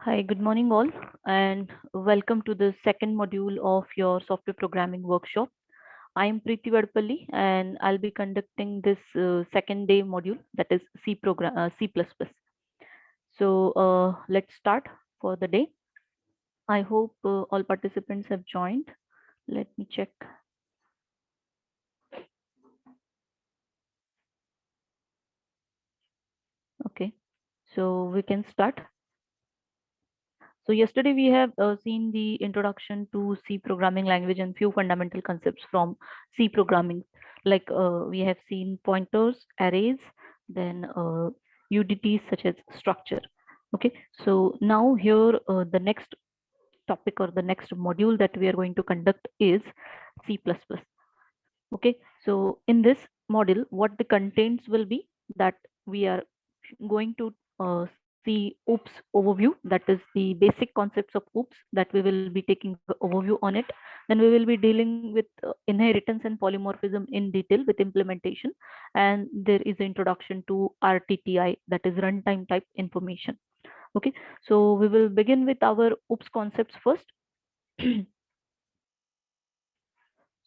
Hi, good morning all, and welcome to the second module of your software programming workshop. I am Preeti Vadpalli, and I'll be conducting this second day module, that is C++. So let's start for the day. I hope all participants have joined. Let me check. Okay, so we can start. So yesterday we have seen the introduction to C programming language and few fundamental concepts from C programming. Like we have seen pointers, arrays, then UDTs such as structure. Okay, so now here the next topic or the next module that we are going to conduct is C++. Okay, so in this module, what the contents will be that we are going to see OOPS overview, that is the basic concepts of OOPS that we will be taking overview on it. Then we will be dealing with inheritance and polymorphism in detail with implementation. And there is an introduction to RTTI, that is runtime type information. Okay, so we will begin with our OOPS concepts first. So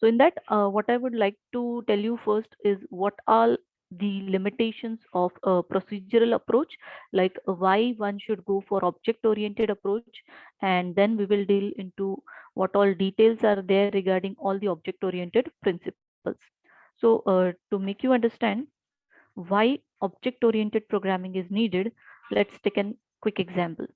in that, what I would like to tell you first is what are the limitations of a procedural approach, like why one should go for object-oriented approach, and then we will deal into what all details are there regarding all the object-oriented principles. So to make you understand why object-oriented programming is needed, let's take a quick example.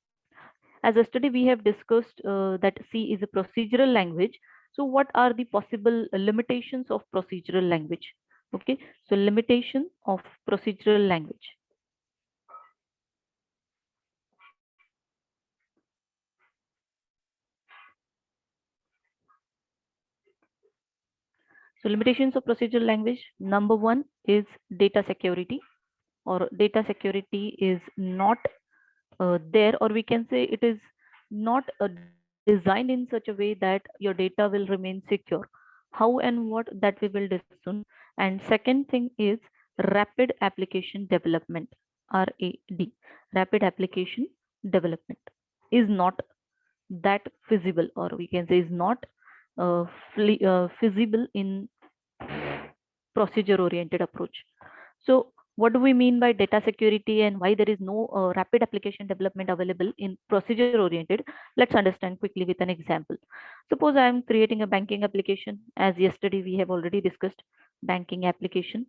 As yesterday we have discussed that C is a procedural language. So what are the possible limitations of procedural language? Okay, so limitation of procedural language. So limitations of procedural language, number one is data security, or data security is not there, or we can say it is not designed in such a way that your data will remain secure. How and what, that we will discuss soon. And second thing is rapid application development, RAD, rapid application development is not that feasible, or we can say is not feasible in procedure oriented approach. So what do we mean by data security and why there is no rapid application development available in procedure oriented? Let's understand quickly with an example. Suppose I am creating a banking application, as yesterday we have already discussed banking application.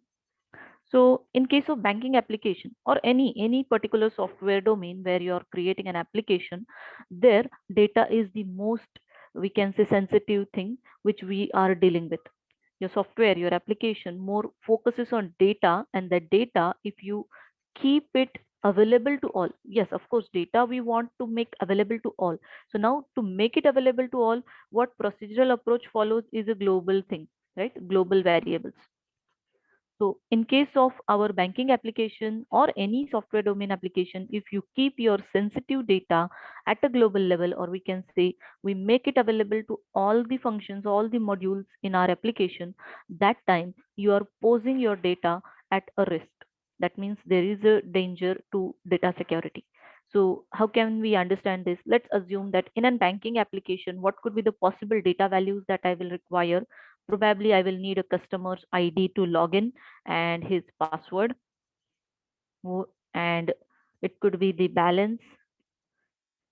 So in case of banking application or any particular software domain where you are creating an application, there data is the most, we can say, sensitive thing which we are dealing with. Your software, your application more focuses on data, and that data, if you keep it available to all, yes, of course, data we want to make available to all. So now to make it available to all, what procedural approach follows is a global thing, right? Global variables. So in case of our banking application or any software domain application, if you keep your sensitive data at a global level, or we can say we make it available to all the functions, all the modules in our application, that time you are posing your data at a risk. That means there is a danger to data security. So how can we understand this? Let's assume that in a banking application, what could be the possible data values that I will require? Probably I will need a customer's ID to log in and his password, and it could be the balance.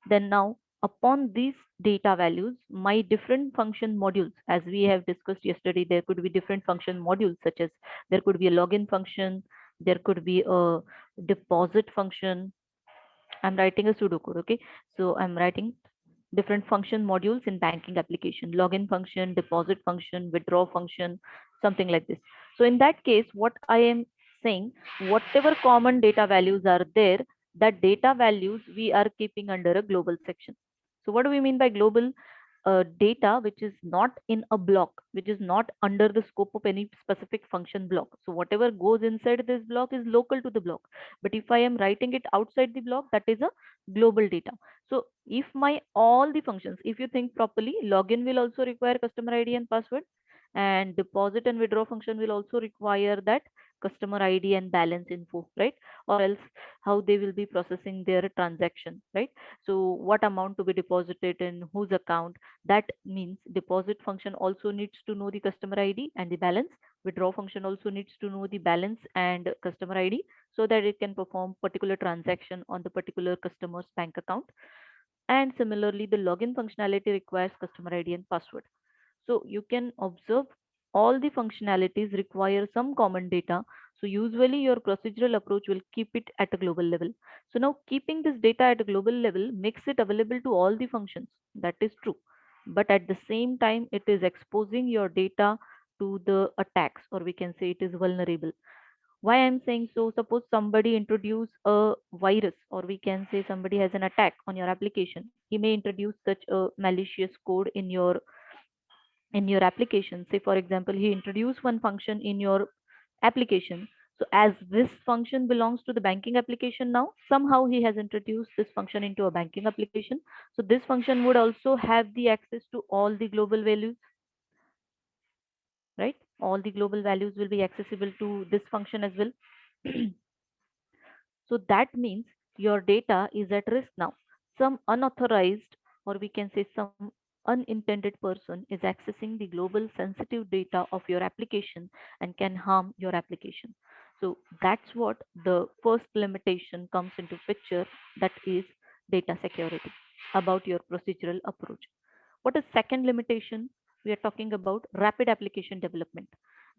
Then now upon these data values, my different function modules, as we have discussed yesterday, there could be different function modules, such as there could be a login function, there could be a deposit function. I'm writing a pseudocode. Okay, so I'm writing different function modules in banking application: login function, deposit function, withdraw function, something like this. So in that case, what I am saying, whatever common data values are there, that data values we are keeping under a global section. So what do we mean by global? Data which is not in a block, which is not under the scope of any specific function block. So whatever goes inside this block is local to the block. But if I am writing it outside the block, that is a global data. So if my all the functions, if you think properly, login will also require customer ID and password, and deposit and withdraw function will also require that customer ID and balance info, right? Or else how they will be processing their transaction, right? So what amount to be deposited in whose account. That means deposit function also needs to know the customer ID and the balance. Withdraw function also needs to know the balance and customer ID so that it can perform particular transaction on the particular customer's bank account. And similarly, the login functionality requires customer ID and password. So you can observe all the functionalities require some common data. So usually your procedural approach will keep it at a global level. So now keeping this data at a global level makes it available to all the functions. That is true. But at the same time, it is exposing your data to the attacks, or we can say it is vulnerable. Why I'm saying so? Suppose somebody introduce a virus, or we can say somebody has an attack on your application. He may introduce such a malicious code in your application. Say for example, he introduced one function in your application. So as this function belongs to the banking application, now somehow he has introduced this function into a banking application. So this function would also have the access to all the global values, right? All the global values will be accessible to this function as well. So that means your data is at risk now. Some unauthorized, or we can say some unintended person is accessing the global sensitive data of your application and can harm your application. So that's what the first limitation comes into picture, that is data security about your procedural approach. What is second limitation? We are talking about rapid application development.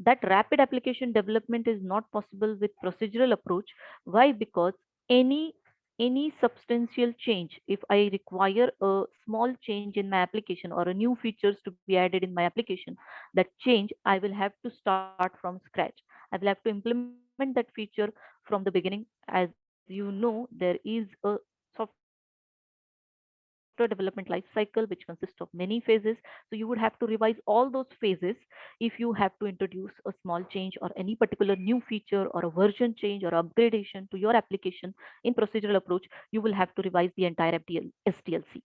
That rapid application development is not possible with procedural approach. Why? Because any any substantial change, if I require a small change in my application or a new features to be added in my application, that change I will have to start from scratch. I will have to implement that feature from the beginning. As you know, there is a software development life cycle which consists of many phases. So you would have to revise all those phases if you have to introduce a small change or any particular new feature or a version change or upgradation to your application. In procedural approach, you will have to revise the entire SDLC.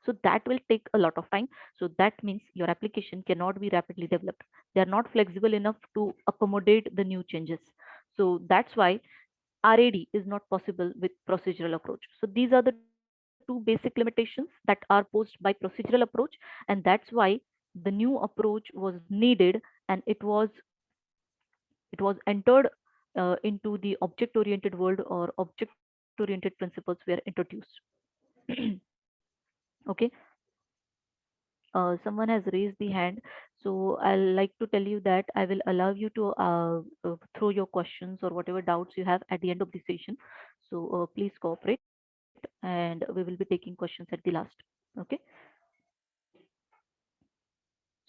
So that will take a lot of time. So that means your application cannot be rapidly developed. They are not flexible enough to accommodate the new changes. So that's why RAD is not possible with procedural approach. So these are the two basic limitations that are posed by procedural approach, and that's why the new approach was needed, and it was entered into the object oriented world, or object oriented principles were introduced. Okay. Someone has raised the hand, so I'll like to tell you that I will allow you to throw your questions or whatever doubts you have at the end of the session. So please cooperate, and we will be taking questions at the last. Okay.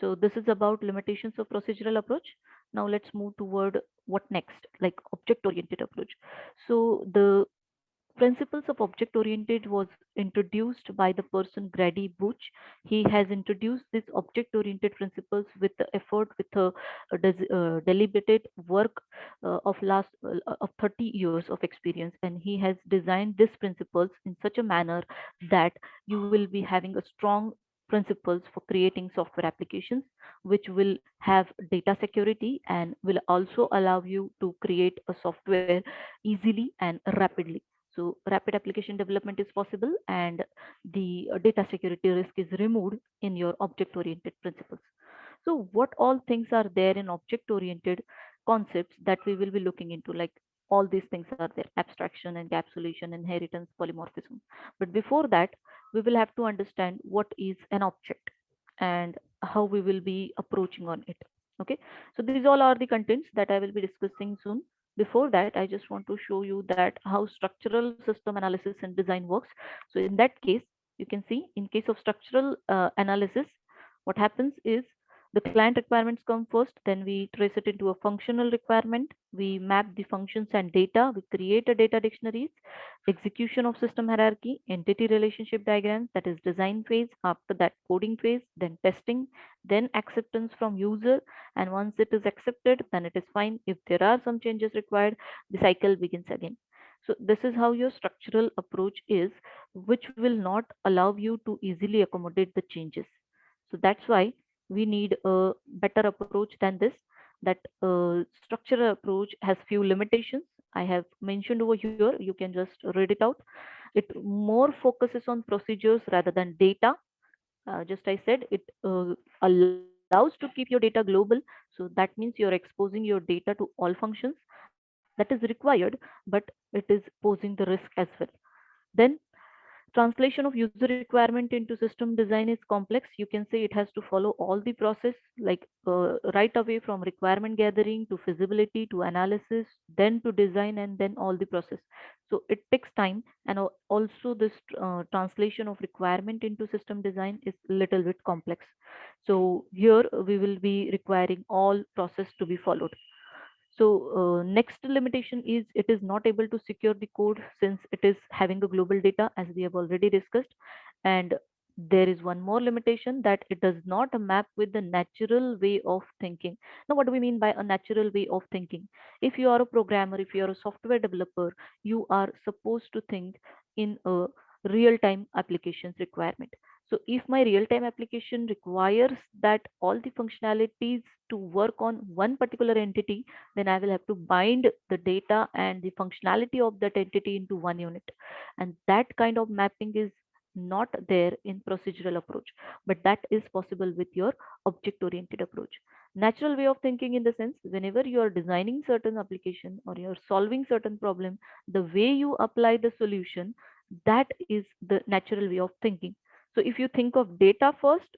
So this is about limitations of procedural approach. Now let's move toward what next, like object oriented approach. So the principles of object oriented was introduced by the person Grady Booch. He has introduced these object oriented principles with the effort, with a deliberated work of 30 years of experience, and he has designed these principles in such a manner that you will be having a strong principles for creating software applications which will have data security and will also allow you to create a software easily and rapidly. So rapid application development is possible, and the data security risk is removed in your object oriented principles. So what all things are there in object oriented concepts that we will be looking into? Like all these things are there: abstraction, encapsulation, inheritance, polymorphism. But before that, we will have to understand what is an object and how we will be approaching on it. Okay, so these all are the contents that I will be discussing soon. Before that, I just want to show you that how structural system analysis and design works. So in that case, you can see in case of structural analysis, what happens is the client requirements come first, then we trace it into a functional requirement, we map the functions and data, we create a data dictionaries, execution of system hierarchy, entity relationship diagrams, that is design phase, after that coding phase, then testing, then acceptance from user, and once it is accepted, then it is fine. If there are some changes required, the cycle begins again. So this is how your structural approach is, which will not allow you to easily accommodate the changes. So that's why we need a better approach than this. that structural approach has few limitations. I have mentioned over here. You can just read it out. It more focuses on procedures rather than data. Just I said, it allows to keep your data global. So that means you're exposing your data to all functions. That is required, but it is posing the risk as well. Then translation of user requirement into system design is complex. You can say it has to follow all the process, like right away from requirement gathering to feasibility to analysis, then to design, and then all the process. So it takes time, and also this translation of requirement into system design is little bit complex. So here we will be requiring all process to be followed. So next limitation is it is not able to secure the code since it is having a global data, as we have already discussed. And there is one more limitation, that it does not map with the natural way of thinking. Now, what do we mean by a natural way of thinking? If you are a programmer, if you are a software developer, you are supposed to think in a real-time applications requirement. So if my real-time application requires that all the functionalities to work on one particular entity, then I will have to bind the data and the functionality of that entity into one unit. And that kind of mapping is not there in procedural approach, but that is possible with your object oriented approach. Natural way of thinking, in the sense, whenever you are designing certain application or you're solving certain problem, the way you apply the solution, that is the natural way of thinking. So if you think of data first,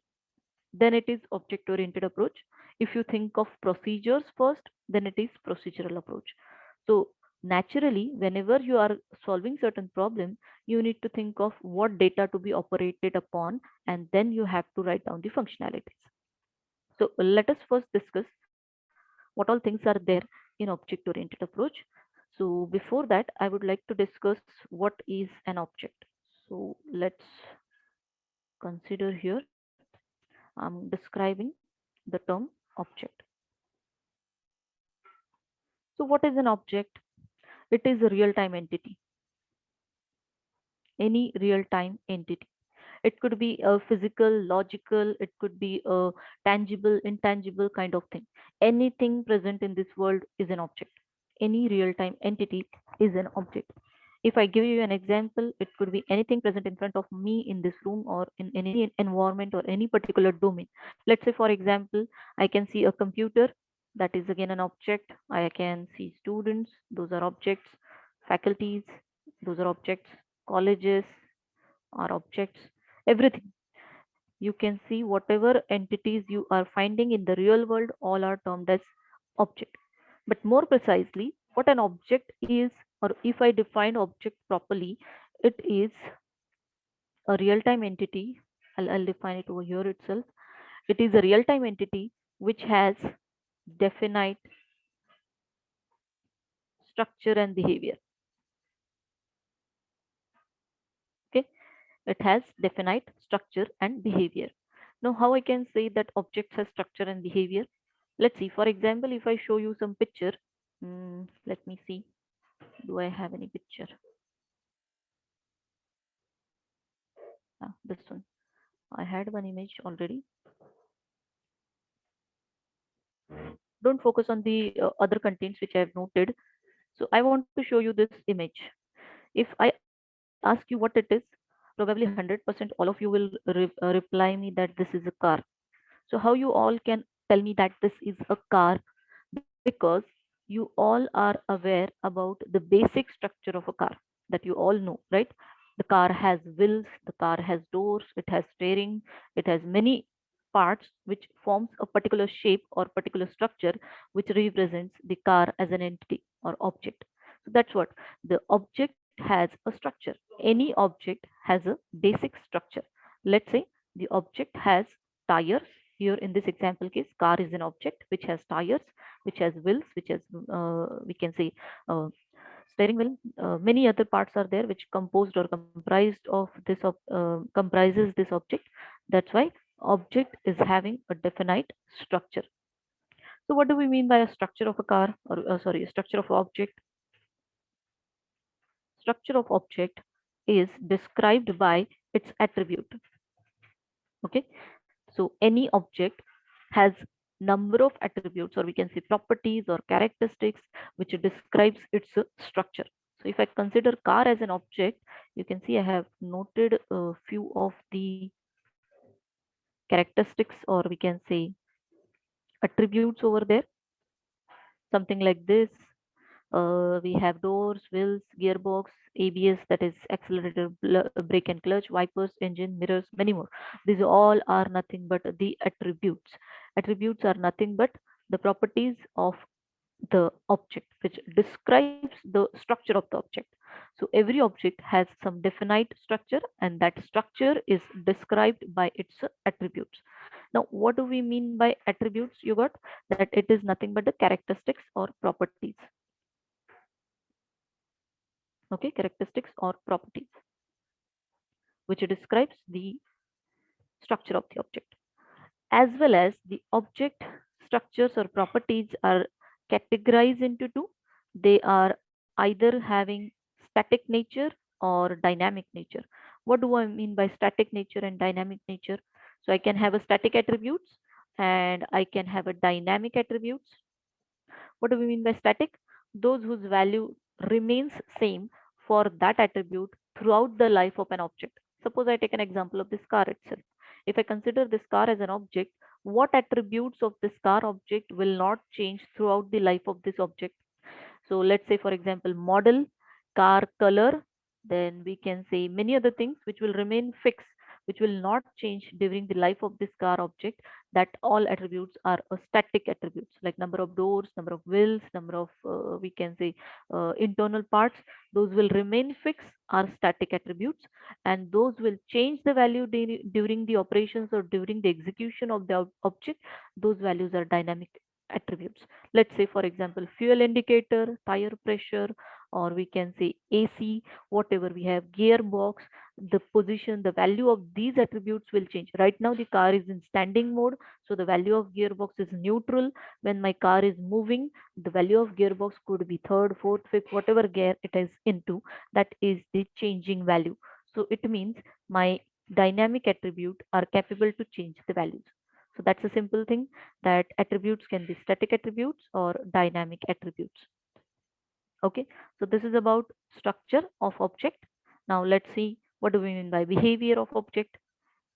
then it is object oriented approach. If you think of procedures first, then it is procedural approach. So naturally, whenever you are solving certain problem, you need to think of what data to be operated upon, and then you have to write down the functionalities. So let us first discuss what all things are there in object oriented approach. So before that, I would like to discuss what is an object. So let's consider here, I'm describing the term object. So what is an object? It is a real-time entity, any real-time entity. It could be a physical, logical, it could be a tangible, intangible kind of thing. Anything present in this world is an object. Any real-time entity is an object. If I give you an example, it could be anything present in front of me in this room or in any environment or any particular domain. Let's say, for example, I can see a computer, that is again an object. I can see students, those are objects. Faculties, those are objects. Colleges are objects. Everything. You can see whatever entities you are finding in the real world, all are termed as object. But more precisely, what an object is, or if I define object properly, it is a real-time entity. I'll define it over here itself. It is a real-time entity which has definite structure and behavior. Okay, it has definite structure and behavior. Now, how I can say that objects have structure and behavior? Let's see. For example, if I show you some picture, let me see. Do I have any picture? This one. I had one image already. Don't focus on the other contents which I have noted. So I want to show you this image. If I ask you what it is, probably 100% all of you will reply me that this is a car. So how you all can tell me that this is a car? Because you all are aware about the basic structure of a car, that you all know, right? The car has wheels, the car has doors, it has steering, it has many parts which forms a particular shape or particular structure which represents the car as an entity or object. So that's what the object has, a structure. Any object has a basic structure. Let's say the object has tires. Here in this example case, car is an object which has tires, which has wheels, which has we can say uh, steering wheel. Many other parts are there which composed or comprised of this comprises this object. That's why object is having a definite structure. So what do we mean by a structure of a car, or sorry, a structure of object? Structure of object is described by its attribute. Okay, so any object has number of attributes, or we can say properties or characteristics, which describes its structure. So if I consider car as an object, you can see I have noted a few of the characteristics, or we can say attributes over there, something like this. We have doors, wheels, gearbox, ABS, that is accelerator, brake and clutch, wipers, engine, mirrors, many more. These all are nothing but the attributes. Attributes are nothing but the properties of the object, which describes the structure of the object. So every object has some definite structure, and that structure is described by its attributes. Now, what do we mean by attributes? You got that it is nothing but the characteristics or properties. Okay, characteristics or properties, which describes the structure of the object, as well as the object structures or properties are categorized into two. They are either having static nature or dynamic nature. What do I mean by static nature and dynamic nature? So I can have a static attributes and I can have a dynamic attributes. What do we mean by static? Those whose value remains same for that attribute throughout the life of an object. Suppose I take an example of this car itself. If I consider this car as an object, what attributes of this car object will not change throughout the life of this object? So let's say, for example, model, car color, then we can say many other things which will remain fixed, which will not change during the life of this car object. That all attributes are static attributes, like number of doors, number of wheels, number of, we can say, internal parts. Those will remain fixed, are static attributes, and those will change the value during the operations or during the execution of the object. Those values are dynamic attributes. Let's say, for example, fuel indicator, tire pressure, or we can say AC, whatever we have, gearbox, the position, the value of these attributes will change. Right now the car is in standing mode, so the value of gearbox is neutral. When my car is moving, the value of gearbox could be third, fourth, fifth, whatever gear it is into, that is the changing value. So it means my dynamic attribute are capable to change the values. So that's a simple thing, that attributes can be static attributes or dynamic attributes. Okay, so this is about structure of object. Now let's see, what do we mean by behavior of object?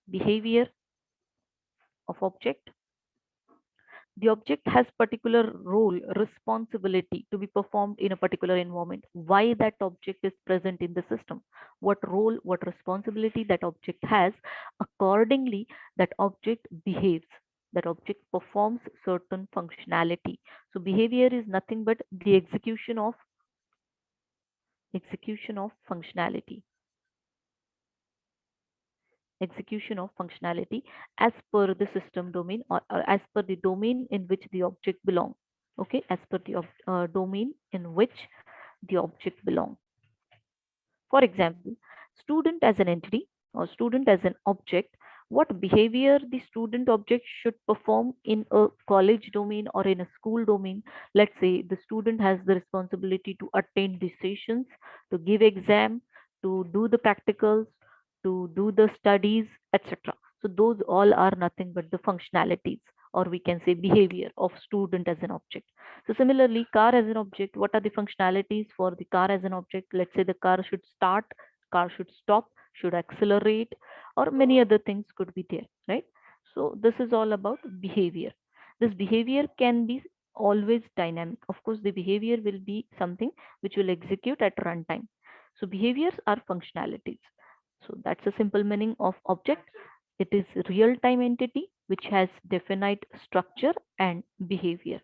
Behavior of object. The object has particular role, responsibility to be performed in a particular environment. Why that object is present in the system, what role, what responsibility that object has, accordingly that object behaves, that object performs certain functionality. So behavior is nothing but the execution of functionality, execution of functionality as per the system domain, or as per the domain in which the object belong. Okay, as per the domain in which the object belong. For example, student as an entity or student as an object, what behavior the student object should perform in a college domain or in a school domain. Let's say the student has the responsibility to attend the sessions, to give exam, to do the practicals, to do the studies, etc. So those all are nothing but the functionalities, or we can say behavior of student as an object. So similarly, car as an object, what are the functionalities for the car as an object? Let's say the car should start, car should stop, should accelerate, or many other things could be there, right? So this is all about behavior. This behavior can be always dynamic. Of course, the behavior will be something which will execute at runtime. So behaviors are functionalities. So that's a simple meaning of object. It is real-time entity which has definite structure and behavior.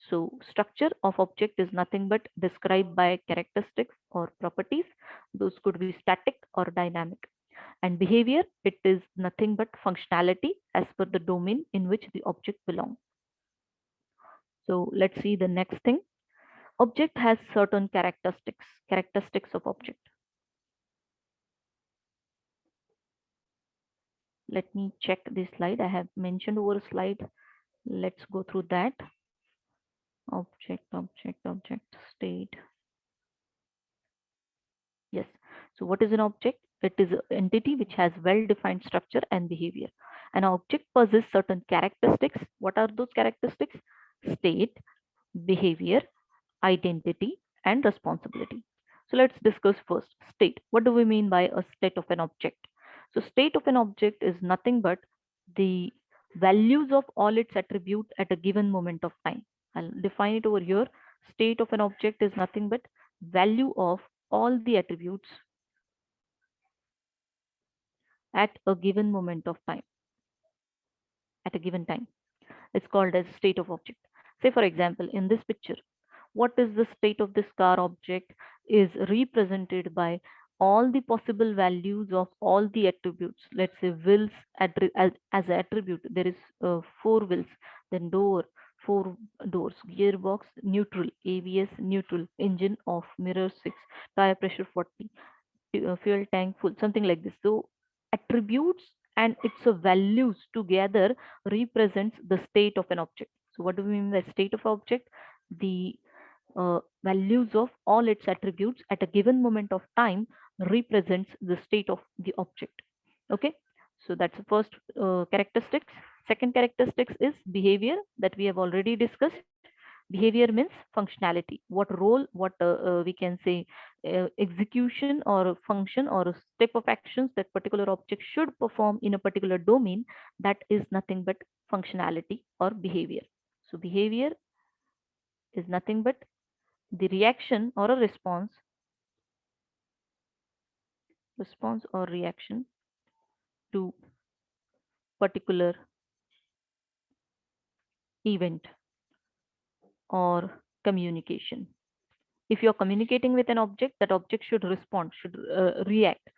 So structure of object is nothing but described by characteristics or properties. Those could be static or dynamic. And behavior, it is nothing but functionality as per the domain in which the object belongs. So let's see the next thing. Object has certain characteristics of object. Let me check this slide. I have mentioned over a slide. Let's go through that. Object, state. Yes. So what is an object? It is an entity which has well-defined structure and behavior. An object possesses certain characteristics. What are those characteristics? State, behavior, identity, and responsibility. So let's discuss first state. What do we mean by a state of an object? So state of an object is nothing but the values of all its attributes at a given moment of time. I'll define it over here. State of an object is nothing but value of all the attributes at a given moment of time, at a given time. It's called as state of object. Say for example, in this picture, what is the state of this car object is represented by all the possible values of all the attributes. Let's say wheels as an attribute, there is four wheels, then door, four doors, gearbox, neutral, ABS, neutral, engine off, mirror 6, tire pressure 40, fuel tank full, something like this. So attributes and its values together represents the state of an object. So what do we mean by state of object? The values of all its attributes at a given moment of time represents the state of the object. Okay, so that's the first characteristics. Second characteristics is behavior that we have already discussed. Behavior means functionality, what role, what we can say execution or function or a step of actions that particular object should perform in a particular domain. That is nothing but functionality or behavior. So behavior is nothing but the reaction or a response or reaction to particular event or communication. If you're communicating with an object, that object should respond, should react.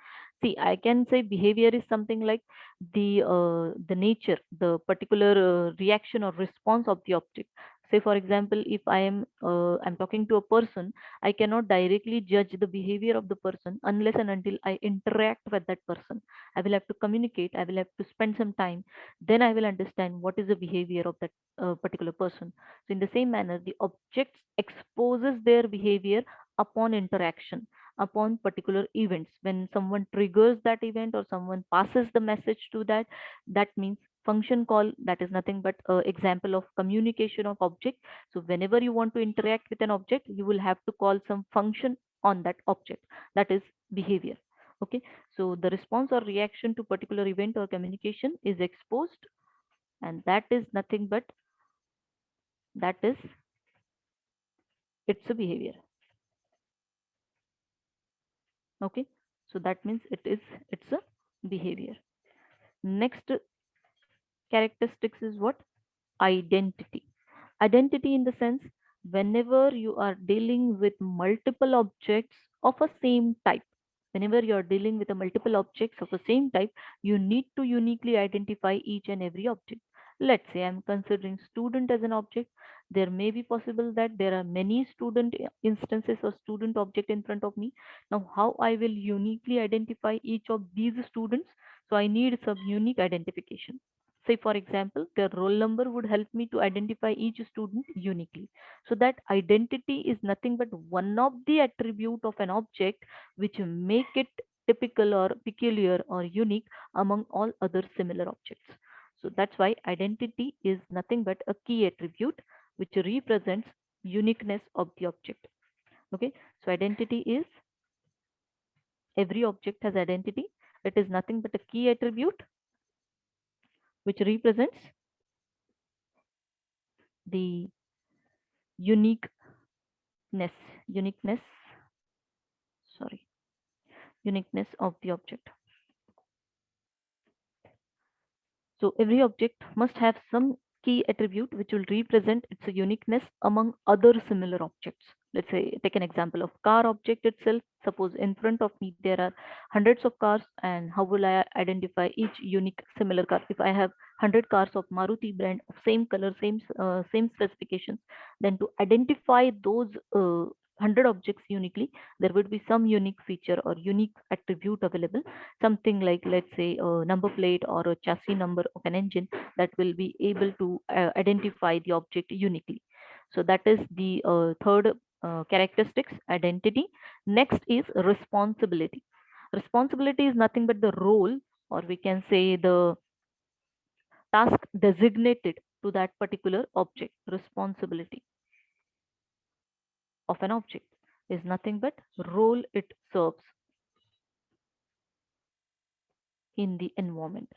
See, I can say behavior is something like the nature, the particular reaction or response of the object. Say for example, if I'm talking to a person, I cannot directly judge the behavior of the person unless and until I interact with that person. I will have to communicate, I will have to spend some time, then I will understand what is the behavior of that particular person. So in the same manner, the objects exposes their behavior upon interaction, upon particular events. When someone triggers that event or someone passes the message to that, that means function call. That is nothing but example of communication of object. So whenever you want to interact with an object, you will have to call some function on that object. That is behavior. Okay, so the response or reaction to particular event or communication is exposed, and that is nothing but that is it's a behavior. Okay, so that means it's a behavior. Next characteristics is what? Identity. Identity in the sense, whenever you are dealing with multiple objects of a same type, whenever you are dealing with a multiple objects of the same type, you need to uniquely identify each and every object. Let's say I'm considering student as an object. There may be possible that there are many student instances or student object in front of me. Now how I will uniquely identify each of these students? So I need some unique identification. Say for example, their roll number would help me to identify each student uniquely. So that identity is nothing but one of the attribute of an object which make it typical or peculiar or unique among all other similar objects. So that's why identity is nothing but a key attribute which represents uniqueness of the object. Okay, so identity is, every object has identity. It is nothing but a key attribute which represents the uniqueness, uniqueness, sorry, uniqueness of the object. So every object must have some key attribute which will represent its uniqueness among other similar objects. Let's say take an example of car object itself. Suppose in front of me there are hundreds of cars, and how will I identify each unique similar car? If I have 100 cars of Maruti brand of same color, same specifications, then to identify those 100 objects uniquely, there would be some unique feature or unique attribute available, something like, let's say, a number plate or a chassis number of an engine that will be able to identify the object uniquely. So that is the third characteristics, identity. Next is responsibility. Responsibility is nothing but the role, or we can say the task designated to that particular object. Responsibility of an object is nothing but role it serves in the environment.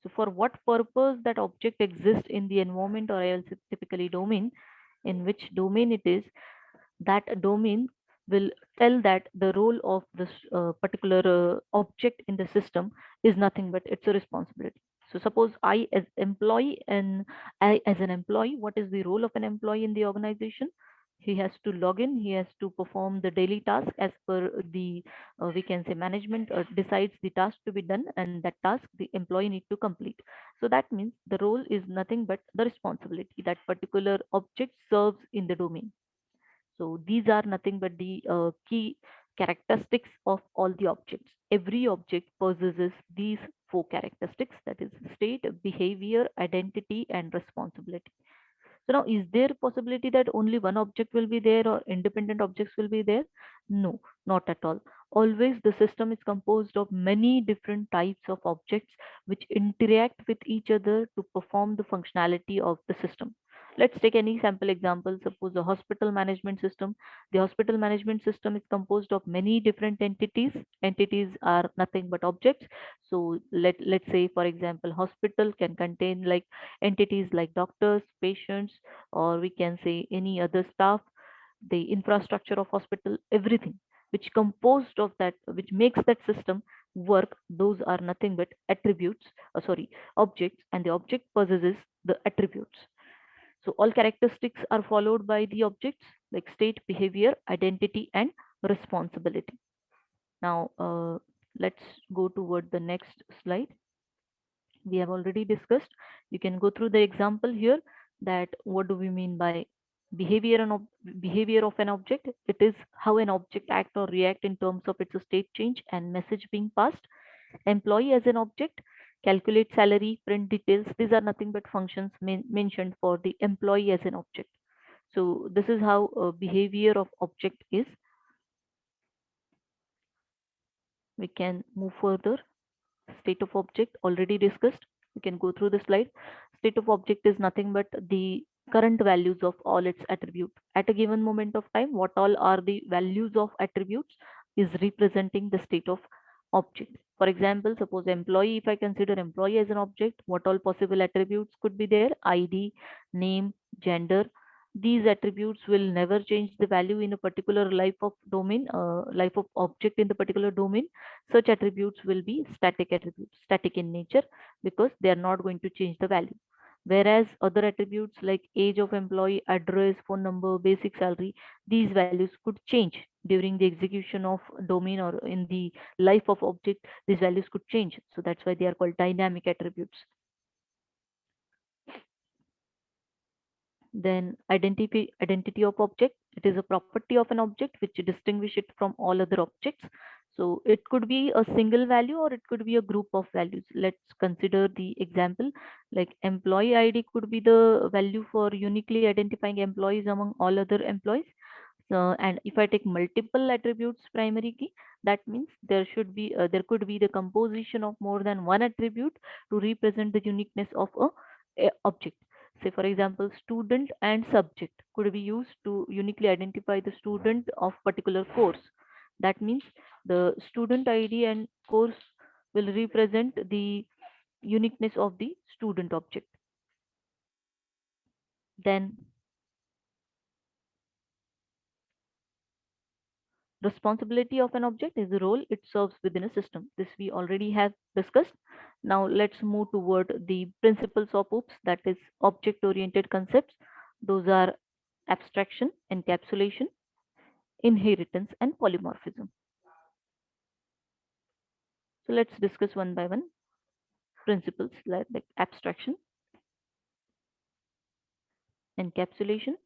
So for what purpose that object exists in the environment, or else it's typically domain, in which domain it is, that domain will tell that the role of this particular object in the system is nothing but it's a responsibility. So suppose I as employee, and I as an employee, what is the role of an employee in the organization? He has to log in, he has to perform the daily task as per the we can say management decides the task to be done, and that task the employee need to complete. So that means the role is nothing but the responsibility that particular object serves in the domain. So these are nothing but the key characteristics of all the objects. Every object possesses these four characteristics, that is state, behavior, identity, and responsibility. So now, is there a possibility that only one object will be there or independent objects will be there? No, not at all. Always the system is composed of many different types of objects which interact with each other to perform the functionality of the system. Let's take any sample example. Suppose a hospital management system. The hospital management system is composed of many different entities. Entities are nothing but objects. So let's say, for example, hospital can contain like entities like doctors, patients, or we can say any other staff, the infrastructure of hospital, everything which composed of that, which makes that system work, those are nothing but attributes, sorry, objects, and the object possesses the attributes. So all characteristics are followed by the objects like state, behavior, identity, and responsibility. Now let's go toward the next slide. We have already discussed. You can go through the example here, that what do we mean by behavior and behavior of an object. It is how an object act or react in terms of its state change and message being passed. Employee as an object, calculate salary, print details. These are nothing but functions mentioned for the employee as an object. So this is how behavior of object is. We can move further. State of object already discussed. You can go through the slide. State of object is nothing but the current values of all its attribute at a given moment of time. What all are the values of attributes is representing the state of object. For example, suppose employee, if I consider employee as an object, what all possible attributes could be there? ID, name, gender. These attributes will never change the value in a particular life of domain, life of object in the particular domain. Such attributes will be static attributes, static in nature, because they are not going to change the value. Whereas other attributes like age of employee, address, phone number, basic salary, these values could change during the execution of domain, or in the life of object, these values could change. So that's why they are called dynamic attributes. Then identity of object. It is a property of an object which distinguish it from all other objects. So it could be a single value or it could be a group of values. Let's consider the example, like employee ID could be the value for uniquely identifying employees among all other employees. And if I take multiple attributes primary key, that means there could be the composition of more than one attribute to represent the uniqueness of a object. Say for example, student and subject could be used to uniquely identify the student of particular course. That means the student ID and course will represent the uniqueness of the student object. Then responsibility of an object is the role it serves within a system. This we already have discussed. Now let's move toward the principles of OOPS, that is object oriented concepts. Those are abstraction, encapsulation, inheritance, and polymorphism. So let's discuss one by one. Principles like abstraction, encapsulation,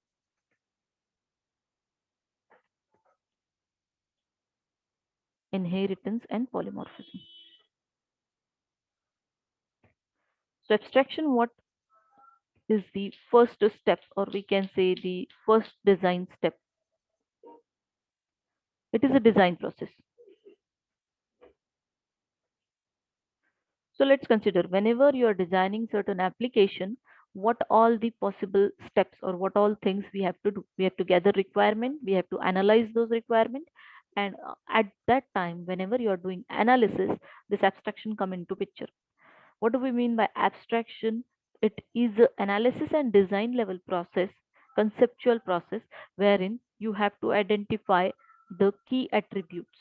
inheritance, and polymorphism. So abstraction, what is the first step, or we can say the first design step? It is a design process. So let's consider whenever you are designing certain application, what all the possible steps or what all things we have to do. We have to gather requirement, we have to analyze those requirement, and at that time, whenever you are doing analysis, this abstraction come into picture. What do we mean by abstraction? It is an analysis and design level process, conceptual process, wherein you have to identify the key attributes.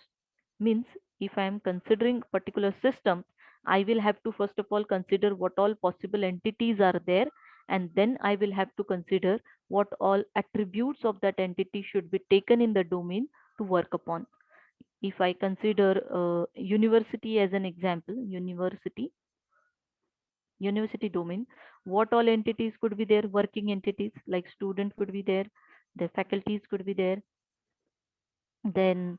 Means if I am considering a particular system, I will have to first of all consider what all possible entities are there, and then I will have to consider what all attributes of that entity should be taken in the domain to work upon. If I consider university as an example, university domain, what all entities could be there? Working entities like student could be there, the faculties could be there, then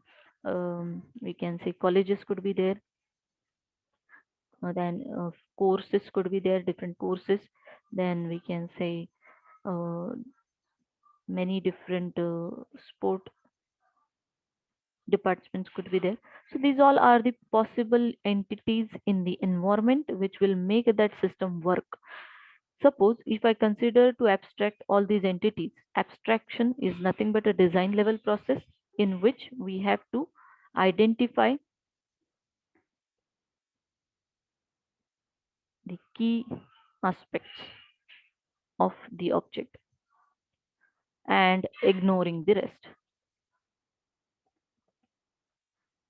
we can say colleges could be there, then courses could be there, different courses, then we can say uh, many different sport departments could be there. So these all are the possible entities in the environment which will make that system work. Suppose if I consider to abstract all these entities, abstraction is nothing but a design level process in which we have to identify the key aspects of the object and ignoring the rest.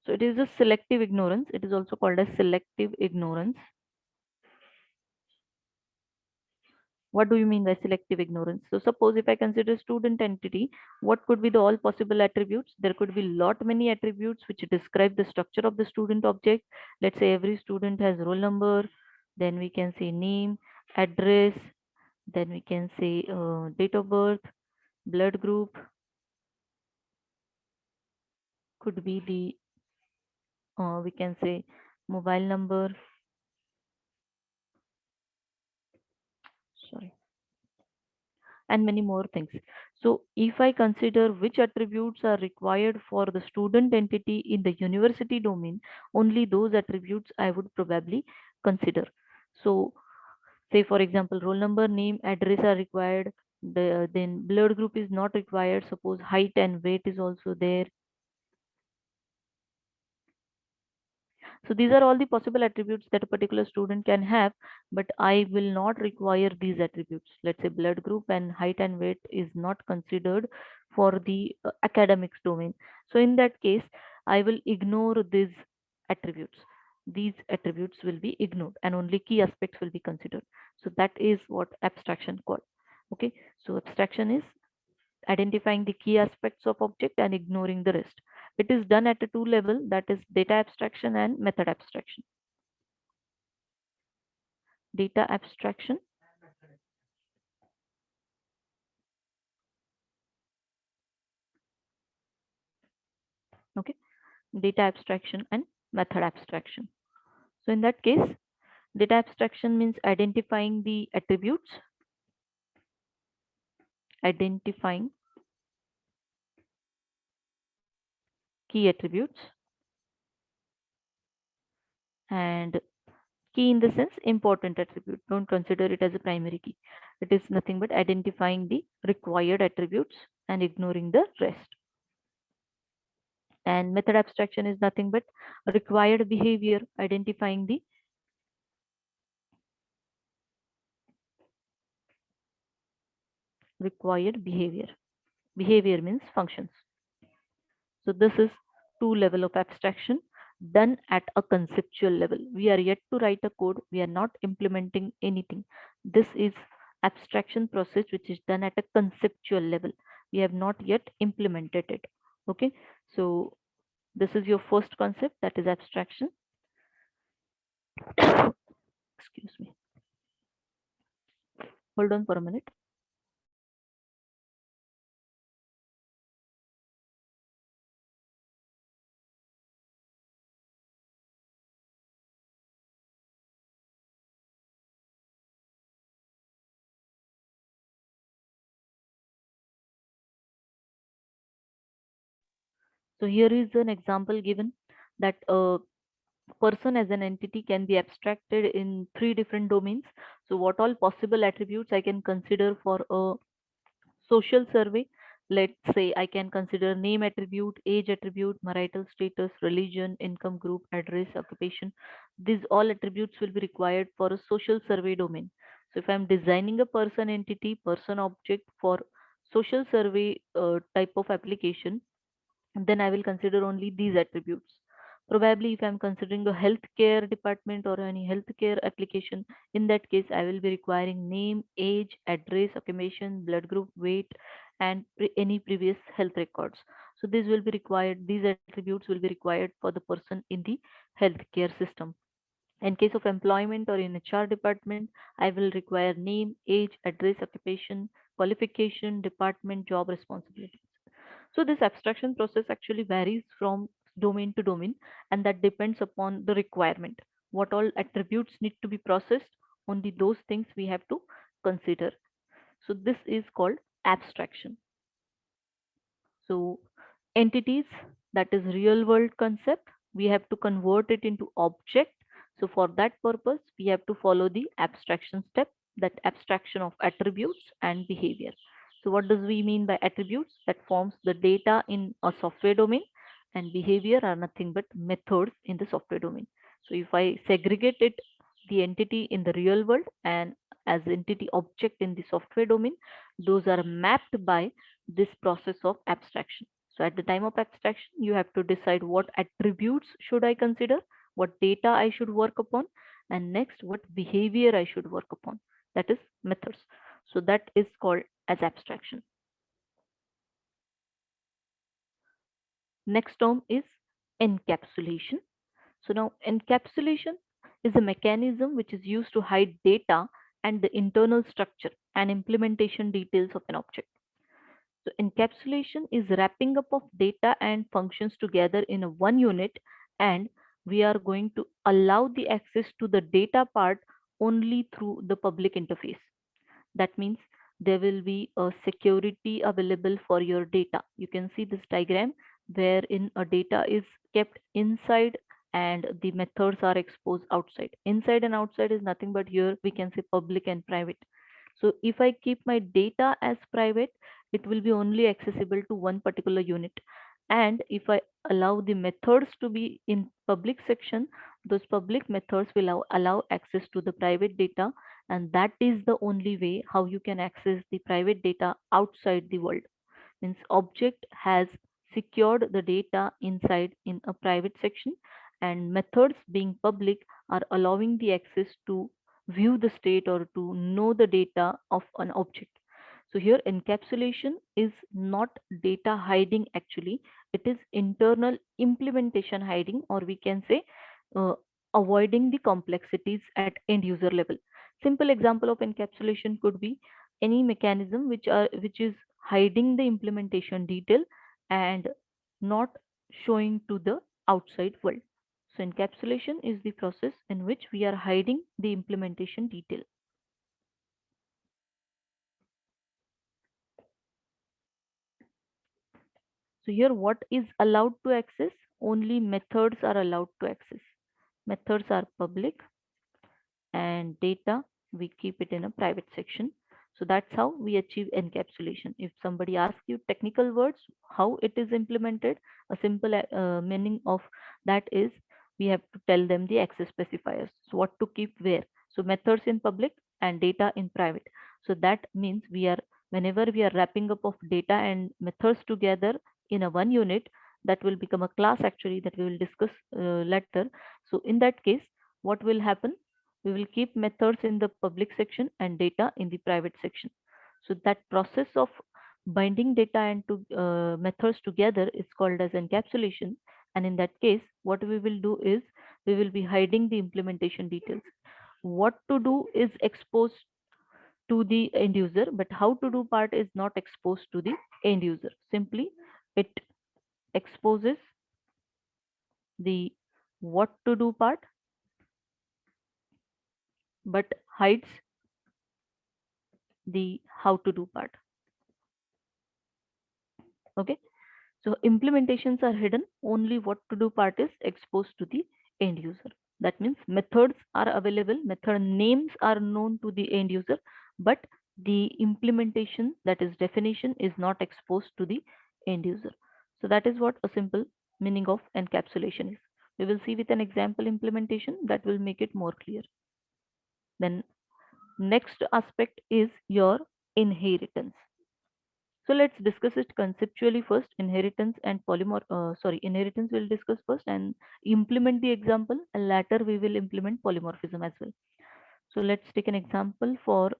So it is a selective ignorance. It is also called as selective ignorance. What do you mean by selective ignorance? So suppose if I consider student entity, what could be the all possible attributes? There could be lot many attributes which describe the structure of the student object. Let's say every student has roll number, then we can say name, address, then we can say date of birth, blood group, could be the we can say mobile number, sorry, and many more things. So if I consider which attributes are required for the student entity in the university domain, only those attributes I would probably consider. So say for example, roll number, name, address are required. Then blood group is not required. Suppose height and weight is also there. So these are all the possible attributes that a particular student can have, but I will not require these attributes. Let's say blood group and height and weight is not considered for the academics domain. So in that case, I will ignore these attributes. These attributes will be ignored and only key aspects will be considered. So that is what abstraction called. Okay, so abstraction is identifying the key aspects of object and ignoring the rest. It is done at a two level, that is data abstraction and method abstraction. Data abstraction, okay, data abstraction and method abstraction. So in that case, data abstraction means identifying the attributes, identifying key attributes, and key in the sense important attribute. Don't consider it as a primary key. It is nothing but identifying the required attributes and ignoring the rest. And method abstraction is nothing but required behavior, identifying the required behavior. Behavior means functions. So this is two level of abstraction done at a conceptual level. We are yet to write a code. We are not implementing anything. This is abstraction process which is done at a conceptual level. We have not yet implemented it. Okay. So this is your first concept, that is abstraction. Excuse me. Hold on for a minute. So here is an example given that Person as an entity can be abstracted in three different domains. So what all possible attributes I can consider for a social survey? Let's say I can consider name attribute, age attribute, marital status, religion, income group, address, occupation. These all attributes will be required for a social survey domain. So if I'm designing a person entity, person object for social survey type of application, then I will consider only these attributes. Probably if I'm considering a healthcare department or any healthcare application, in that case, I will be requiring name, age, address, occupation, blood group, weight, and any previous health records. So these will be required, these attributes will be required for the person in the healthcare system. In case of employment or in HR department, I will require name, age, address, occupation, qualification, department, job responsibilities. So this abstraction process actually varies from domain to domain, and that depends upon the requirement. What all attributes need to be processed, only those things we have to consider. So this is called abstraction. So entities, that is real world concept, we have to convert it into object. So for that purpose, we have to follow the abstraction step, that abstraction of attributes and behavior. So what does we mean by attributes? That forms the data in a software domain, and behavior are nothing but methods in the software domain. So if I segregate it, the entity in the real world and as entity object in the software domain, those are mapped by this process of abstraction. So at the time of abstraction, you have to decide what attributes should I consider, what data I should work upon, and next what behavior I should work upon. That is methods. So that is called as abstraction. Next term is encapsulation. So now encapsulation is a mechanism which is used to hide data and the internal structure and implementation details of an object. So encapsulation is wrapping up of data and functions together in a one unit, and we are going to allow the access to the data part only through the public interface. That means there will be a security available for your data. You can see this diagram wherein a data is kept inside and the methods are exposed outside. Inside and outside is nothing but here we can say public and private. So if I keep my data as private, it will be only accessible to one particular unit. And if I allow the methods to be in public section, those public methods will allow access to the private data, and that is the only way how you can access the private data outside the world. Means object has secured the data inside in a private section, and methods being public are allowing the access to view the state or to know the data of an object. So here encapsulation is not data hiding actually, it is internal implementation hiding, or we can say uh, avoiding the complexities at end user level. Simple example of encapsulation could be any mechanism which is hiding the implementation detail and not showing to the outside world. So encapsulation is the process in which we are hiding the implementation detail. So here what is allowed to access? Only methods are allowed to access. Methods are public and data we keep it in a private section. So that's how we achieve encapsulation. If somebody asks you technical words how it is implemented, a simple meaning of that is we have to tell them the access specifiers, so what to keep where. So methods in public and data in private. So that means we are, whenever we are wrapping up of data and methods together in a one unit, that will become a class actually, that we will discuss later. So in that case, what will happen? We will keep methods in the public section and data in the private section. So that process of binding data and to methods together is called as encapsulation. And in that case, what we will do is we will be hiding the implementation details. What to do is exposed to the end user, but how to do part is not exposed to the end user. Simply, it exposes the what to do part, but hides the how to do part. Okay. So implementations are hidden, only what to do part is exposed to the end user. That means methods are available, method names are known to the end user, but the implementation, that is definition, is not exposed to the end user. So that is what a simple meaning of encapsulation is. We will see with an example implementation that will make it more clear. Then next aspect is your inheritance. So let's discuss it conceptually first. Inheritance and inheritance we'll discuss first and implement the example, and later we will implement polymorphism as well. So let's take an example for,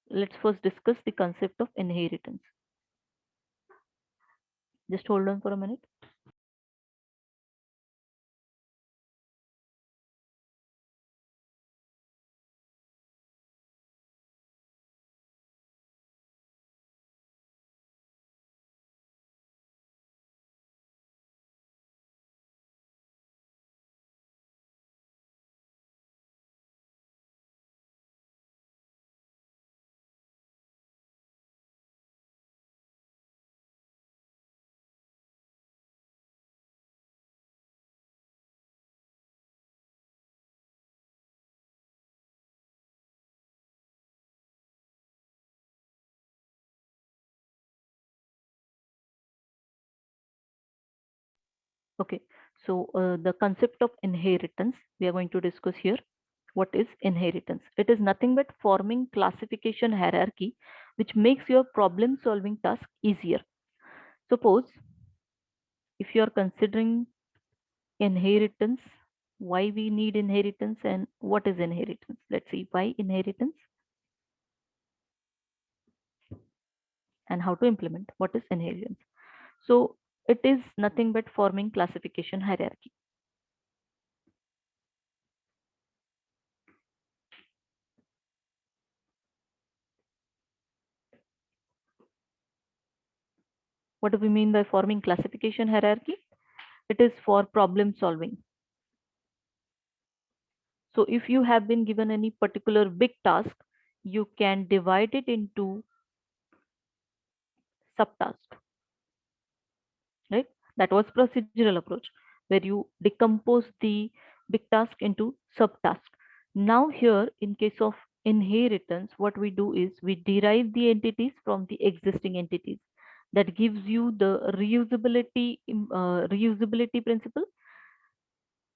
let's first discuss the concept of inheritance. Just hold on for a minute. Okay, so the concept of inheritance we are going to discuss here. What is inheritance? It is nothing but forming classification hierarchy which makes your problem solving task easier. Suppose if you are considering inheritance, why we need inheritance and what is inheritance. Let's see why inheritance and how to implement what is inheritance. So it is nothing but forming classification hierarchy. What do we mean by forming classification hierarchy? It is for problem solving. So if you have been given any particular big task, you can divide it into subtasks, right? That was procedural approach where you decompose the big task into subtask. Now here in case of inheritance, what we do is we derive the entities from the existing entities. That gives you the reusability principle.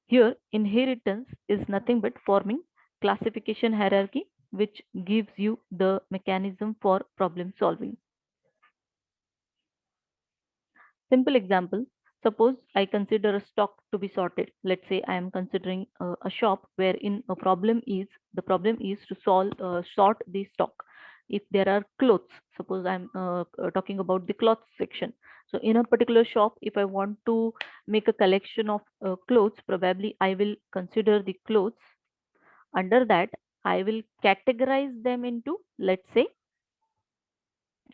Here inheritance is nothing but forming classification hierarchy which gives you the mechanism for problem solving. Simple example, suppose I consider a stock to be sorted. Let's say I am considering a shop wherein the problem is to sort the stock. If there are clothes, suppose I'm talking about the cloth section. So in a particular shop, if I want to make a collection of clothes, probably I will consider the clothes. Under that, I will categorize them into, let's say,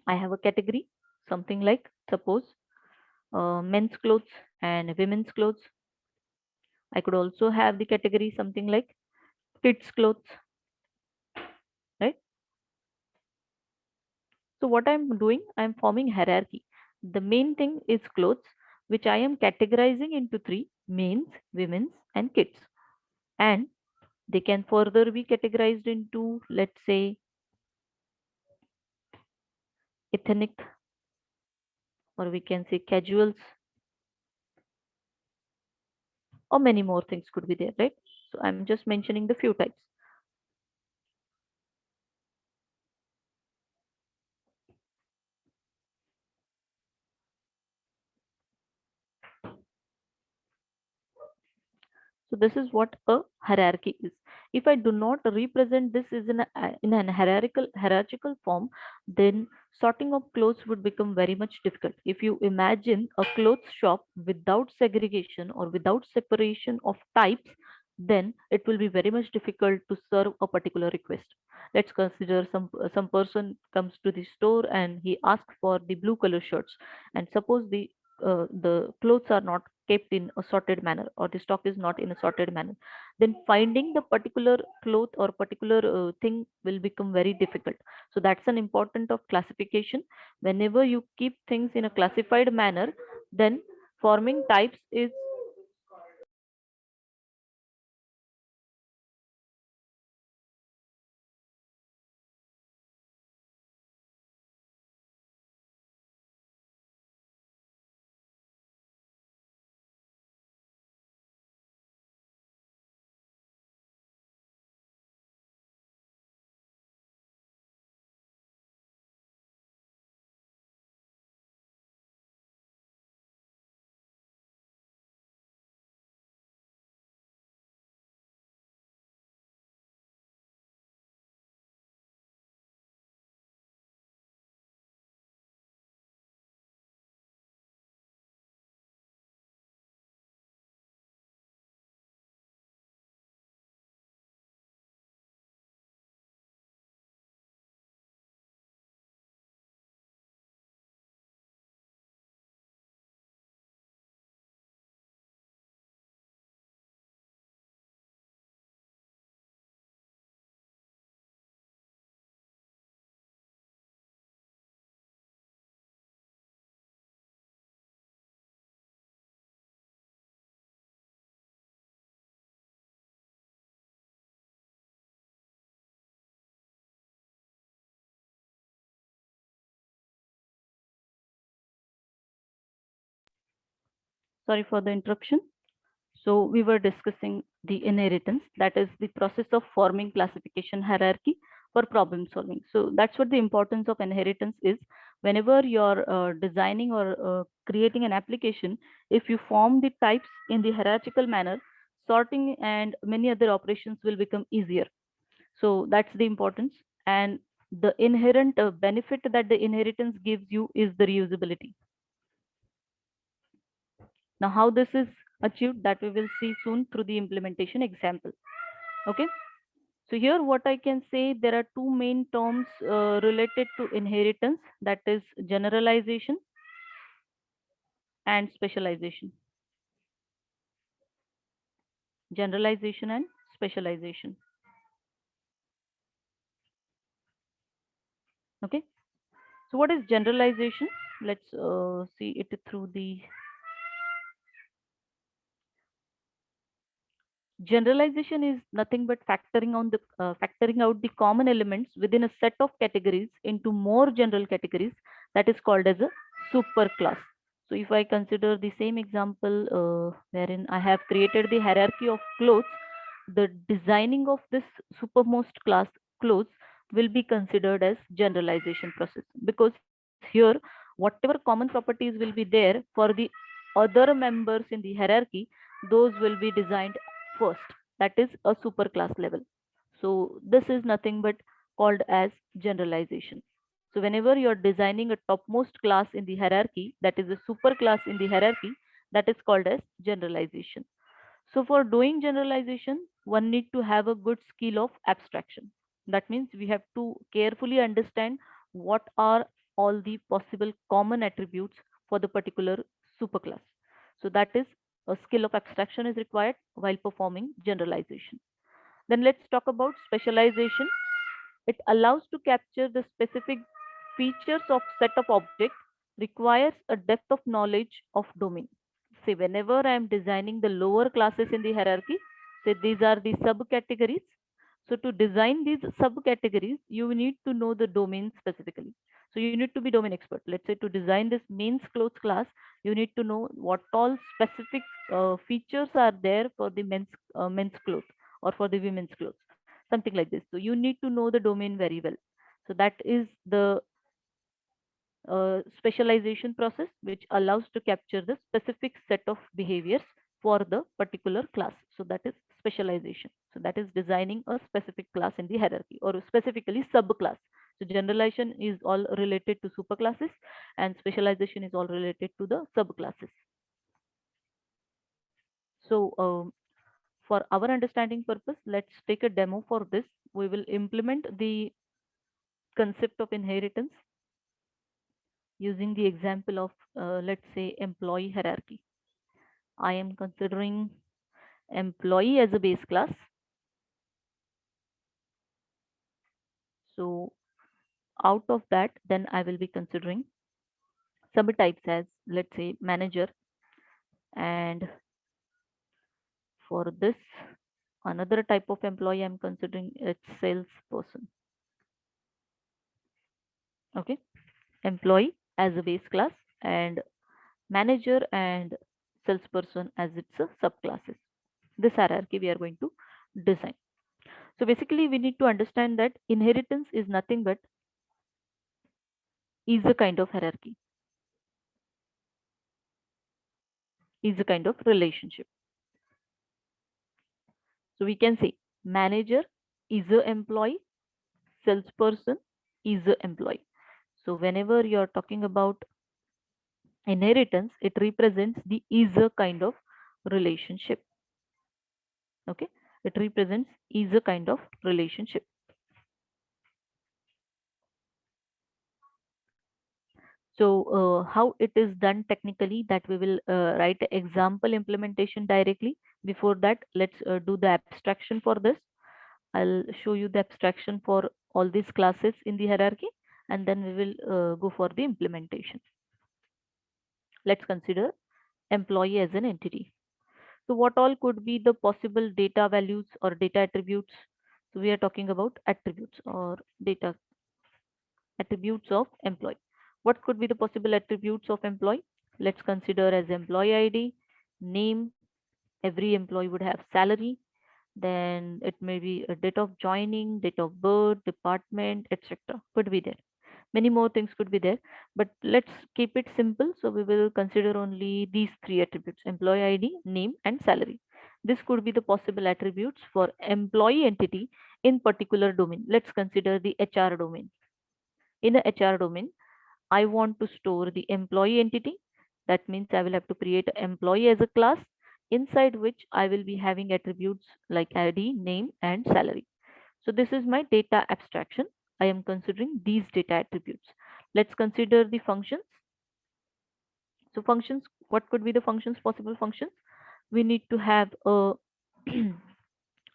I have a category, something like, suppose men's clothes and women's clothes. I could also have the category something like kids clothes, right? So what I'm doing, I'm forming hierarchy. The main thing is clothes, which I am categorizing into three: men's, women's, and kids. And they can further be categorized into, let's say, ethnic, or we can say casuals, or many more things could be there, right? So I'm just mentioning the few types. So this is what a hierarchy is. If I do not represent this is in an hierarchical form, then sorting of clothes would become very much difficult. If you imagine a clothes shop without segregation or without separation of types, then it will be very much difficult to serve a particular request. Let's consider some person comes to the store and he asks for the blue color shirts, and suppose the clothes are not kept in a sorted manner or the stock is not in a sorted manner, then finding the particular cloth or particular thing will become very difficult. So that's an important of classification. Whenever you keep things in a classified manner, then forming types is Sorry for the interruption. So we were discussing the inheritance, that is the process of forming classification hierarchy for problem solving. So that's what the importance of inheritance is. Whenever you're designing or creating an application, if you form the types in the hierarchical manner, sorting and many other operations will become easier. So that's the importance. And the inherent benefit that the inheritance gives you is the reusability. Now, how this is achieved, that we will see soon through the implementation example. Okay. So here what I can say, there are two main terms related to inheritance, that is generalization and specialization. Generalization and specialization. Okay. So what is generalization? Let's see it through the generalization is nothing but factoring out the common elements within a set of categories into more general categories, that is called as a superclass. So if I consider the same example wherein I have created the hierarchy of clothes, the designing of this supermost class clothes will be considered as generalization process, because here whatever common properties will be there for the other members in the hierarchy, those will be designed first. That is a superclass level. So this is nothing but called as generalization. So whenever you are designing a topmost class in the hierarchy, that is a superclass in the hierarchy, that is called as generalization. So for doing generalization, one need to have a good skill of abstraction. That means we have to carefully understand what are all the possible common attributes for the particular superclass. So that is a skill of abstraction is required while performing generalization. Then let's talk about specialization. It allows to capture the specific features of set of objects, requires a depth of knowledge of domain. Say whenever I am designing the lower classes in the hierarchy, say these are the subcategories. So to design these subcategories, you need to know the domain specifically. So you need to be domain expert. Let's say to design this men's clothes class, you need to know what all specific features are there for the men's clothes or for the women's clothes, something like this. So you need to know the domain very well. So that is the specialization process, which allows to capture the specific set of behaviors for the particular class. So that is specialization. So that is designing a specific class in the hierarchy, or specifically subclass. So generalization is all related to superclasses and specialization is all related to the subclasses. So for our understanding purpose, let's take a demo for this. We will implement the concept of inheritance using the example of, let's say, employee hierarchy. I am considering employee as a base class. So out of that, then I will be considering subtypes as, let's say, manager. And for this, another type of employee I'm considering it's salesperson. Okay, employee as a base class and manager and salesperson as its a subclasses. This hierarchy we are going to design. So basically, we need to understand that inheritance is nothing but is a kind of hierarchy, is a kind of relationship. So we can say manager is a employee, salesperson is a employee. So whenever you're talking about inheritance, it represents the is a kind of relationship. Okay, it represents is a kind of relationship. So how it is done technically, that we will write example implementation directly. Before that, let's do the abstraction for this. I'll show you the abstraction for all these classes in the hierarchy, and then we will go for the implementation. Let's consider employee as an entity. So what all could be the possible data values or data attributes? So we are talking about attributes or data attributes of employee. What could be the possible attributes of employee? Let's consider as employee ID, name. Every employee would have salary. Then it may be a date of joining, date of birth, department, etc. Could be there. Many more things could be there, but let's keep it simple. So we will consider only these three attributes: employee ID, name, and salary. This could be the possible attributes for employee entity in particular domain. Let's consider the HR domain. In the HR domain, I want to store the employee entity. That means I will have to create an employee as a class inside which I will be having attributes like ID, name, and salary. So this is my data abstraction. I am considering these data attributes. Let's consider the functions. So functions, what could be the functions, possible functions? We need to have a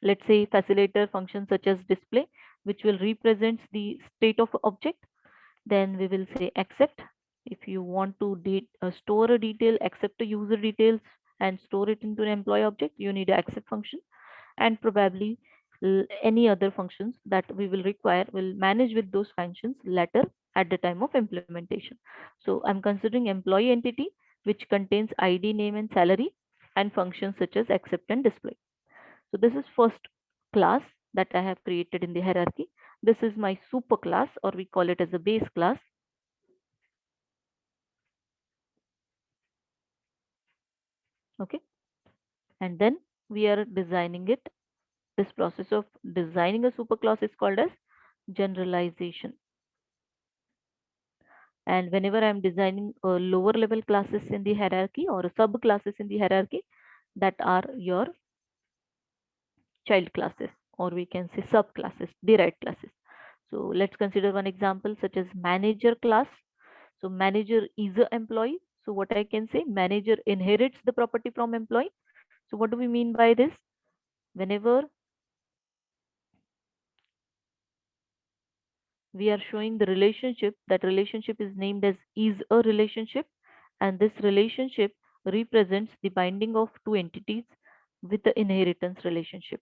let's say facilitator function such as display, which will represent the state of object. Then we will say accept. If you want to store a detail, accept the user details and store it into an employee object, you need an accept function. And probably any other functions that we will require will manage with those functions later at the time of implementation. So I'm considering employee entity which contains ID, name, and salary, and functions such as accept and display. So this is first class that I have created in the hierarchy. This is my super class, or we call it as a base class. Okay, and then we are designing it. This process of designing a superclass is called as generalization. And whenever I'm designing lower level classes in the hierarchy or subclasses in the hierarchy, that are your child classes, or we can say subclasses, derived classes. So let's consider one example such as manager class. So manager is an employee. So what I can say, manager inherits the property from employee. So what do we mean by this? Whenever we are showing the relationship, that relationship is named as is a relationship, and this relationship represents the binding of two entities with the inheritance relationship.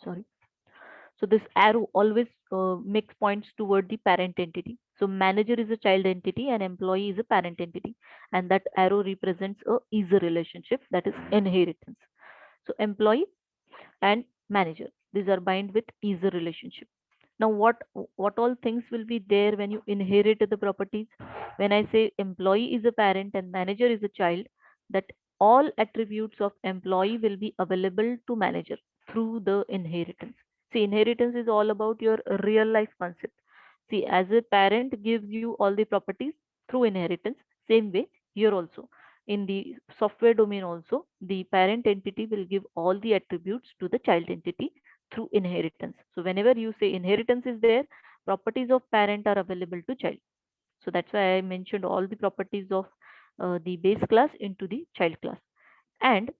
Sorry. So this arrow always makes points toward the parent entity. So manager is a child entity and employee is a parent entity, and that arrow represents a is a relationship, that is inheritance. So employee and manager, these are bind with is a relationship. Now what all things will be there when you inherit the properties? When I say employee is a parent and manager is a child, that all attributes of employee will be available to manager through the inheritance. See, inheritance is all about your real life concept. See, as a parent gives you all the properties through inheritance, same way here also. In the software domain also, the parent entity will give all the attributes to the child entity through inheritance. So whenever you say inheritance is there, properties of parent are available to child. So that's why I mentioned all the properties of the base class into the child class. And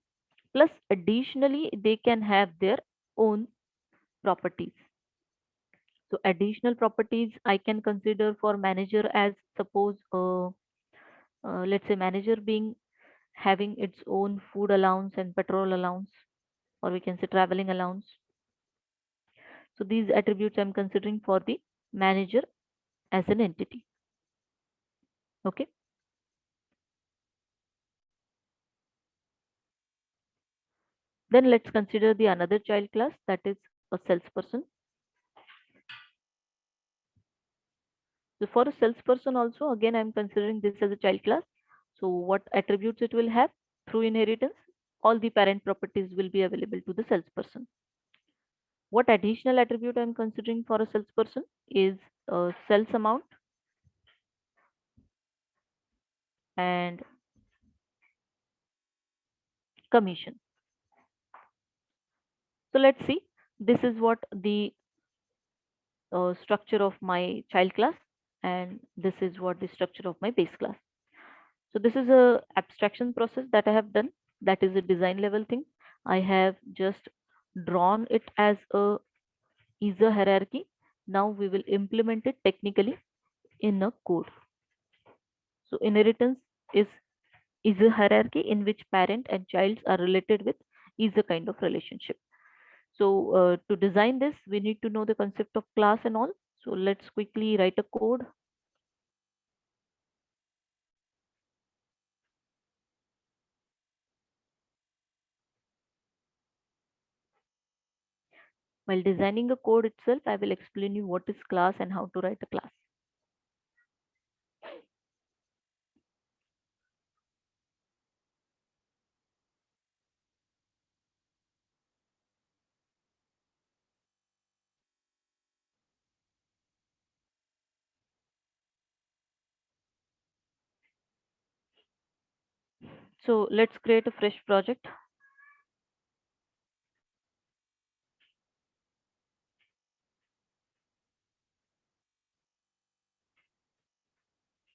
plus additionally, they can have their own properties. So additional properties I can consider for manager as, suppose let's say manager being having its own food allowance and petrol allowance, or we can say traveling allowance. So these attributes I'm considering for the manager as an entity. Okay. Then let's consider the another child class, that is a salesperson. So for a salesperson also, again, I'm considering this as a child class. So what attributes it will have through inheritance? All the parent properties will be available to the salesperson. What additional attribute I'm considering for a salesperson is sales amount and commission. So let's see. This is what the structure of my child class, and this is what the structure of my base class. So this is a abstraction process that I have done. That is a design level thing. I have just drawn it as a is a hierarchy. Now we will implement it technically in a code. So inheritance is a hierarchy in which parent and child are related with is a kind of relationship. So to design this, we need to know the concept of class and all. So let's quickly write a code. While designing a code itself, I will explain you what is class and how to write a class. So let's create a fresh project.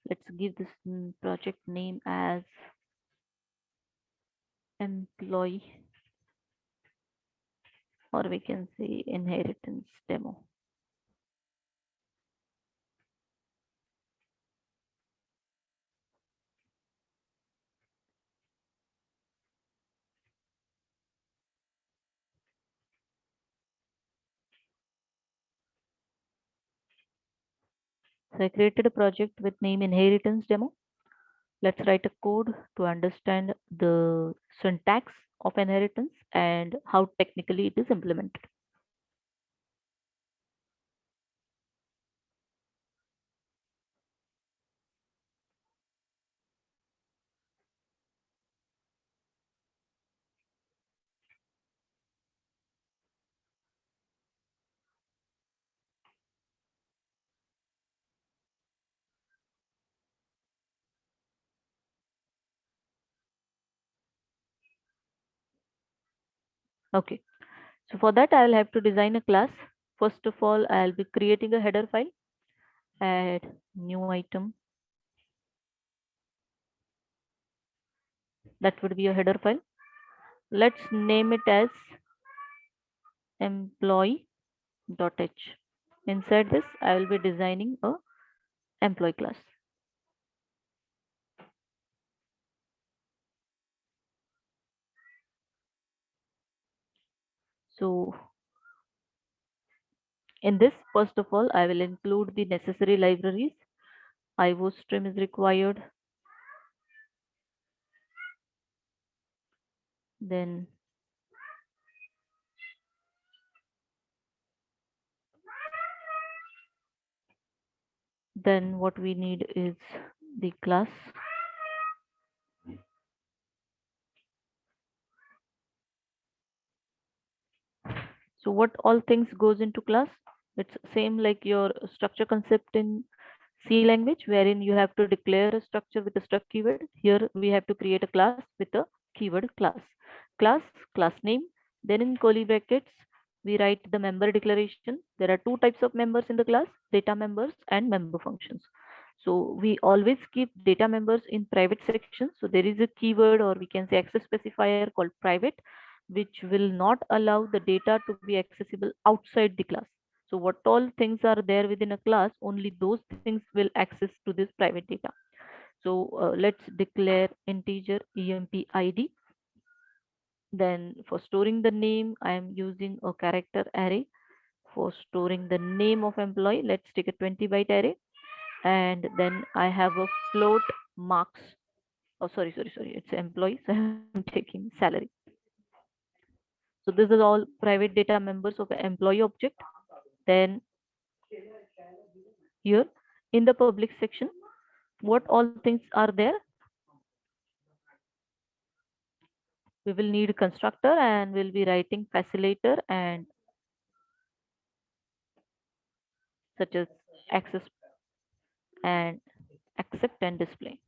Let's give this project name as employee, or we can say inheritance demo. So I created a project with name inheritance demo. Let's write a code to understand the syntax of inheritance and how technically it is implemented. Okay, so for that I'll have to design a class. First of all, I'll be creating a header file. Add new item. That would be a header file. Let's name it as employee.h. Inside this, I will be designing a employee class. So in this, first of all, I will include the necessary libraries. IOStream is required. Then what we need is the class. So what all things goes into class? It's same like your structure concept in C language, wherein you have to declare a structure with a struct keyword. Here we have to create a class with a keyword class. Class, class name. Then in curly brackets, we write the member declaration. There are two types of members in the class: data members and member functions. So we always keep data members in private sections. So there is a keyword, or we can say access specifier, called private, which will not allow the data to be accessible outside the class. So what all things are there within a class, only those things will access to this private data. So let's declare integer emp id. Then for storing the name, I am using a character array. For storing the name of employee, let's take a 20 byte array. And then I have a float marks. Oh, sorry. It's employee. So I'm taking salary. So this is all private data members of an employee object. Then here in the public section, what all things are there? We will need constructor, and we'll be writing facilitator and such as access and accept and display.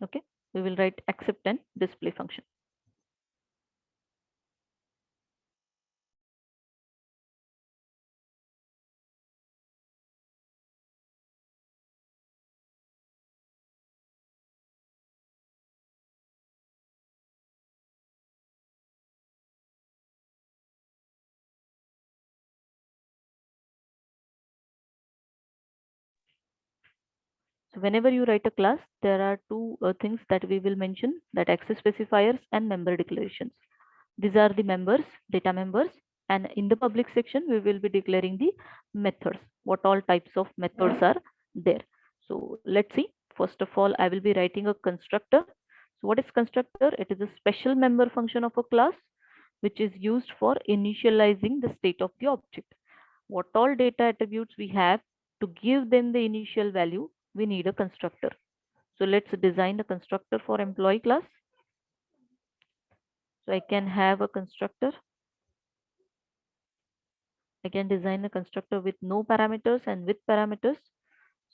Okay, we will write accept and display function. So whenever you write a class, there are two things that we will mention, that access specifiers and member declarations. These are the members, data members, and in the public section, we will be declaring the methods, what all types of methods are there. So let's see. First of all, I will be writing a constructor. So what is constructor? It is a special member function of a class, which is used for initializing the state of the object. What all data attributes we have, to give them the initial value, we need a constructor. So let's design a constructor for employee class. So I can have a constructor. I can design a constructor with no parameters and with parameters.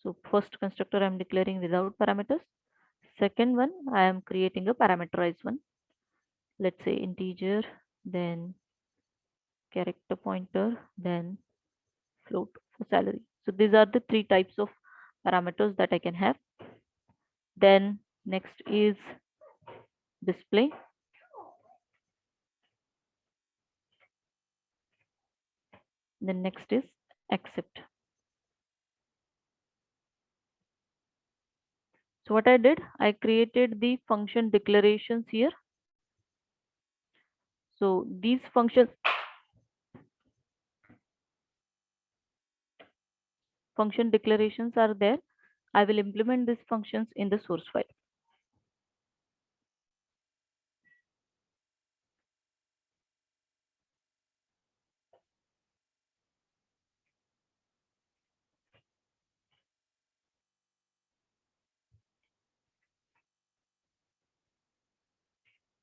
So first constructor I'm declaring without parameters. Second one, I am creating a parameterized one. Let's say integer, then character pointer, then float for salary. So these are the three types of parameters that I can have. Then next is display. Then next is accept. So what I did, I created the function declarations here. So these function declarations are there. I will implement these functions in the source file.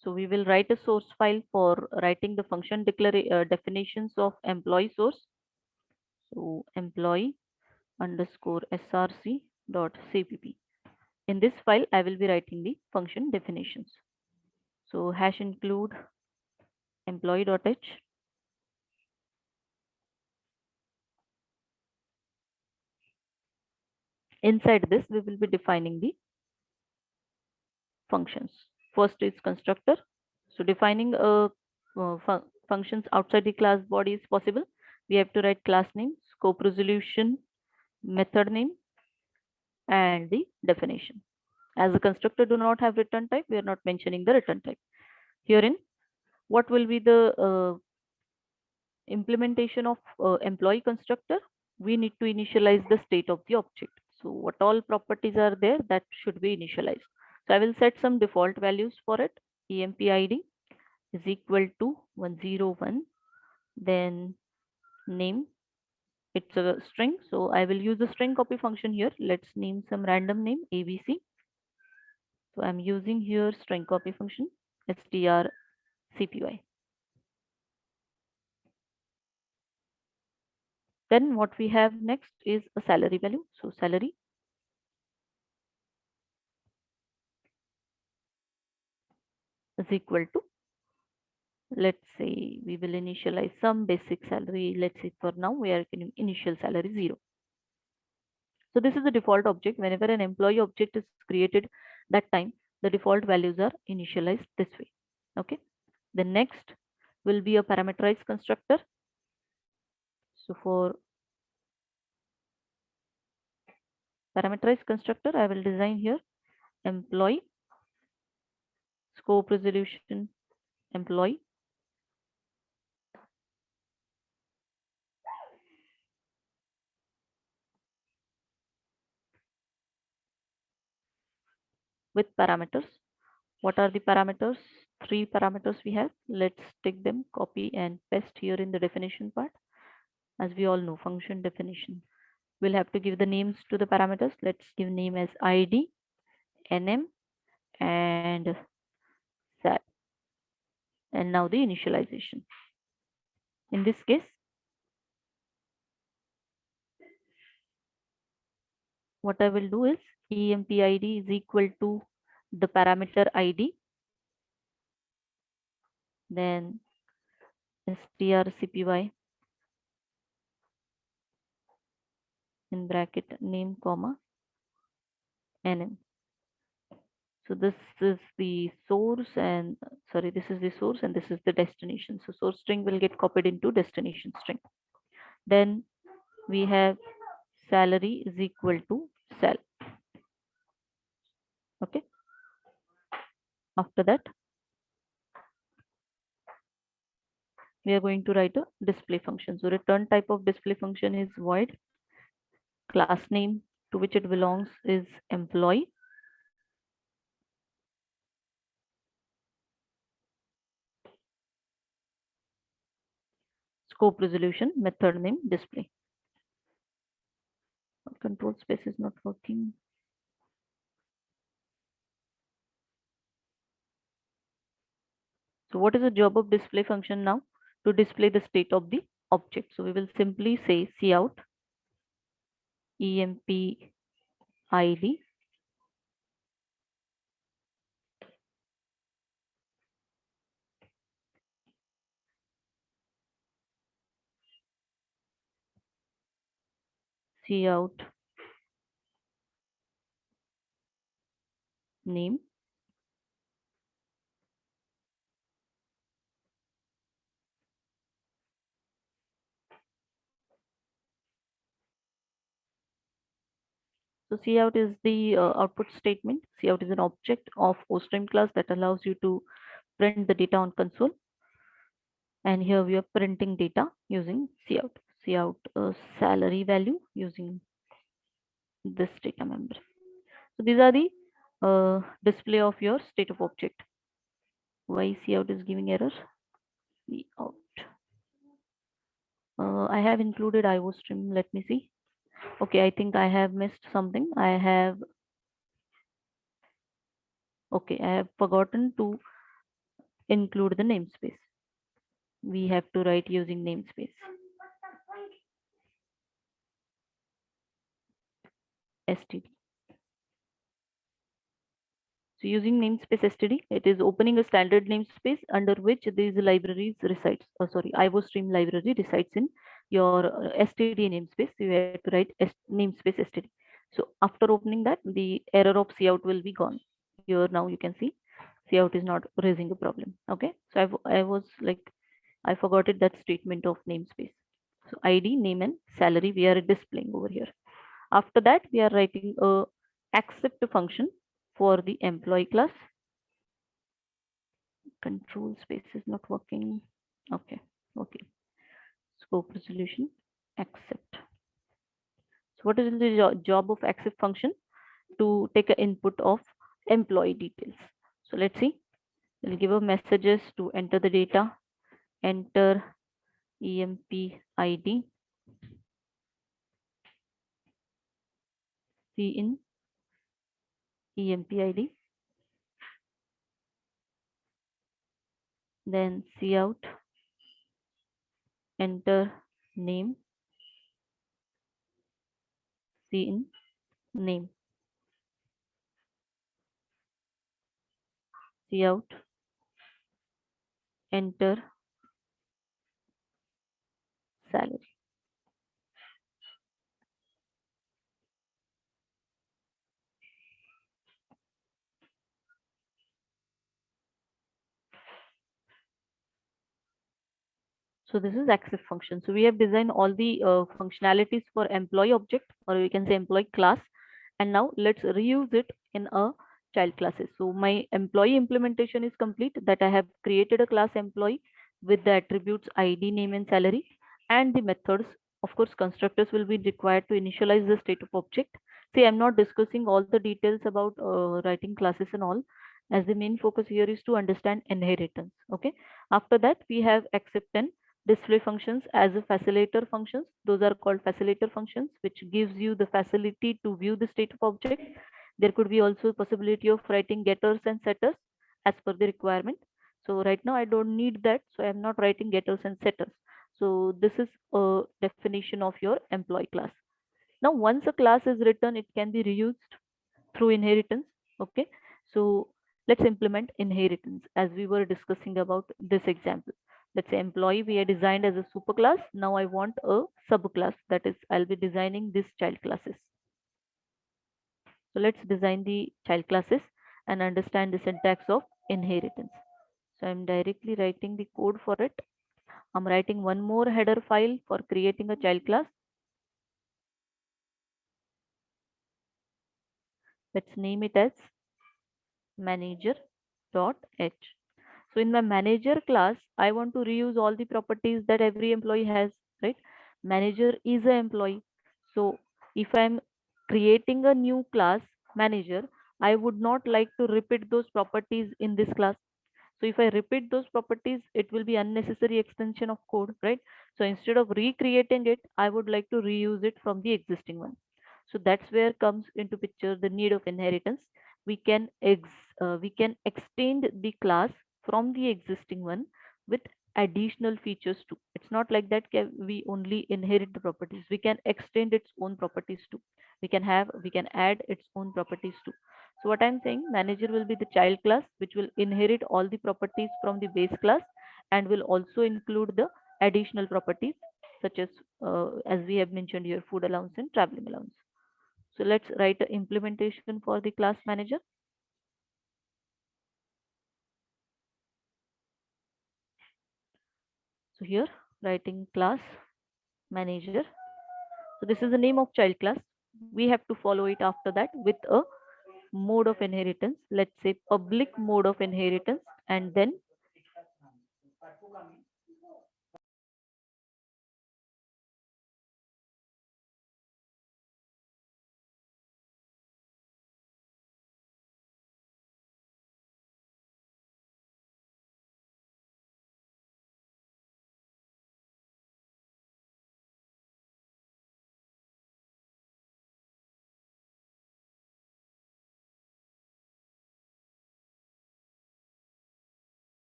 So we will write a source file for writing the function definitions of employee source. So employee underscore src dot cpp. In this file, I will be writing the function definitions. So hash include employee.h. Inside this, we will be defining the functions. First is constructor. So defining functions outside the class body is possible. We have to write class name, scope resolution, method name, and the definition. As the constructor do not have return type, we are not mentioning the return type. Herein, what will be the implementation of employee constructor? We need to initialize the state of the object. So what all properties are there that should be initialized. So I will set some default values for it. emp id is equal to 101. Then name, it's a string. So I will use the string copy function here. Let's name some random name abc. So I'm using here string copy function strcpy. Then what we have next is a salary value. So salary is equal to, let's say we will initialize some basic salary. Let's say for now we are getting initial salary 0. So this is the default object. Whenever an employee object is created, that time the default values are initialized this way. Okay. The next will be a parameterized constructor. So for parameterized constructor, I will design here employee, scope resolution, employee, with parameters. What are the parameters? 3 parameters we have. Let's take them, copy and paste here in the definition part. As we all know, function definition. We'll have to give the names to the parameters. Let's give name as id, nm, and sal. And now the initialization. In this case, what I will do is emp id is equal to the parameter id, then strcpy in bracket name comma nm. So this is the source and sorry, this is the source and this is the destination. So source string will get copied into destination string. Then we have salary is equal to sal. Okay. After that, we are going to write a display function. So return type of display function is void. Class name to which it belongs is employee. Scope resolution, method name, display. Control space is not working. So what is the job of display function now? To display the state of the object. So we will simply say cout emp id cout name So cout is the output statement. Cout is an object of OStream class that allows you to print the data on console. And here we are printing data using cout. Cout salary value using this data member. So these are the display of your state of object. Why cout is giving error? Cout. I have included IO stream. Let me see. Okay, I think I have missed something. Okay, I have forgotten to include the namespace. We have to write using namespace. std. So using namespace std, it is opening a standard namespace under which these libraries resides. Oh, sorry, IO stream library resides in your std namespace. So you have to write namespace std. So after opening that, the error of cout will be gone. Here now you can see cout is not raising a problem. Okay, so I was like I forgot it that statement of namespace. So ID, name, and salary we are displaying over here. After that, we are writing a accept function for the employee class. Control space is not working. Okay, okay. Scope resolution, accept. So what is the job of accept function? To take an input of employee details. So let's see. We'll give a messages to enter the data. Enter emp id, c in emp id, then cout, enter name, c in name, cout, enter salary. So this is accept function. So we have designed all the functionalities for employee object, or we can say employee class. And now let's reuse it in a child classes. So my employee implementation is complete, that I have created a class employee with the attributes ID, name, and salary, and the methods. Of course, constructors will be required to initialize the state of object. See, I'm not discussing all the details about writing classes and all, as the main focus here is to understand inheritance. Okay. After that, we have accept and display functions as a facilitator functions. Those are called facilitator functions, which gives you the facility to view the state of object. There could be also possibility of writing getters and setters as per the requirement. So right now I don't need that, so I'm not writing getters and setters. So this is a definition of your employee class. Now once a class is written, it can be reused through inheritance. Okay, so let's implement inheritance as we were discussing about this example. Let's say employee we are designed as a superclass. Now I want a subclass, that is I'll be designing this child classes. So let's design the child classes and understand the syntax of inheritance. So I'm directly writing the code for it. I'm writing one more header file for creating a child class. Let's name it as manager.h. So in my manager class, I want to reuse all the properties that every employee has, right? Manager is an employee. So if I'm creating a new class manager, I would not like to repeat those properties in this class. So if I repeat those properties, it will be unnecessary extension of code, right? So instead of recreating it, I would like to reuse it from the existing one. So that's where comes into picture the need of inheritance. We can we can extend the class from the existing one with additional features too. It's not like that we only inherit the properties. We can extend its own properties too. We can add its own properties too. So what I'm saying, manager will be the child class, which will inherit all the properties from the base class and will also include the additional properties such as we have mentioned here, food allowance and traveling allowance. So let's write an implementation for the class manager. So here writing class manager. So this is the name of child class. We have to follow it after that with a mode of inheritance. Let's say public mode of inheritance, and then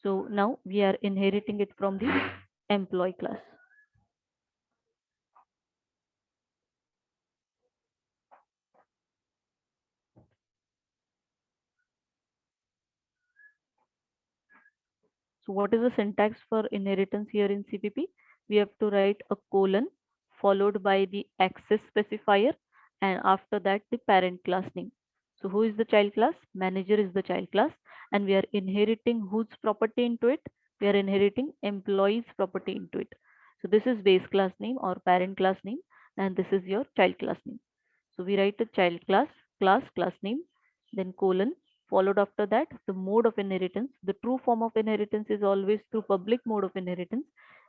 so now we are inheriting it from the employee class. So what is the syntax for inheritance here in CPP? We have to write a colon followed by the access specifier and after that the parent class name. So who is the child class? Manager is the child class and we are inheriting whose property into it? We are inheriting employee's property into it. So this is base class name or parent class name and this is your child class name. So we write a child class name, then colon, followed after that the mode of inheritance. The true form of inheritance is always through public mode of inheritance.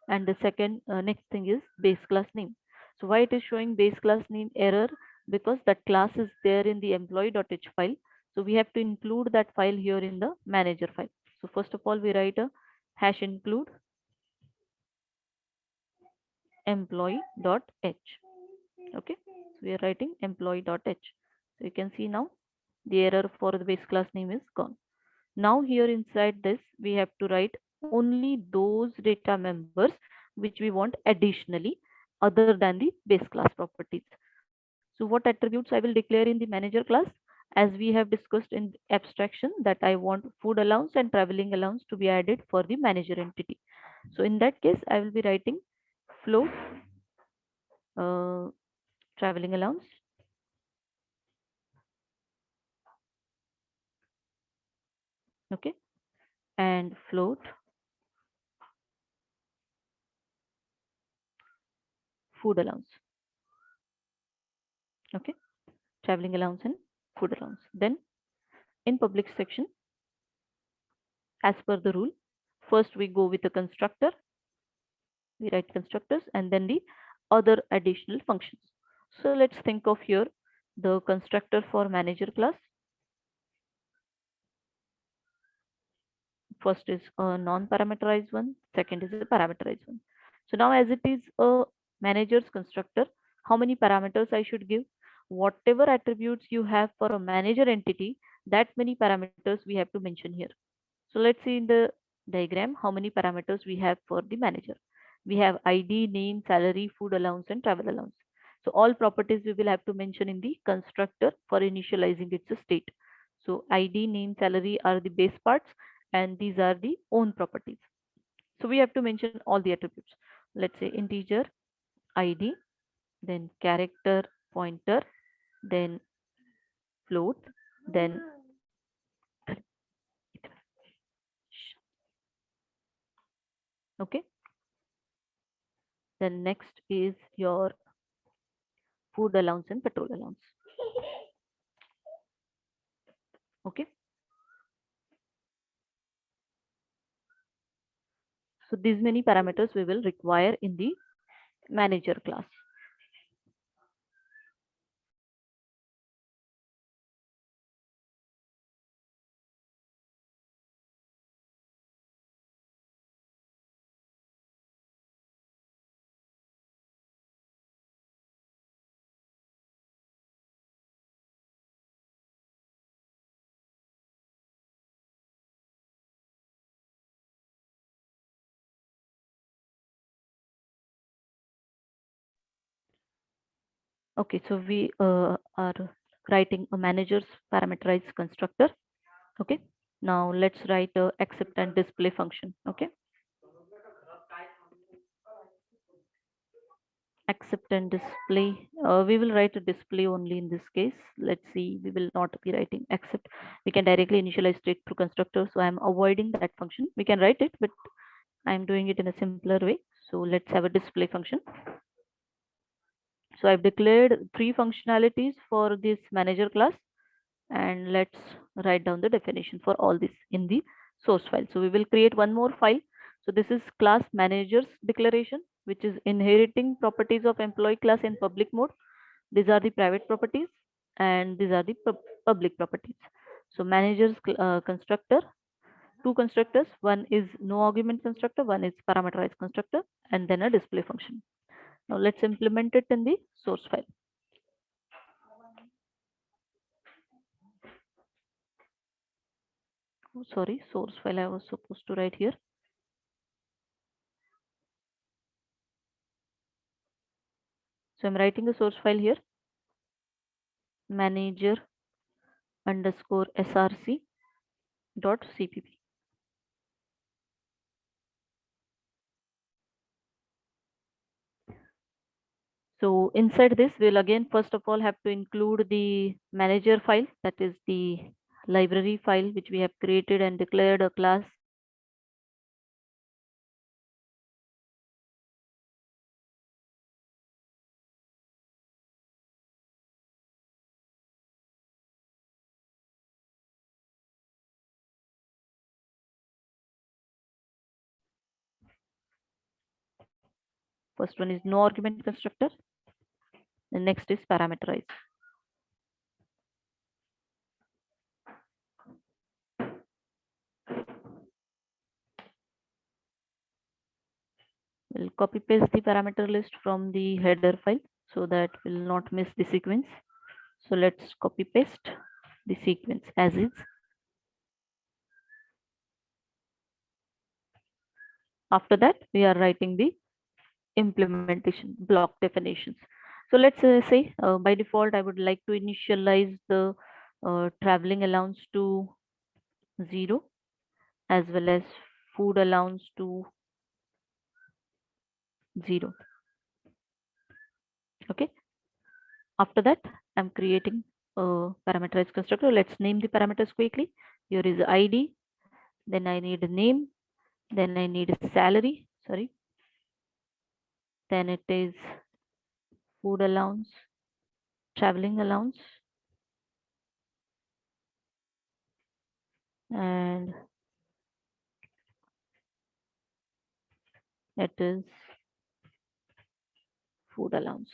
And the second next thing is base class name. So why it is showing base class name error? Because that class is there in the employee.h file. So we have to include that file here in the manager file. So first of all, we write a hash include employee.h. Okay, so we are writing employee.h. So you can see now the error for the base class name is gone. Now here inside this we have to write only those data members which we want additionally other than the base class properties. So what attributes I will declare in the manager class? As we have discussed in abstraction, that I want food allowance and traveling allowance to be added for the manager entity. So in that case I will be writing float uh, traveling allowance, okay, and float food allowance, okay, traveling allowance and food allowance. Then in public section, as per the rule, first we go with the constructor, we write constructors and then the other additional functions. So let's think of here the constructor for manager class. First is a non-parameterized one, second is a parameterized one. So now as it is a manager's constructor, how many parameters I should give? Whatever attributes you have for a manager entity, that many parameters we have to mention here. So let's see in the diagram how many parameters we have for the manager. We have ID, name, salary, food allowance, and travel allowance. So all properties we will have to mention in the constructor for initializing its state. So ID, name, salary are the base parts and these are the own properties. So we have to mention all the attributes. Let's say integer, ID, then character pointer, then float, then okay. Then next is your food allowance and petrol allowance. Okay. So these many parameters we will require in the manager class. Okay, so we are writing a manager's parameterized constructor. Okay, now let's write a accept and display function. Okay, accept and display. We will write a display only in this case. Let's see, we will not be writing accept. We can directly initialize straight through constructor. So I'm avoiding that function. We can write it, but I'm doing it in a simpler way. So let's have a display function. So I've declared 3 functionalities for this manager class, and let's write down the definition for all this in the source file. So we will create one more file. So this is class managers declaration, which is inheriting properties of employee class in public mode. These are the private properties and these are the public properties. So managers constructor, 2 constructors, one is no argument constructor, one is parameterized constructor, and then a display function. Now let's implement it in the source file. Oh, sorry, source file I was supposed to write here. So I'm writing a source file here, manager underscore src dot cpp. So inside this, we'll again first of all have to include the manager file, that is the library file which we have created and declared a class. First one is no argument constructor. The next is parameterized. We'll copy paste the parameter list from the header file so that we'll not miss the sequence. So let's copy paste the sequence as is. After that, we are writing the implementation block definitions. So let's say by default, I would like to initialize the traveling allowance to 0 as well as food allowance to 0. Okay. After that, I'm creating a parameterized constructor. Let's name the parameters quickly. Here is ID, then I need a name, then I need a salary, sorry, then it is food allowance, traveling allowance, and it is food allowance.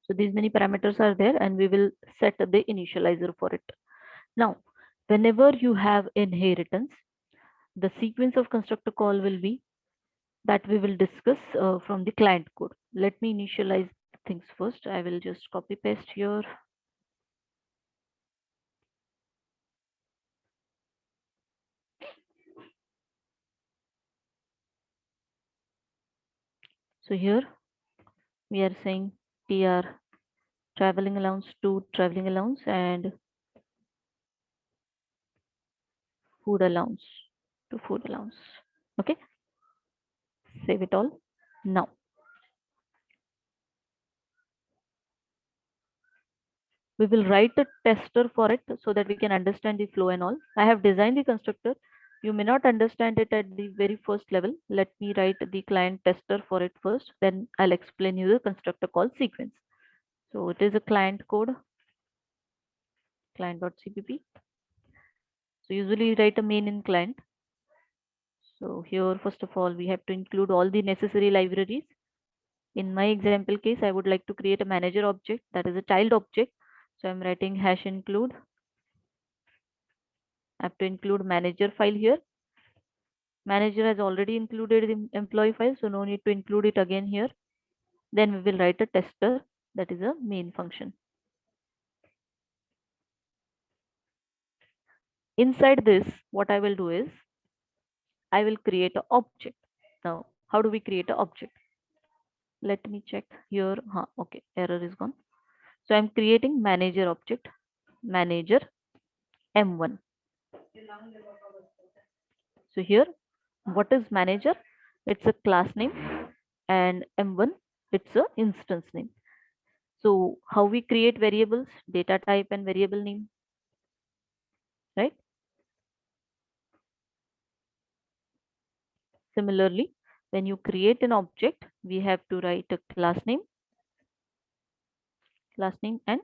So these many parameters are there and we will set the initializer for it. Now, whenever you have inheritance, the sequence of constructor call will be that we will discuss from the client code. Let me initialize things first. I will just copy paste here. So here we are saying TR traveling allowance to traveling allowance and food allowance to food allowance. Okay, save it all. Now we will write a tester for it so that we can understand the flow and all. I have designed the constructor. You may not understand it at the very first level. Let me write the client tester for it first, then I'll explain you the constructor call sequence. So it is a client code, client.cpp. So usually write a main in client. So here, first of all, we have to include all the necessary libraries. In my example case, I would like to create a manager object that is a child object. So I'm writing hash include. I have to include manager file here. Manager has already included the employee file, so no need to include it again here. Then we will write a tester, that is a main function. Inside this, what I will do is I will create an object. Now, how do we create an object? Let me check here. Okay, error is gone. So I'm creating manager object, manager M1. So here, what is manager? It's a class name, and M1, it's a instance name. So how we create variables, data type and variable name, right? Similarly, when you create an object, we have to write a class name and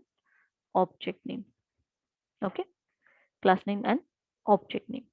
object name. Okay, class name and object name.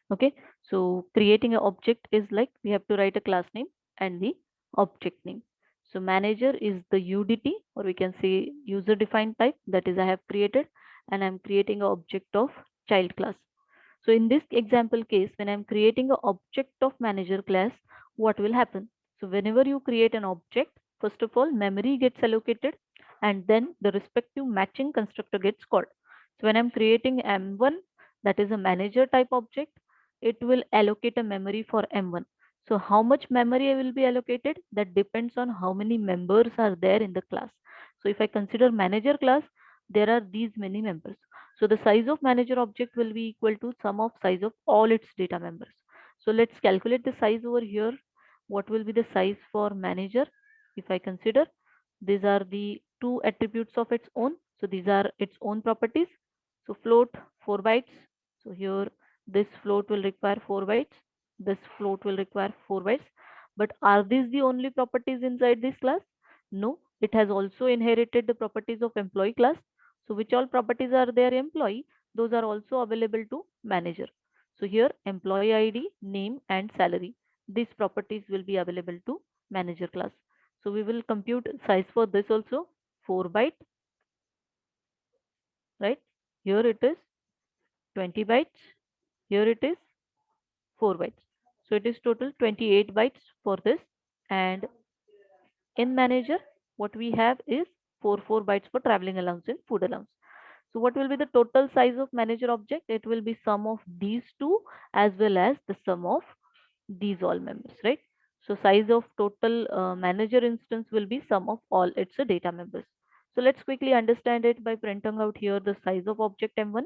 Okay, so creating an object is like we have to write a class name and the object name. So manager is the UDT, or we can say user defined type, that is I have created, and I'm creating an object of child class. So in this example case, when I'm creating an object of manager class, what will happen? So whenever you create an object, first of all, memory gets allocated, and then the respective matching constructor gets called. So when I'm creating M1, that is a manager type object, it will allocate a memory for M1. So how much memory will be allocated? That depends on how many members are there in the class. So if I consider manager class, there are these many members. So the size of manager object will be equal to sum of size of all its data members. So let's calculate the size over here. What will be the size for manager? If I consider, these are the two attributes of its own. So these are its own properties. So float 4 bytes. So here this float will require 4 bytes. This float will require 4 bytes. But are these the only properties inside this class? No, it has also inherited the properties of employee class. So which all properties are there employee? Those are also available to manager. So here employee ID, name and salary. These properties will be available to manager class. So we will compute size for this also 4 byte, right? Here it is 20 bytes. Here it is 4 bytes. So it is total 28 bytes for this. And in manager, what we have is 4 bytes for traveling allowance and food allowance. So what will be the total size of manager object? It will be sum of these two as well as the sum of these all members, right? So size of total manager instance will be sum of all its data members. So let's quickly understand it by printing out here the size of object M1.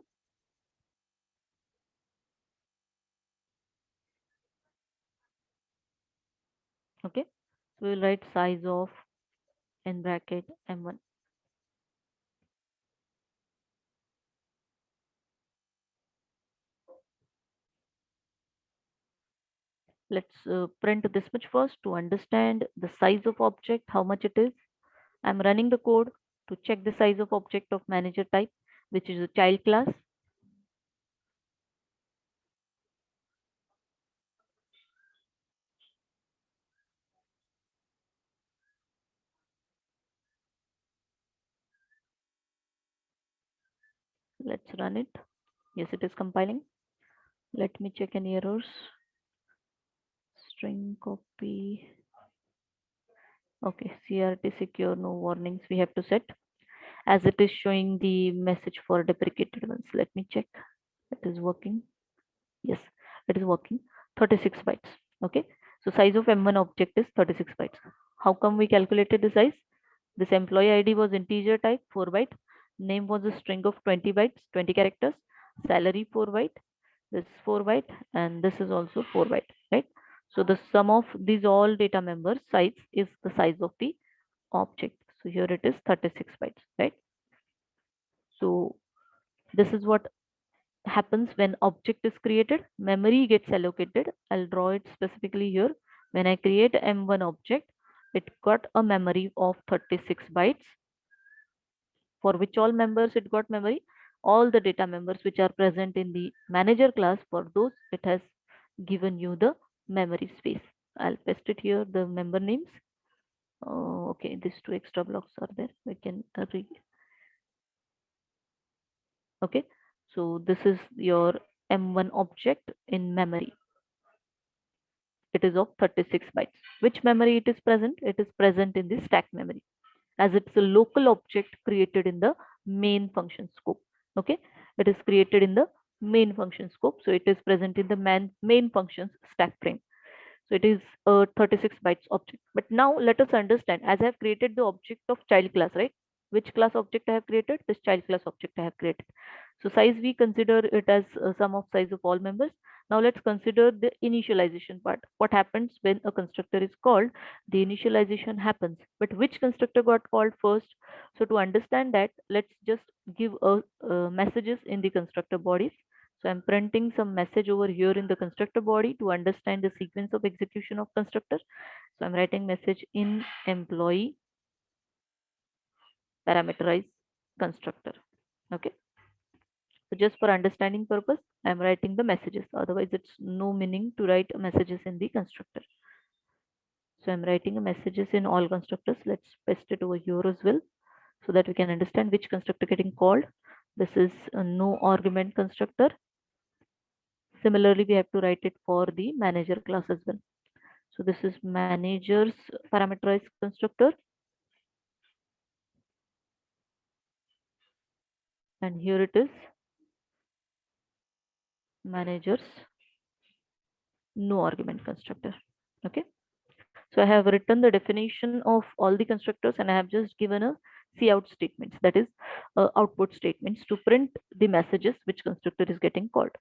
Okay, so we'll write size of in bracket M1. Let's print this much first to understand the size of object, how much it is. I'm running the code to check the size of object of manager type, which is a child class. Let's run it. Yes, it is compiling. Let me check any errors. String copy. Okay, CRT secure, no warnings we have to set, as it is showing the message for deprecated ones. Let me check. It is working. Yes, it is working. 36 bytes. Okay, so size of M1 object is 36 bytes. How come we calculated the size? This employee ID was integer type 4 byte. Name was a string of 20 bytes, 20 characters. salary 4 byte, this 4 byte, and this is also 4 byte, right? So the sum of these all data members size is the size of the object. So here it is 36 bytes, right? So this is what happens when object is created. Memory gets allocated. I'll draw it specifically here. When I create M1 object, it got a memory of 36 bytes. For which all members it got memory? All the data members which are present in the manager class, for those it has given you the memory space. I'll paste it here, the member names. Okay, these two extra blocks are there. We can read. Okay, so this is your M1 object in memory. It is of 36 bytes. Which memory it is present? It is present in the stack memory, as it's a local object created in the main function scope. Okay, it is created in the main function scope, so it is present in the main functions stack frame. So it is a 36 bytes object. But now let us understand, as I have created the object of child class, right? Which class object I have created? This child class object I have created. So size, we consider it as a sum of size of all members. Now let's consider the initialization part. What happens when a constructor is called? The initialization happens. But which constructor got called first? So to understand that, let's just give messages in the constructor bodies. So I'm printing some message over here in the constructor body to understand the sequence of execution of constructor. So I'm writing message in employee parameterized constructor. Okay. So just for understanding purpose, I'm writing the messages. Otherwise, it's no meaning to write messages in the constructor. So I'm writing messages in all constructors. Let's paste it over here as well, so that we can understand which constructor getting called. This is a no argument constructor. Similarly, we have to write it for the manager class as well. So this is manager's parameterized constructor. And here it is, manager's no argument constructor. Okay. So I have written the definition of all the constructors, and I have just given a cout statements, that is output statements to print the messages which constructor is getting called.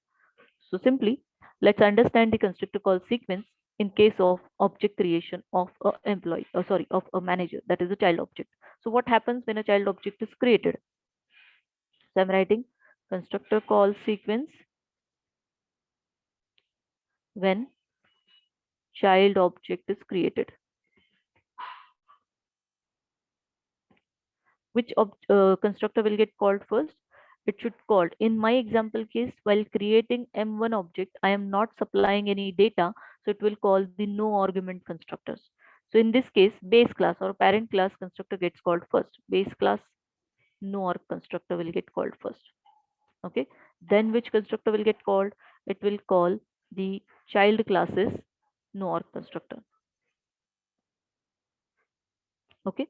So simply, let's understand the constructor call sequence in case of object creation of a employee, of a manager, that is a child object. So what happens when a child object is created? So I'm writing constructor call sequence when child object is created. Which constructor will get called first? It should called, in my example case, while creating M1 object, I am not supplying any data, so it will call the no argument constructors. So in this case, base class or parent class constructor gets called first. Base class no arg constructor will get called first. Okay. Then which constructor will get called? It will call the child classes no arg constructor. Okay.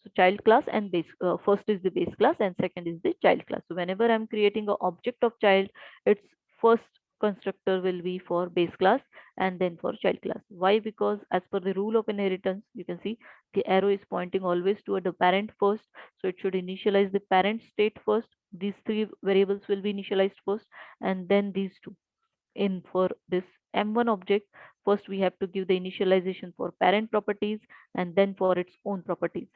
So child class and base, first is the base class and second is the child class. So whenever I'm creating an object of child, its first constructor will be for base class and then for child class. Why? Because as per the rule of inheritance, you can see the arrow is pointing always toward the parent first. So it should initialize the parent state first. These three variables will be initialized first, and then these two. In for this M1 object, first we have to give the initialization for parent properties and then for its own properties.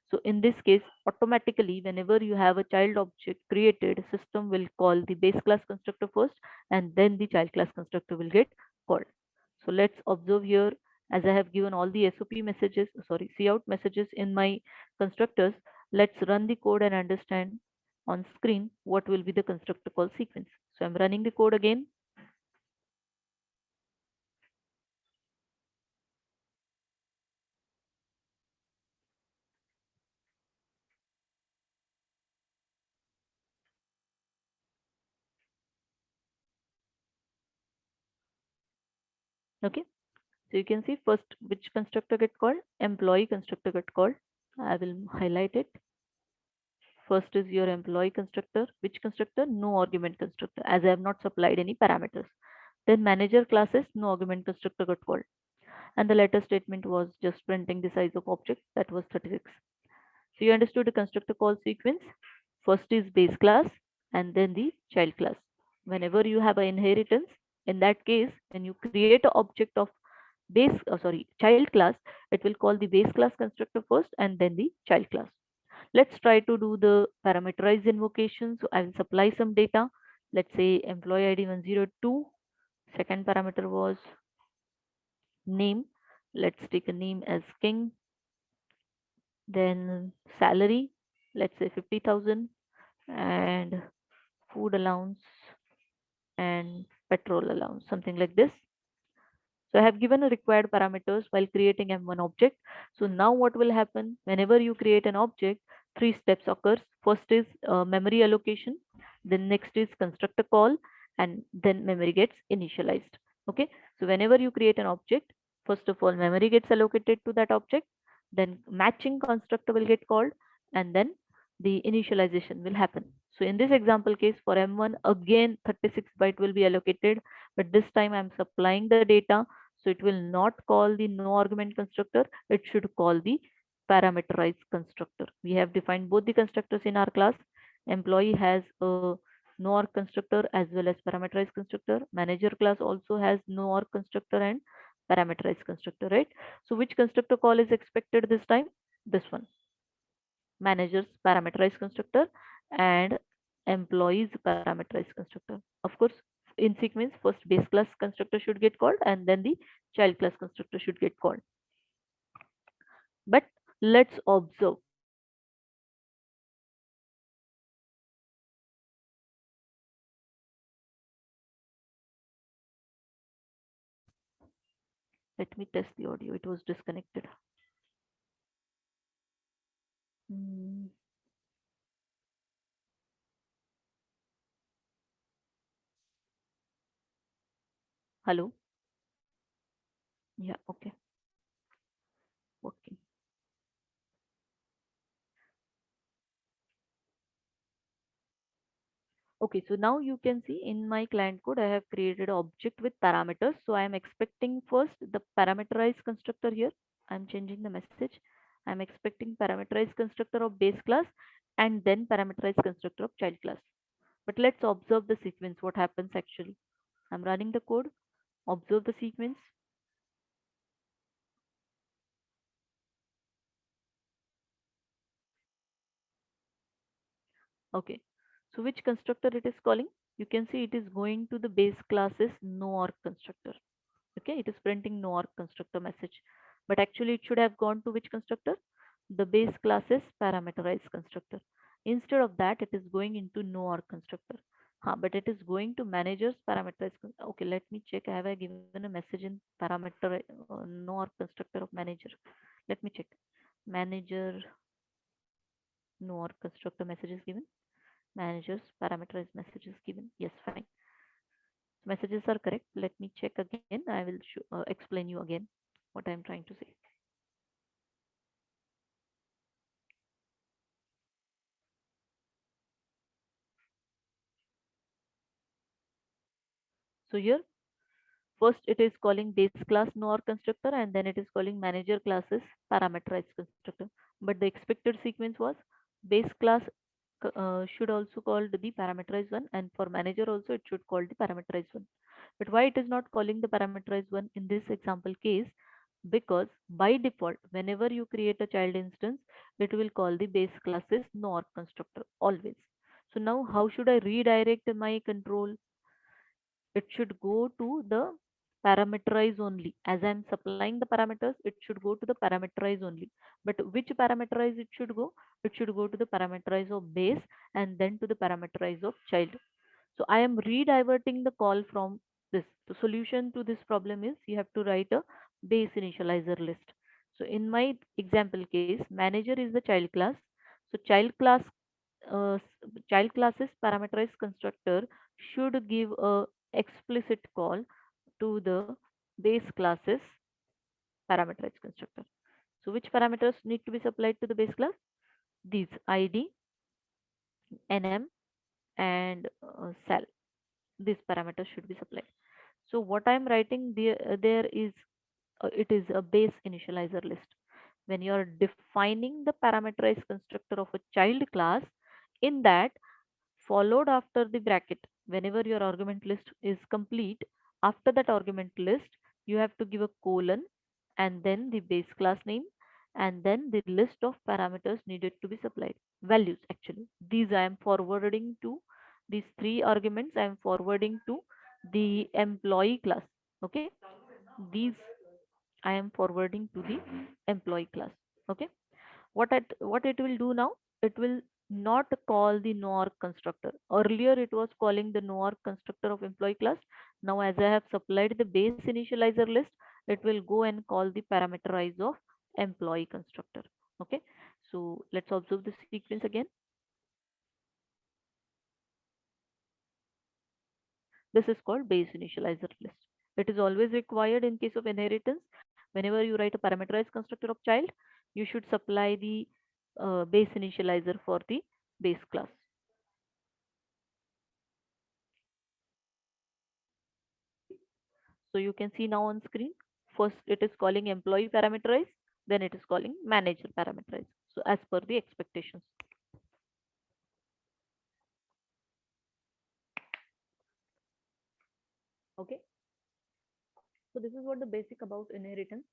So in this case, automatically, whenever you have a child object created, system will call the base class constructor first, and then the child class constructor will get called. So let's observe here, as I have given all the SOP messages, sorry, cout messages in my constructors. Let's run the code and understand on screen what will be the constructor call sequence. So I'm running the code again. Okay. So you can see first which constructor get called? Employee constructor get called. I will highlight it. First is your employee constructor. Which constructor? No argument constructor, as I have not supplied any parameters. Then manager classes, no argument constructor got called. And the letter statement was just printing the size of object, that was 36. So you understood the constructor call sequence. First is base class and then the child class. whenever you have an inheritance, in that case, when you create an object of child class, it will call the base class constructor first and then the child class. Let's try to do the parameterized invocation. So I will supply some data. Let's say employee ID 102. Second parameter was name. Let's take a name as king. Then salary, let's say 50,000, and food allowance and petrol allowance, something like this. So I have given a required parameters while creating M1 object. So now what will happen whenever you create an object, three steps occurs. First is memory allocation, then next is constructor call, and then memory gets initialized. Okay. So whenever you create an object, first of all, memory gets allocated to that object, then matching constructor will get called, and then the initialization will happen. So in this example case for M1, again 36 byte will be allocated, but this time I'm supplying the data, so it will not call the no argument constructor, it should call the parameterized constructor. We have defined both the constructors in our class. Employee has a no arg constructor as well as parameterized constructor. Manager class also has no arg constructor and parameterized constructor, right? So which constructor call is expected this time? This one, manager's parameterized constructor and employees parameterized constructor. Of course, in sequence, first base class constructor should get called and then the child class constructor should get called. But let's observe. Let me test the audio. It was disconnected. Hmm. Hello. Yeah. Okay. Okay. Okay, so now you can see in my client code, I have created an object with parameters. So I am expecting first the parameterized constructor here. I'm changing the message. I'm expecting parameterized constructor of base class and then parameterized constructor of child class. But let's observe the sequence, what happens actually. I'm running the code, observe the sequence. Okay, so which constructor it is calling? You can see it is going to the base classes no org constructor. Okay, it is printing no arg constructor message, but actually it should have gone to which constructor? The base classes parameterized constructor. Instead of that, it is going into no arg constructor. But it is going to managers parameterized. Okay, let me check. Have I given a message in parameter no arg constructor of manager? Let me check. Manager no arg constructor message is given. Managers parameterized message is given. Yes, fine. Messages are correct. Let me check again. I will explain you again what I'm trying to say. So here, first it is calling base class nor constructor and then it is calling manager classes parameterized constructor. But the expected sequence was base class should also call the parameterized one, and for manager also it should call the parameterized one. But why it is not calling the parameterized one in this example case? Because by default, whenever you create a child instance, it will call the base classes nor constructor always. So now how should I redirect my control? It should go to the parameterize only. As I'm supplying the parameters, it should go to the parameterize only. But which parameterize it should go? It should go to the parameterize of base and then to the parameterize of child. So I am rediverting the call from this. The solution to this problem is you have to write a base initializer list. So in my example case, manager is the child class. So child classes parameterized constructor should give a explicit call to the base classes parameterized constructor. So which parameters need to be supplied to the base class? These id, nm, and sal. These parameters should be supplied. So what I'm writing there is it is a base initializer list. When you are defining the parameterized constructor of a child class, in that followed after the bracket, whenever your argument list is complete, after that argument list, you have to give a colon and then the base class name and then the list of parameters needed to be supplied. Values actually. These I am forwarding to these three arguments I am forwarding to the employee class. Okay. These I am forwarding to the employee class. Okay. What it will do now, it will not call the no-arg constructor. Earlier it was calling the no-arg constructor of employee class. Now as I have supplied the base initializer list, it will go and call the parameterize of employee constructor. Okay, so let's observe the sequence again. This is called base initializer list. It is always required in case of inheritance. Whenever you write a parameterized constructor of child, you should supply the base initializer for the base class. So you can see now on screen, first it is calling employee parameterize, then it is calling manager parameterize. So as per the expectations. Okay. So this is what the basic about inheritance.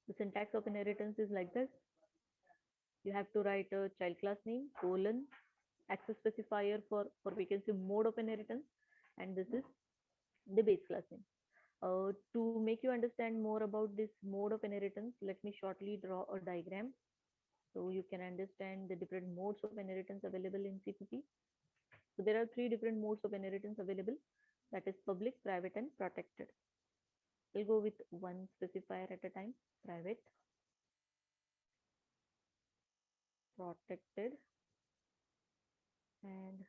The syntax of inheritance is like this. You have to write a child class name, colon, access specifier for we can say mode of inheritance, and this is the base class name. To make you understand more about this mode of inheritance, let me shortly draw a diagram so you can understand the different modes of inheritance available in CPP. So there are three different modes of inheritance available, that is public, private, and protected. We'll go with one specifier at a time. Private, protected, and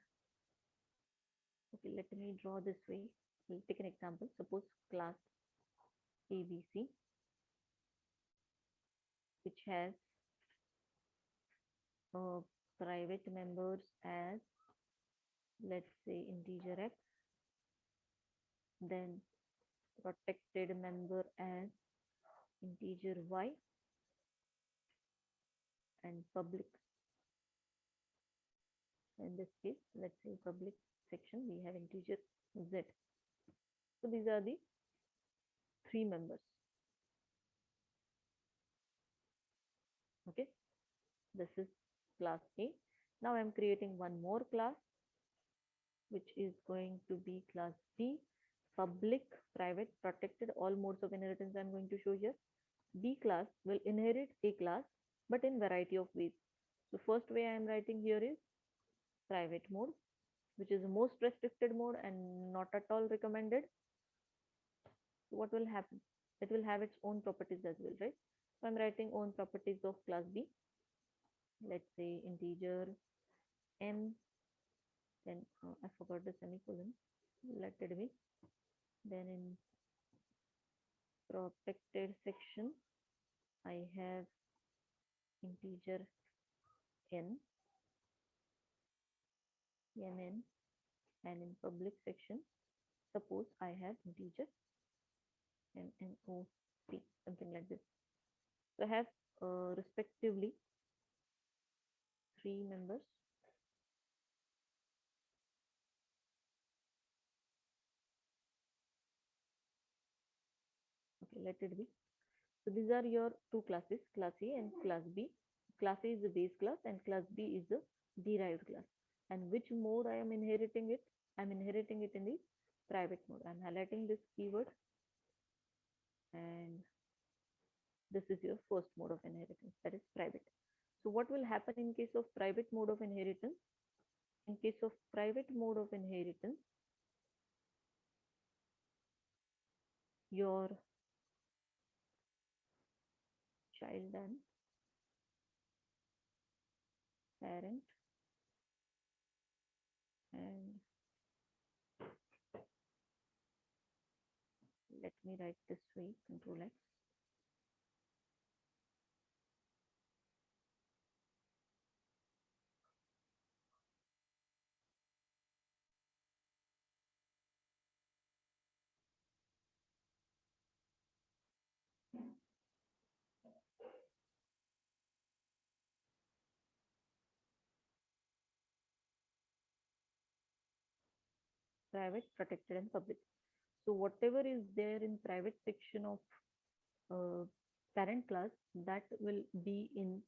okay, let me draw this way. We'll take an example. Suppose class ABC, which has private members as, let's say, integer x, then protected member as integer y, and public. In this case, let's say public section, we have integer z. So these are the three members. Okay, this is class A. Now I'm creating one more class, which is going to be class B, public, private, protected, all modes of inheritance I'm going to show here. B class will inherit A class, but in variety of ways. So first way I am writing here is private mode, which is the most restricted mode and not at all recommended. So what will happen? It will have its own properties as well, right? So I'm writing own properties of class B. Let's say integer m, then I forgot the semicolon. Let it be. Then in protected section, I have integer n, nn, and in public section, suppose I have integer nnoc, something like this. So I have respectively three members. Okay, let it be. So these are your two classes, class A and class B. Class A is the base class and class B is the derived class. And which mode I am inheriting it? I'm inheriting it in the private mode. I'm highlighting this keyword, and this is your first mode of inheritance, that is private. So what will happen in case of private mode of inheritance? In case of private mode of inheritance, your child and parent, and let me write this way, control X. private, protected, and public. So whatever is there in private section of uh, parent class, that will be in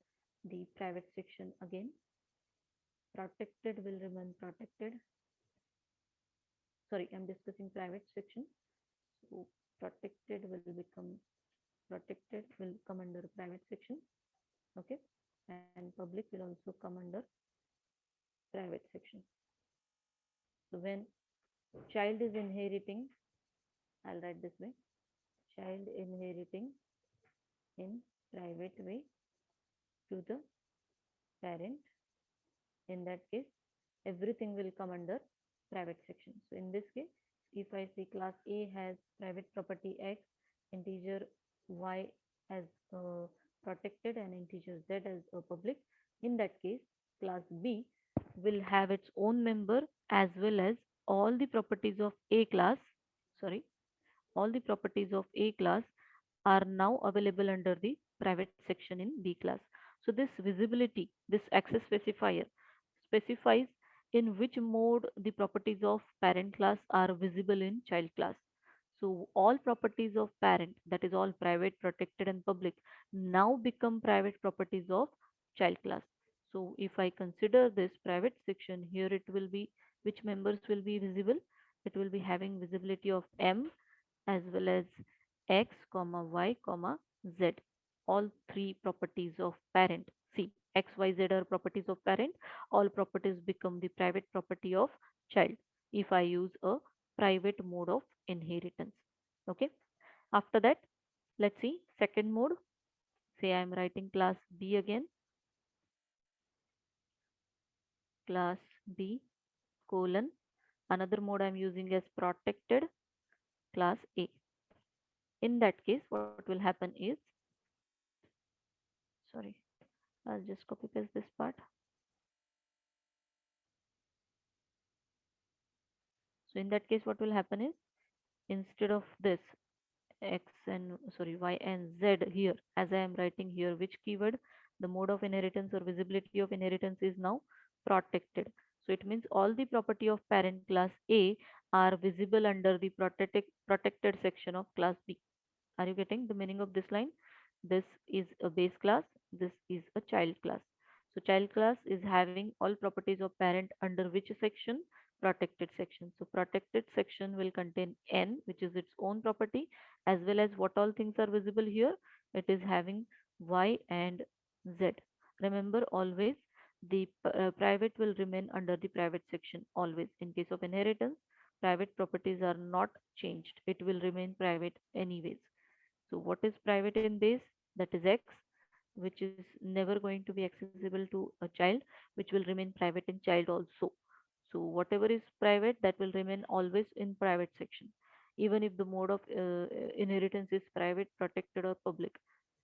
the private section again. Protected will remain protected. Sorry, I'm discussing private section. So protected will become protected will come under private section. Okay, and public will also come under private section. So when child is inheriting, I'll write this way: child inheriting in private way to the parent. In that case, everything will come under private section. So in this case, if I say class A has private property X, integer Y as protected and integer Z as a public, in that case, class B will have its own member as well as all the properties of A class, sorry, all the properties of A class are now available under the private section in B class. So this visibility, this access specifier specifies in which mode the properties of parent class are visible in child class. So all properties of parent, that is all private, protected and public, now become private properties of child class. So if I consider this private section here, it will be which members will be visible. It will be having visibility of M as well as x comma y comma z, all three properties of parent. See, x y z are properties of parent. All properties become the private property of child if I use a private mode of inheritance. Okay, after that, let's see second mode. Say I'm writing class B again, class B colon, another mode I'm using as protected, class A. In that case, what will happen is, sorry, I'll just copy paste this part. So in that case, what will happen is, instead of this x and sorry y and z here, as I am writing here, which keyword, the mode of inheritance or visibility of inheritance is now protected. So it means all the property of parent class A are visible under the protected section of class B. Are you getting the meaning of this line? This is a base class, this is a child class. So child class is having all properties of parent under which section? Protected section. So protected section will contain N, which is its own property, as well as what all things are visible here? It is having Y and Z. Remember, always the private will remain under the private section, always. In case of inheritance, private properties are not changed. It will remain private anyways. So what is private in base? That is X, which is never going to be accessible to a child, which will remain private in child also. So whatever is private, that will remain always in private section. Even if the mode of inheritance is private, protected or public,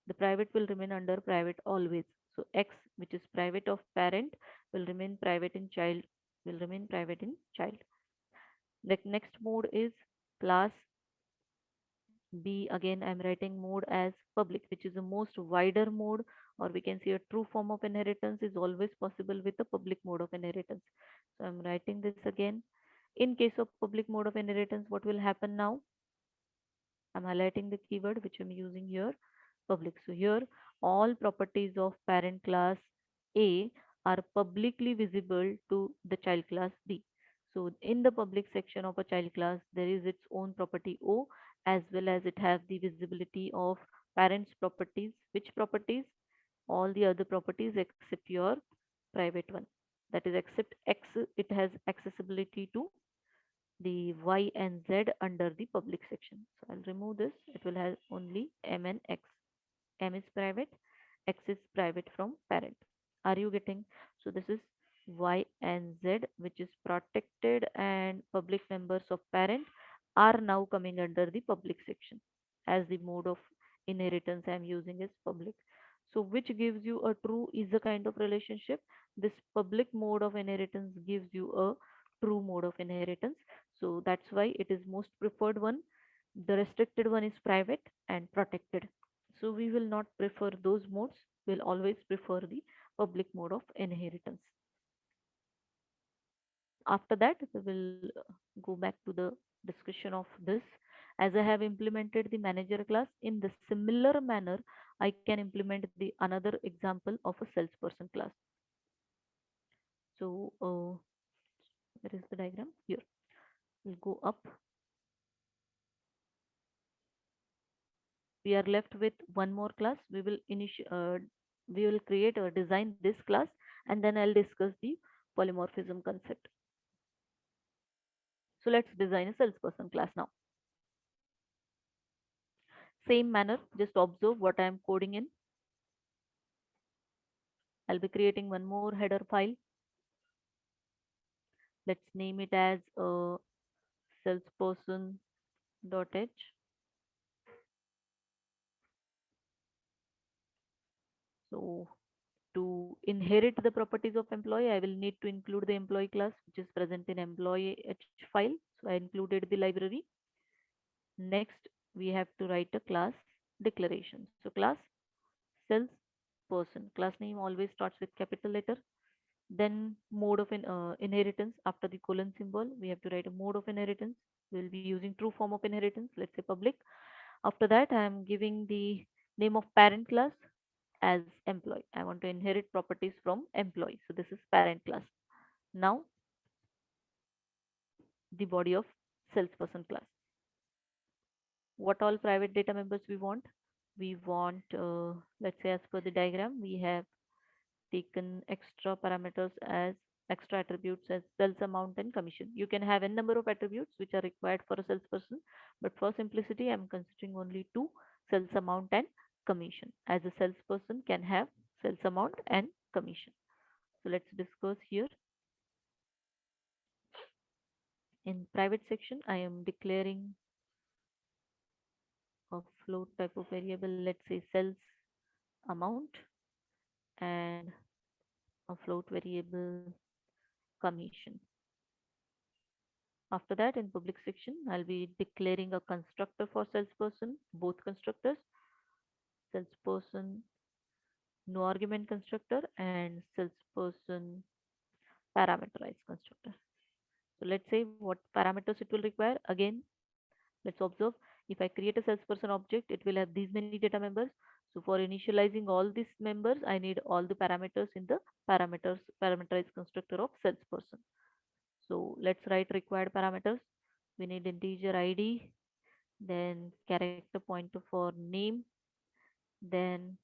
the private will remain under private always. So X, which is private of parent, will remain private in child, will remain private in child. The next mode is class B. Again, I'm writing mode as public, which is the most wider mode, or we can say a true form of inheritance is always possible with the public mode of inheritance. So I'm writing this again. In case of public mode of inheritance, what will happen now? I'm highlighting the keyword which I'm using here, public. So here, all properties of parent class A are publicly visible to the child class B. So in the public section of a child class, there is its own property O, as well as it has the visibility of parents properties. Which properties? All the other properties except your private one. That is, except X, it has accessibility to the Y and Z under the public section. So I'll remove this. It will have only M and X. M is private, X is private from parent. Are you getting? So this is Y and Z, which is protected and public members of parent, are now coming under the public section, as the mode of inheritance I am using is public. So which gives you a true is a kind of relationship. This public mode of inheritance gives you a true mode of inheritance. So that's why it is most preferred one. The restricted one is private and protected. So we will not prefer those modes. We'll always prefer the public mode of inheritance. After that, we will go back to the discussion of this. As I have implemented the manager class, in the similar manner, I can implement the another example of a salesperson class. So, where is the diagram? Here. We'll go up. We are left with one more class. We will create or design this class, and then I'll discuss the polymorphism concept. So let's design a salesperson class now. Same manner, just observe what I am coding in. I'll be creating one more header file. Let's name it as salesperson.h. So to inherit the properties of employee, I will need to include the employee class, which is present in employee h file. So I included the library. Next, we have to write a class declaration. So class salesperson. Class name always starts with capital letter. Then mode of inheritance, after the colon symbol, we have to write a mode of inheritance. We'll be using true form of inheritance, let's say public. After that, I am giving the name of parent class as employee. I want to inherit properties from employee. So this is parent class. Now the body of salesperson class. What all private data members we want? We want, let's say as per the diagram, we have taken extra parameters as extra attributes as sales amount and commission. You can have n number of attributes which are required for a salesperson, but for simplicity, I'm considering only two: sales amount and commission. As a salesperson can have sales amount and commission. So let's discuss here. In private section, I am declaring a float type of variable, let's say sales amount, and a float variable commission. After that, in public section, I'll be declaring a constructor for salesperson, both constructors, salesperson no argument constructor and salesperson parameterized constructor. So let's say what parameters it will require. Again, let's observe. If I create a salesperson object, it will have these many data members. So for initializing all these members, I need all the parameters in the parameterized constructor of salesperson. So let's write required parameters. We need integer ID, then character pointer for name, then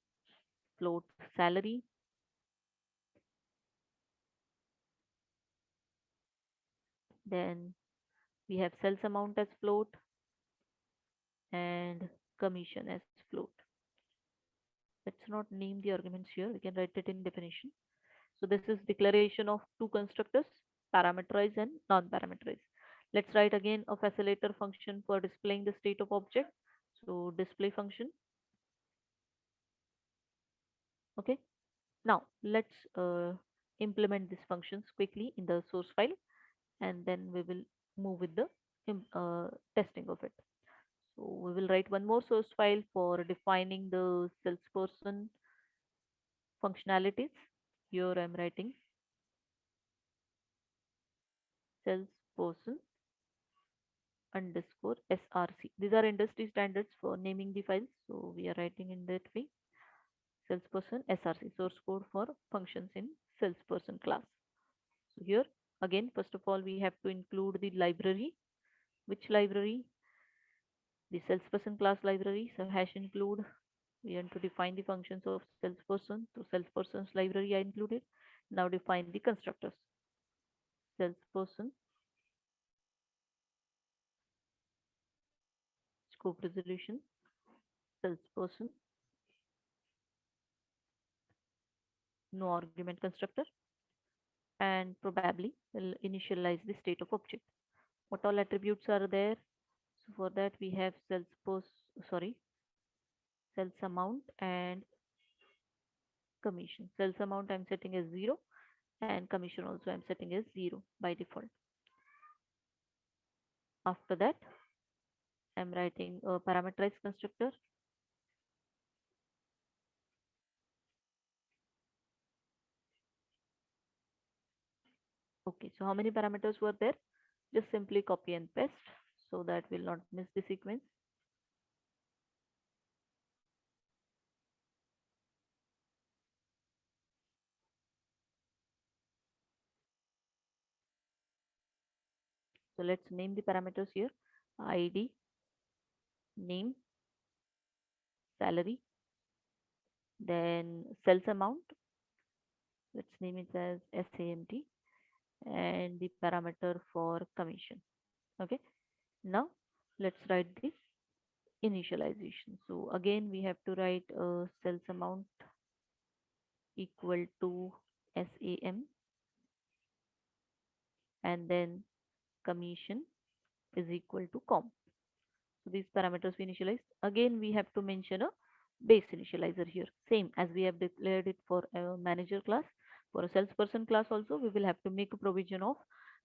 float salary, then we have sales amount as float and commission as float. Let's not name the arguments here. We can write it in definition. So this is declaration of two constructors, parameterized and non-parameterized. Let's write again a facilitator function for displaying the state of object. So display function. Okay. Now let's implement these functions quickly in the source file, and then we will move with the testing of it. So we will write one more source file for defining the salesperson functionalities. Here I'm writing salesperson underscore src. These are industry standards for naming the files. So we are writing in that way. Salesperson src, source code for functions in salesperson class. So here again, first of all, we have to include the library. Which library? The salesperson class library. So hash include. We want to define the functions of salesperson. So salesperson's library I included. Now define the constructors. Salesperson scope resolution, salesperson no argument constructor, and probably will initialize the state of object. What all attributes are there? So for that we have sales amount and commission. Sales amount I'm setting as 0, and commission also I'm setting as 0 by default. After that, I'm writing a parameterized constructor. Okay, so how many parameters were there? Just simply copy and paste so that we'll not miss the sequence. So let's name the parameters here. ID, name, salary, then sales amount. Let's name it as SAMT, and the parameter for commission. Okay. Now let's write the initialization. So again, we have to write sales amount equal to SAM, and then commission is equal to com. So these parameters we initialize. Again, we have to mention a base initializer here. Same as we have declared it for a manager class. For a salesperson class also, we will have to make a provision of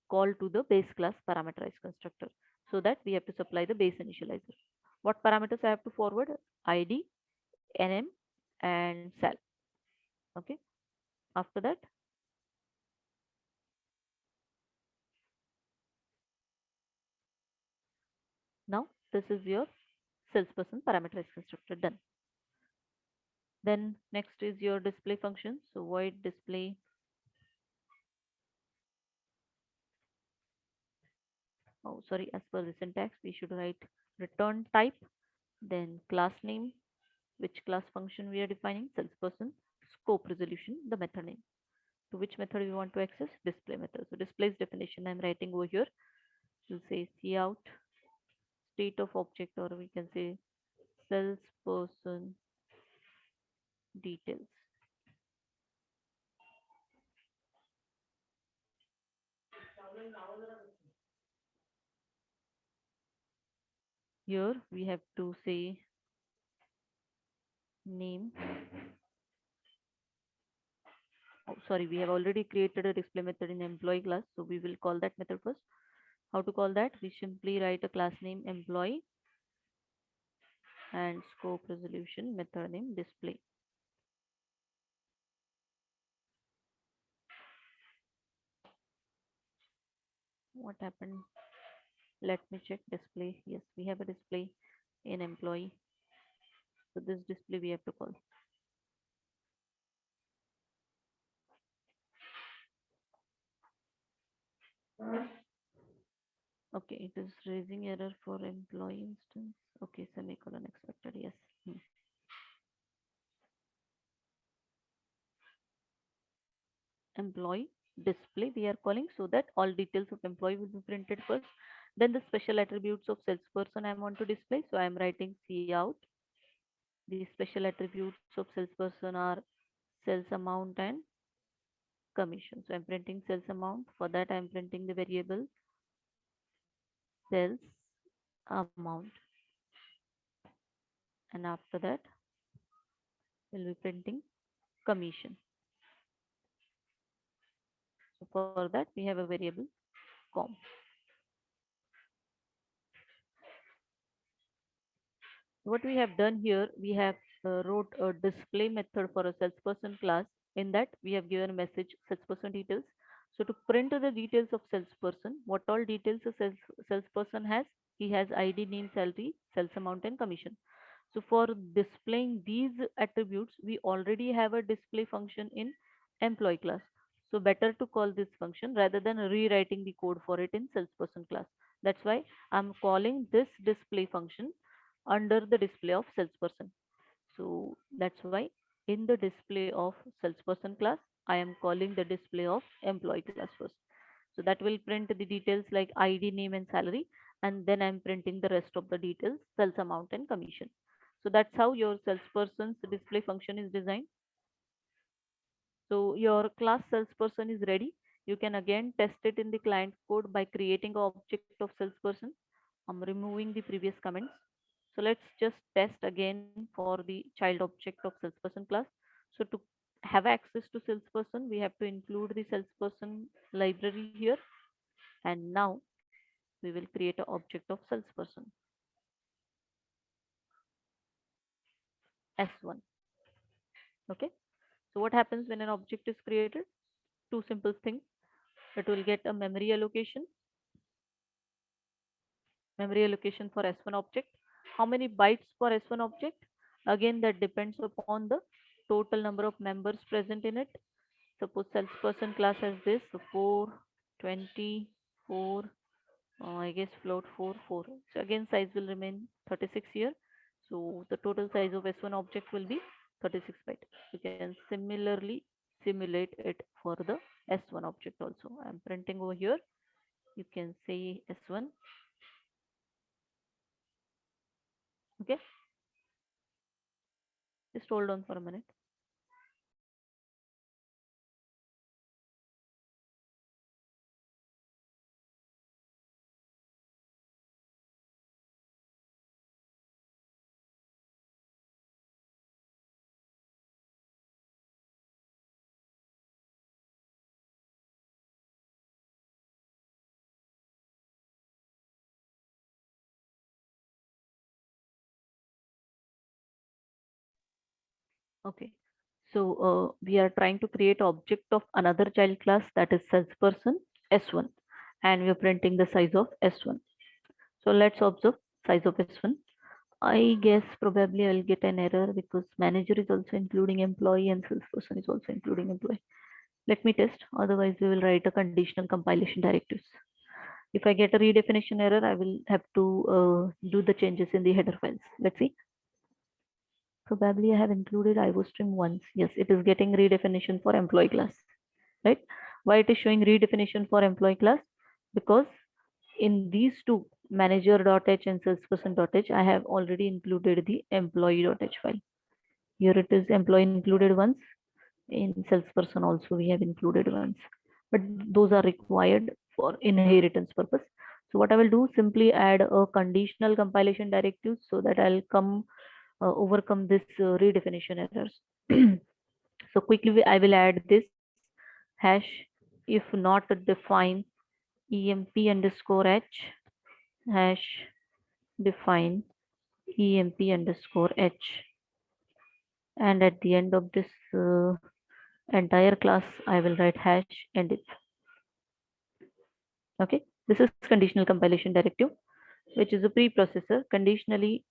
call to the base class parameterized constructor, so that we have to supply the base initializer. What parameters I have to forward? ID, NM, and sal. Okay. After that, now this is your salesperson parameterized constructor done. Then next is your display function. So void display. Oh, sorry, as per the syntax, we should write return type, then class name, which class function we are defining, salesperson, scope resolution, the method name. To which method we want to access? Display method. So display's definition I'm writing over here. We'll say cout state of object, or we can say salesperson details. Here we have to say name. Oh, sorry, we have already created a display method in employee class, so we will call that method first. How to call that? We simply write a class name employee and scope resolution method name display. What happened? Let me check display. Yes, we have a display in employee. So this display we have to call. Okay, it is raising error for employee instance. Okay, semicolon expected. Yes. Hmm. Employee display we are calling, so that all details of employee will be printed first. Then the special attributes of salesperson I want to display. So I am writing cout. The special attributes of salesperson are sales amount and commission. So I'm printing sales amount. For that, I'm printing the variable sales amount. And after that, we'll be printing commission. So for that, we have a variable com. What we have done here, we have wrote a display method for a salesperson class. In that, we have given a message salesperson details. So to print the details of salesperson, what all details a salesperson has? He has ID, name, salary, sales amount, and commission. So for displaying these attributes, we already have a display function in employee class. So better to call this function rather than rewriting the code for it in salesperson class. That's why I'm calling this display function under the display of salesperson. So that's why in the display of salesperson class, I am calling the display of employee class first. So that will print the details like ID, name, and salary, and then I'm printing the rest of the details, sales amount, and commission. So that's how your salesperson's display function is designed. So your class salesperson is ready. You can again test it in the client code by creating an object of salesperson. I'm removing the previous comments. So let's just test again for the child object of salesperson class. So to have access to salesperson, we have to include the salesperson library here. And now we will create an object of salesperson, S1. Okay. So what happens when an object is created? Two simple things. It will get a memory allocation for S1 object. How many bytes for S1 object? Again, that depends upon the total number of members present in it. Suppose salesperson class has this, so 4, 20, 4, I guess float 4, 4. So again, size will remain 36 here. So the total size of S1 object will be 36 byte. You can similarly simulate it for the S1 object also. I'm printing over here. You can say S1. Okay, just hold on for a minute. Okay. So we are trying to create object of another child class, that is salesperson S1, and we are printing the size of S1. So let's observe size of S1. I guess probably I'll get an error because manager is also including employee and salesperson is also including employee. Let me test, otherwise we will write a conditional compilation directives. If I get a redefinition error, I will have to do the changes in the header files. Let's see. Probably I have included IOStream once. Yes, it is getting redefinition for employee class, right? Why it is showing redefinition for employee class? Because in these two, manager.h and salesperson.h, I have already included the employee.h file. Here it is employee included once. In salesperson also we have included once. But those are required for inheritance purpose. So what I will do, simply add a conditional compilation directive so that I'll overcome this redefinition errors. So quickly I will add this hash if not define emp underscore h hash define emp underscore h, and at the end of this entire class I will write hash and if. Okay, this is conditional compilation directive, which is a preprocessor. Conditionally,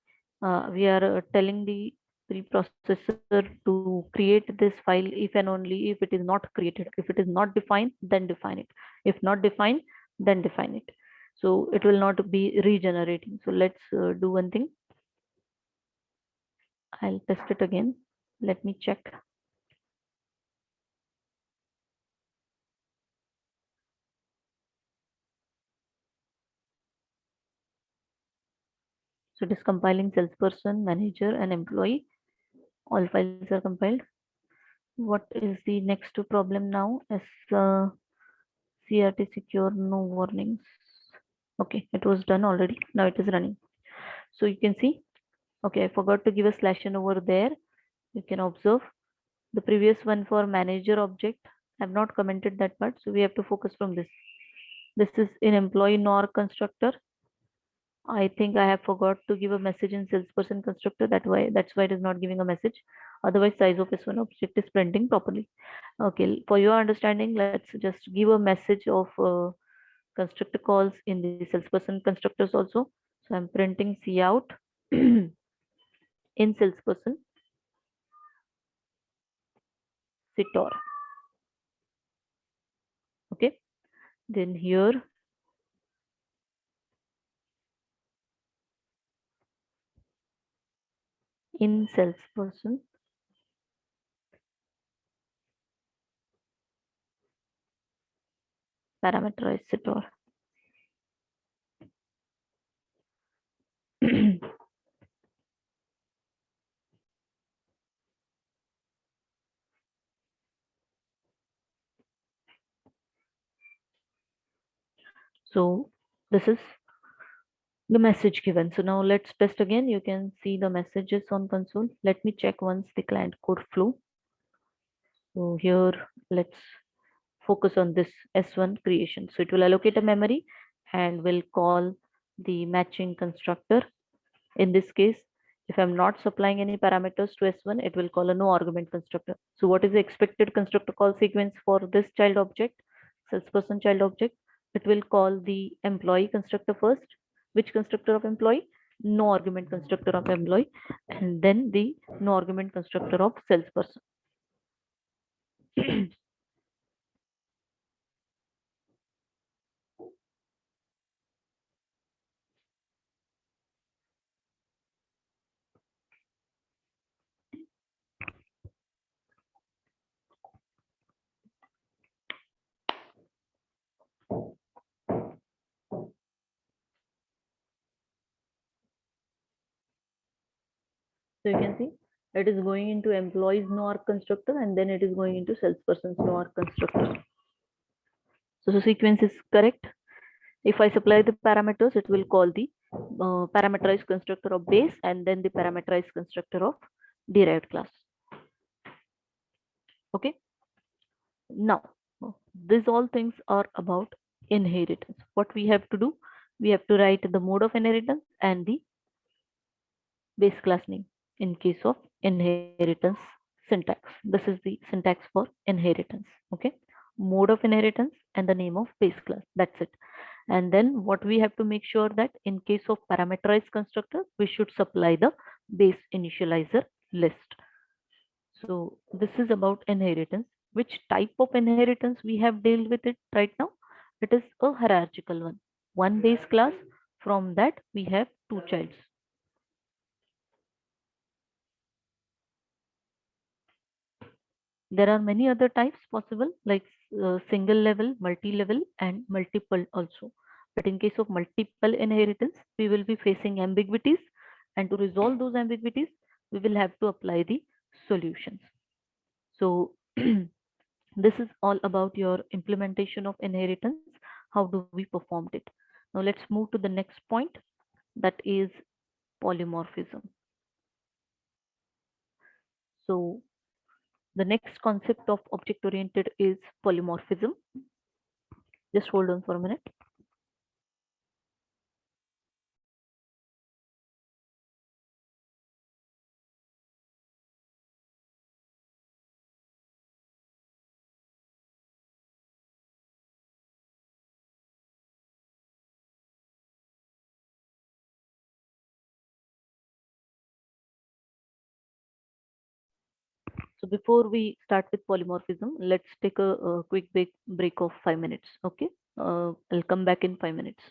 we are telling the preprocessor to create this file if and only if it is not created. If it is not defined, then define it. If not defined, then define it. So it will not be regenerating. So let's do one thing. I'll test it again. Let me check. So it is compiling salesperson, manager, and employee. All files are compiled. What is the next problem now? Is CRT secure, no warnings. Okay, it was done already. Now it is running. So you can see, okay, I forgot to give a slash n over there. You can observe the previous one for manager object. I have not commented that part. So we have to focus from this. This is in employee nor constructor. I think I have forgot to give a message in salesperson constructor. That's why it is not giving a message. Otherwise, size of S1 object is printing properly. Okay, for your understanding, let's just give a message of constructor calls in the salesperson constructors also. So I'm printing cout in salesperson sitor. Okay, then here in salesperson parameterize sitor. So this is the message given. So now let's test again. You can see the messages on console. Let me check once the client code flow. So here let's focus on this S1 creation. So it will allocate a memory and will call the matching constructor. In this case, if I'm not supplying any parameters to S1, it will call a no argument constructor. So what is the expected constructor call sequence for this child object? salesperson child object, it will call the employee constructor first. Which constructor of employee? No argument constructor of employee, and then the no argument constructor of salesperson. So you can see it is going into employees no arc constructor, and then it is going into salesperson's no arc constructor. So the sequence is correct. If I supply the parameters, it will call the parameterized constructor of base and then the parameterized constructor of derived class. Okay. Now, these all things are about inheritance. What we have to do, we have to write the mode of inheritance and the base class name in case of inheritance syntax. This is the syntax for inheritance. Okay. Mode of inheritance and the name of base class. That's it. And then what we have to make sure that in case of parameterized constructor, we should supply the base initializer list. So this is about inheritance. Which type of inheritance we have dealt with it right now? It is a hierarchical one. One base class, from that we have two childs. There are many other types possible, like single level, multi-level, and multiple also. But in case of multiple inheritance, we will be facing ambiguities, and to resolve those ambiguities, we will have to apply the solutions. So this is all about your implementation of inheritance. How do we perform it? Now let's move to the next point, that is polymorphism. So the next concept of object oriented is polymorphism. Just hold on for a minute. So before we start with polymorphism, let's take a quick break of 5 minutes. Okay. I'll come back in 5 minutes.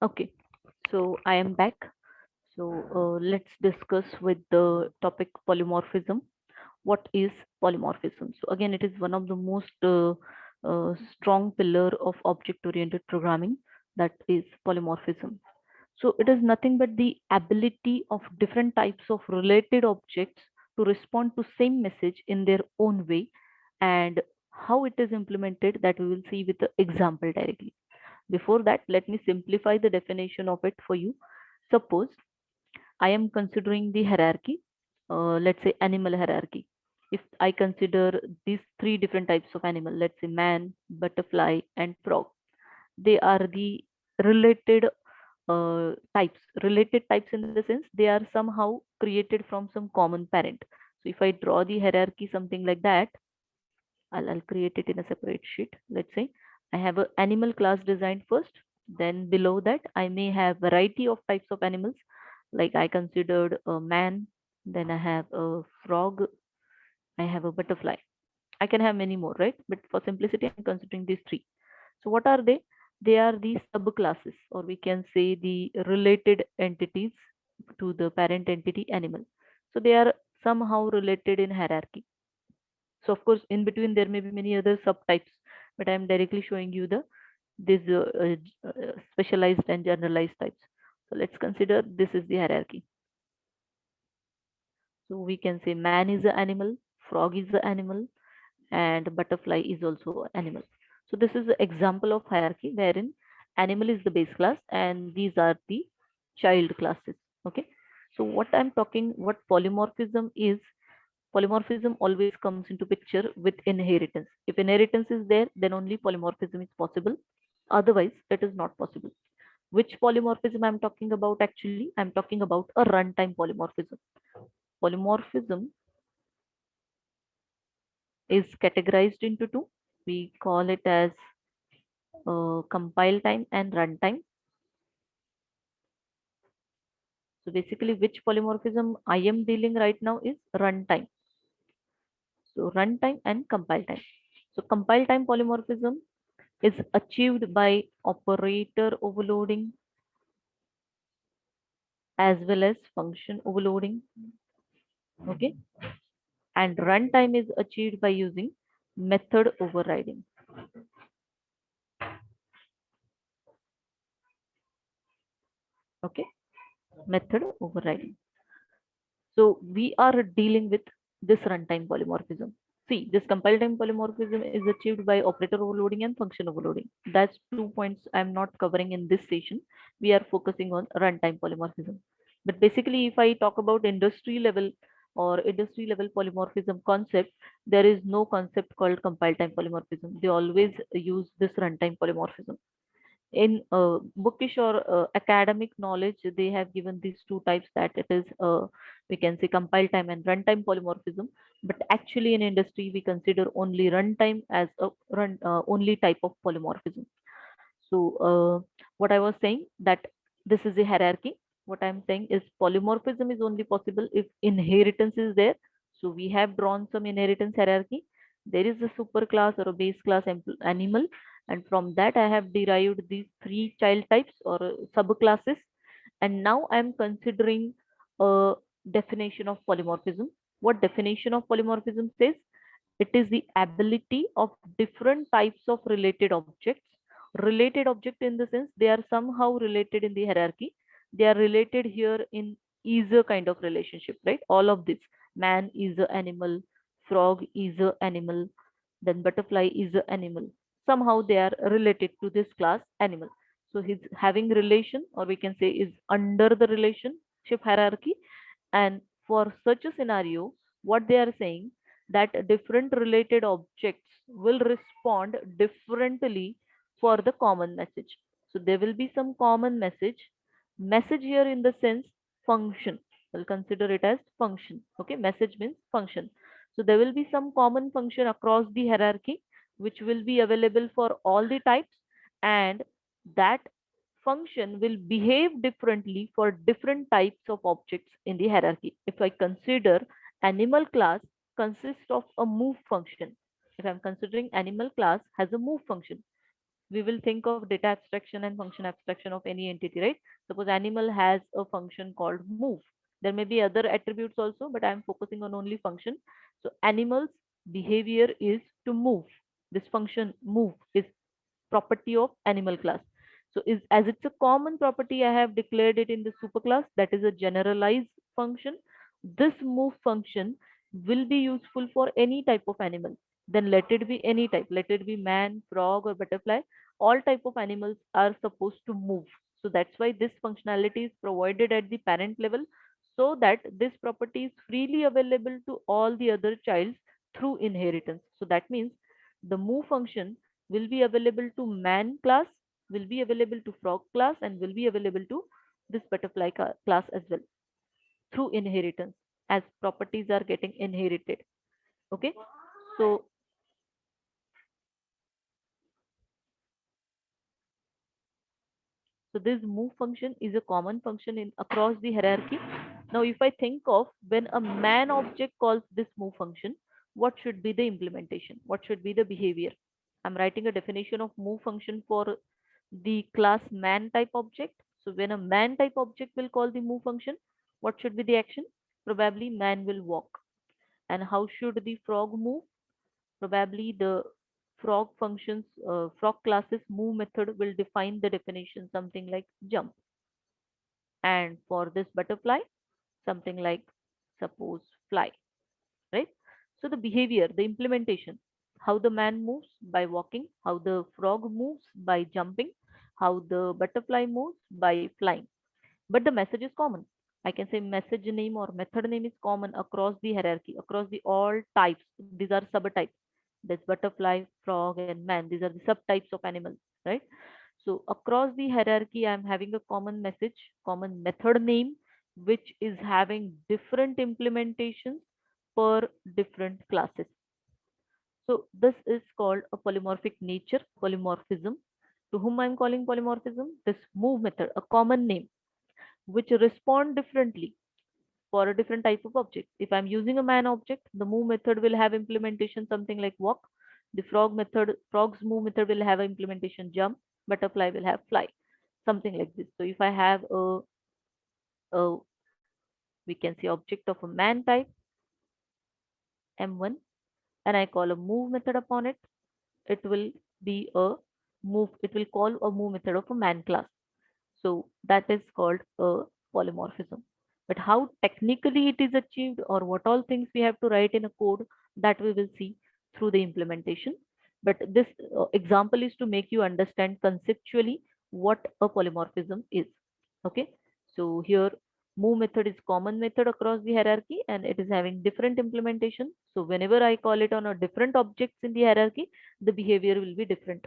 Okay, so I am back. So let's discuss with the topic polymorphism. What is polymorphism? So again, it is one of the most strong pillar of object-oriented programming, that is polymorphism. So it is nothing but the ability of different types of related objects to respond to same message in their own way, and how it is implemented, that we will see with the example directly. Before that, let me simplify the definition of it for you. Suppose I am considering the hierarchy, let's say animal hierarchy. If I consider these three different types of animal, let's say man, butterfly, and frog, they are the related related types in the sense they are somehow created from some common parent. So if I draw the hierarchy something like that, I'll create it in a separate sheet. Let's say I have an animal class designed first. Then below that, I may have variety of types of animals. Like I considered a man, then I have a frog, I have a butterfly. I can have many more, right? But for simplicity, I'm considering these three. So what are they? They are the subclasses, or we can say the related entities to the parent entity animal. So they are somehow related in hierarchy. So of course, in between there may be many other subtypes, but I'm directly showing you the these specialized and generalized types. So let's consider this is the hierarchy. So we can say man is an animal, frog is an animal, and butterfly is also an animal. So this is an example of hierarchy wherein animal is the base class and these are the child classes. Okay. So what I'm talking, what polymorphism is, polymorphism always comes into picture with inheritance. If inheritance is there, then only polymorphism is possible. Otherwise, it is not possible. Which polymorphism I'm talking about actually? I'm talking about a runtime polymorphism. Polymorphism is categorized into two. We call it as compile time and runtime. So basically, which polymorphism I am dealing right now is runtime. So runtime and compile time. So compile time polymorphism is achieved by operator overloading as well as function overloading. Okay. And runtime is achieved by using method overriding. Okay. Method overriding. So we are dealing with this runtime polymorphism. See, this compile time polymorphism is achieved by operator overloading and function overloading. That's 2 points I'm not covering in this session. We are focusing on runtime polymorphism. But basically, if I talk about industry level or industry level polymorphism concept, there is no concept called compile time polymorphism. They always use this runtime polymorphism. In bookish or academic knowledge, they have given these two types, that it is we can say compile time and runtime polymorphism. But actually in industry we consider only runtime as a only type of polymorphism. So what I was saying, that this is a hierarchy. What I'm saying is polymorphism is only possible if inheritance is there. So we have drawn some inheritance hierarchy. There is a superclass or a base class animal, and from that I have derived these three child types or subclasses. And now I'm considering a definition of polymorphism. What definition of polymorphism says? It is the ability of different types of related objects. Related object in the sense they are somehow related in the hierarchy. They are related here in is a kind of relationship, right? All of this. Man is an animal, frog is an animal, then butterfly is an animal. Somehow they are related to this class animal. So he's having relation, or we can say is under the relationship hierarchy. And for such a scenario, what they are saying, that different related objects will respond differently for the common message. So there will be some common message. Message here in the sense function. We'll consider it as function. Okay, message means function. So there will be some common function across the hierarchy, which will be available for all the types, and that function will behave differently for different types of objects in the hierarchy. If I consider animal class consists of a move function, if I'm considering animal class has a move function, we will think of data abstraction and function abstraction of any entity, right? Suppose animal has a function called move. There may be other attributes also, but I am focusing on only function. So animal's behavior is to move. This function move is property of animal class. So is as it's a common property, I have declared it in the superclass. That is a generalized function. This move function will be useful for any type of animal. Then let it be any type. Let it be man, frog, or butterfly. All type of animals are supposed to move. So that's why this functionality is provided at the parent level, so that this property is freely available to all the other childs through inheritance. So that means the move function will be available to man class, will be available to frog class, and will be available to this butterfly class as well through inheritance, as properties are getting inherited. Okay, so this move function is a common function in across the hierarchy. Now, if I think of when a man object calls this move function, what should be the implementation? What should be the behavior? I'm writing a definition of move function for the class man type object. So when a man type object will call the move function, what should be the action? Probably man will walk. And how should the frog move? Probably the frog classes move method will define the definition, something like jump. And for this butterfly, something like suppose fly, right? So the behavior, the implementation, how the man moves by walking, how the frog moves by jumping, how the butterfly moves by flying. But the message is common. I can say message name or method name is common across the hierarchy, across the all types. These are subtypes. There's butterfly, frog, and man. These are the subtypes of animals, right? So across the hierarchy, I'm having a common message, common method name, which is having different implementations per different classes. So this is called a polymorphic nature, polymorphism. To whom I'm calling polymorphism? This move method, a common name, which respond differently for a different type of object. If I'm using a man object, the move method will have implementation something like walk. The frog's move method will have implementation jump. Butterfly will have fly, something like this. So if I have a we can say object of a man type M1, and I call a move method upon it, it will be a move. It will call a move method of a man class. So that is called a polymorphism. But how technically it is achieved, or what all things we have to write in a code, that we will see through the implementation. But this example is to make you understand conceptually what a polymorphism is. Okay. So here move method is common method across the hierarchy, and it is having different implementation. So whenever I call it on a different objects in the hierarchy, the behavior will be different.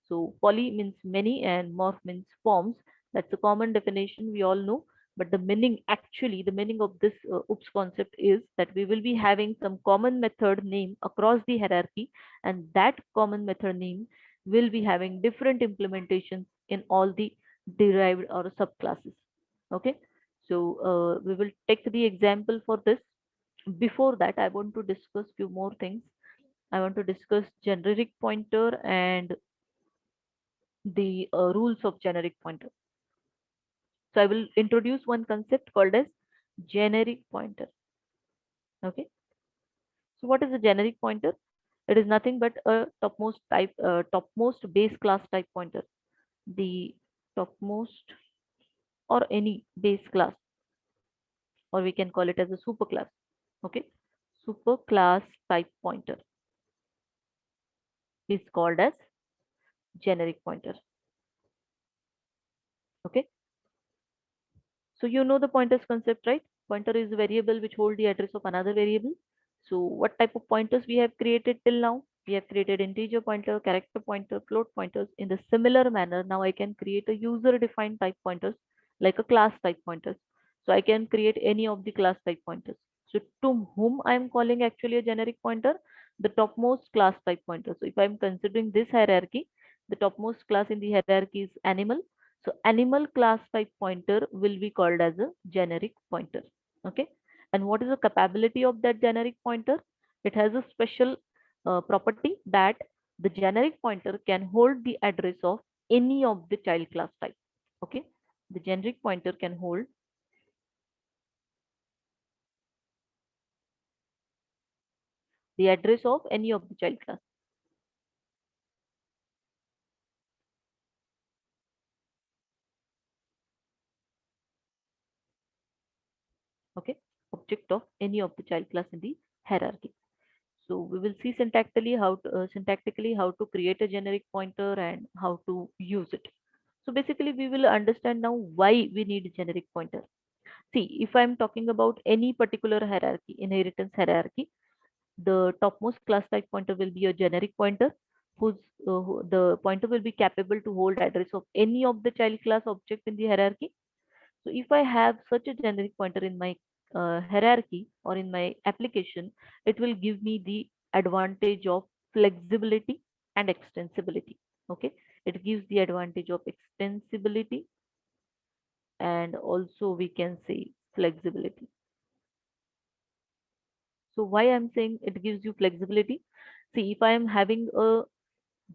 So poly means many and morph means forms. That's a common definition we all know. But the meaning, actually, the meaning of this OOPS concept is that we will be having some common method name across the hierarchy, and that common method name will be having different implementations in all the derived or subclasses. Okay, so we will take the example for this. Before that, I want to discuss few more things. I want to discuss generic pointer and the rules of generic pointer. So I will introduce one concept called as generic pointer. Okay. So what is a generic pointer? It is nothing but a topmost base class type pointer. The topmost or any base class, or we can call it as a super class. Okay. Super class type pointer is called as generic pointer. Okay. So you know the pointers concept, right? Pointer is a variable which hold the address of another variable. So what type of pointers we have created till now? We have created integer pointer, character pointer, float pointers. In the similar manner, now I can create a user defined type pointers like a class type pointers. So I can create any of the class type pointers. So to whom I am calling actually a generic pointer? The topmost class type pointer. So if I'm considering this hierarchy, the topmost class in the hierarchy is animal. So animal class type pointer will be called as a generic pointer. Okay. And what is the capability of that generic pointer? It has a special property that the generic pointer can hold the address of any of the child class type. Okay, the generic pointer can hold the address of any of the child class. Okay, object of any of the child class in the hierarchy. So we will see syntactically how to create a generic pointer and how to use it. So basically we will understand now why we need a generic pointer. See, if I'm talking about any particular hierarchy, inheritance hierarchy, the topmost class type pointer will be a generic pointer the pointer will be capable to hold address of any of the child class object in the hierarchy. So if I have such a generic pointer in my hierarchy or in my application, it will give me the advantage of flexibility and extensibility. Okay, it gives the advantage of extensibility and also we can say flexibility. So why I'm saying it gives you flexibility? See, if I am having a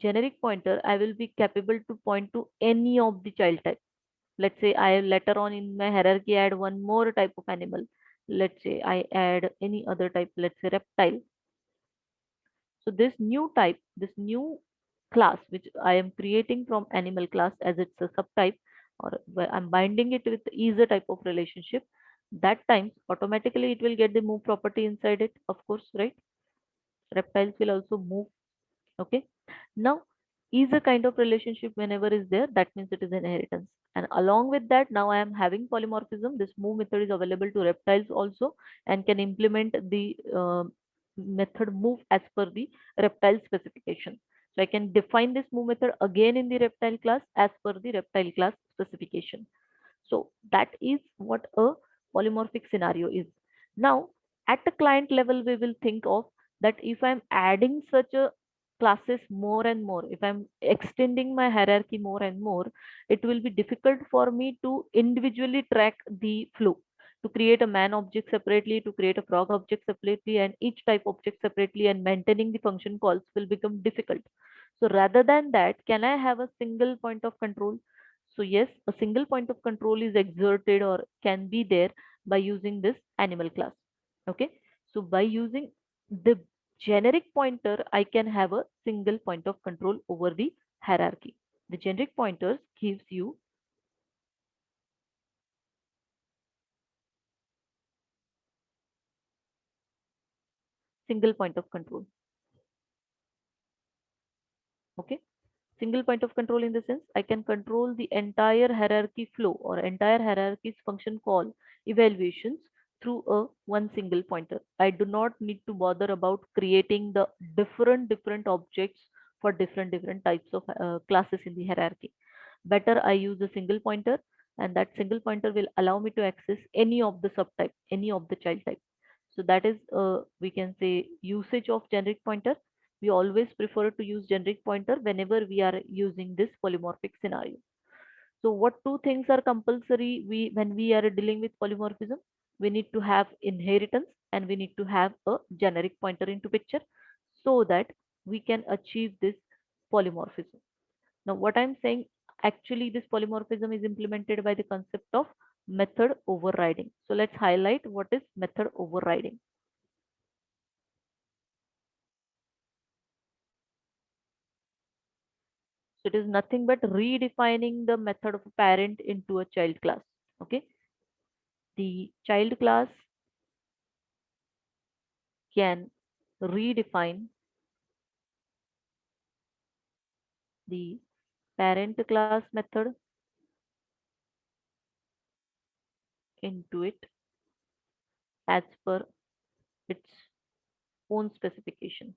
generic pointer, I will be capable to point to any of the child type. Let's say I later on in my hierarchy add one more type of animal. Let's say I add any other type, let's say reptile. So this new type, this new class which I am creating from animal class as it's a subtype, or where I'm binding it with is a type of relationship, that times automatically it will get the move property inside it, of course, right? Reptiles will also move. Okay, now is a kind of relationship whenever is there, that means it is an inheritance. And along with that, now I am having polymorphism. This move method is available to reptiles also and can implement the method move as per the reptile specification. So I can define this move method again in the reptile class as per the reptile class specification. So that is what a polymorphic scenario is. Now, at the client level, we will think of that if I'm adding such a classes more and more, if I'm extending my hierarchy more and more, it will be difficult for me to individually track the flow, to create a man object separately, to create a frog object separately, and each type object separately, and maintaining the function calls will become difficult. So rather than that, can I have a single point of control? So yes, a single point of control is exerted or can be there by using this animal class. Okay. So by using the generic pointer, I can have a single point of control over the hierarchy. The generic pointers gives you single point of control. Okay. Single point of control in the sense I can control the entire hierarchy flow or entire hierarchy's function call evaluations through a one single pointer. I do not need to bother about creating the different objects for different types of classes in the hierarchy. Better I use a single pointer, and that single pointer will allow me to access any of the subtype, any of the child type. So that is we can say usage of generic pointer. We always prefer to use generic pointer whenever we are using this polymorphic scenario. So what two things are compulsory when we are dealing with polymorphism? We need to have inheritance and we need to have a generic pointer into picture so that we can achieve this polymorphism. Now what I'm saying, actually this polymorphism is implemented by the concept of method overriding. So let's highlight what is method overriding. So it is nothing but redefining the method of a parent into a child class. Okay. The child class can redefine the parent class method into it as per its own specification.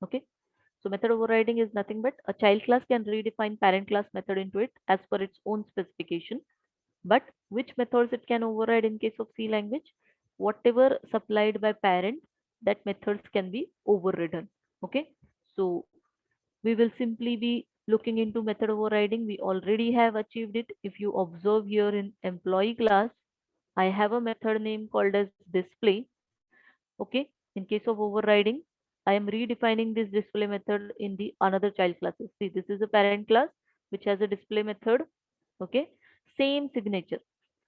Okay. So method overriding is nothing but a child class can redefine parent class method into it as per its own specification. But which methods it can override in case of C language? Whatever supplied by parent, that methods can be overridden. Okay. So we will simply be looking into method overriding. We already have achieved it. If you observe here in employee class, I have a method name called as display. Okay. In case of overriding, I am redefining this display method in the another child classes. See, this is a parent class which has a display method. Okay, same signature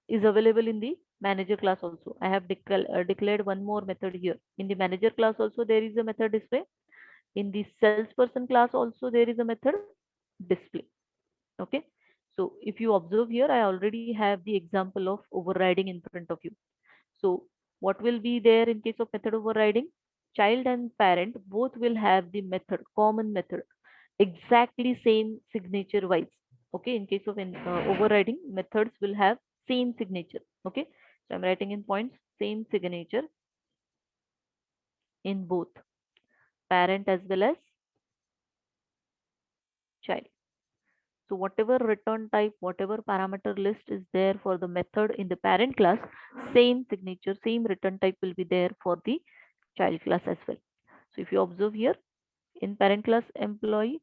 is available in the manager class also. I have declared one more method here. In the manager class also there is a method display. In the salesperson class also there is a method display. Okay, so if you observe here, I already have the example of overriding in front of you. So what will be there in case of method overriding? Child and parent both will have the method, common method, exactly same signature wise. Okay, in case of overriding, methods will have same signature. Okay, so I'm writing in points, same signature in both parent as well as child. So whatever return type, whatever parameter list is there for the method in the parent class, same signature, same return type will be there for the child class as well. So if you observe here, in parent class employee,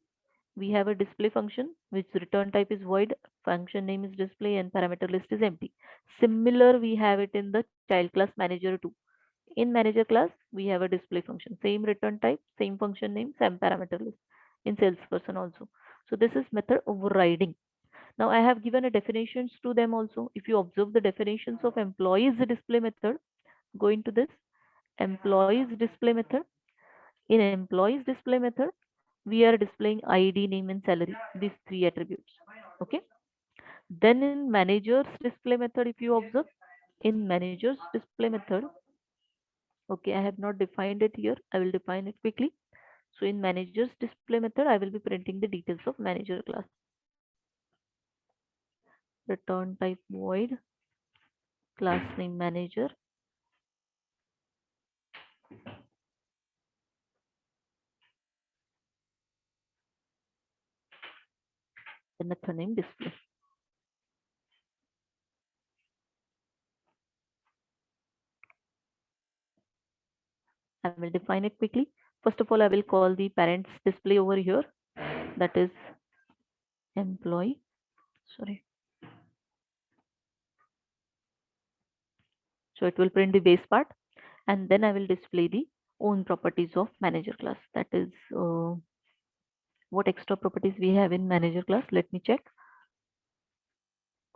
we have a display function which return type is void, function name is display, and parameter list is empty. Similar, we have it in the child class manager too. In manager class, we have a display function, same return type, same function name, same parameter list. In salesperson also. So this is method overriding. Now I have given a definitions to them also. If you observe the definitions of employees display method, go into this employees display method. In employees display method, we are displaying ID, name, and salary, these three attributes. Okay. Then in managers display method, if you observe, in managers display method, okay, I have not defined it here. I will define it quickly. So in managers display method, I will be printing the details of manager class. Return type void, class name manager, the method name display. I will define it quickly. First of all, I will call the parents display over here. That is employee. Sorry. So it will print the base part, and then I will display the own properties of manager class. That is what extra properties we have in manager class. Let me check.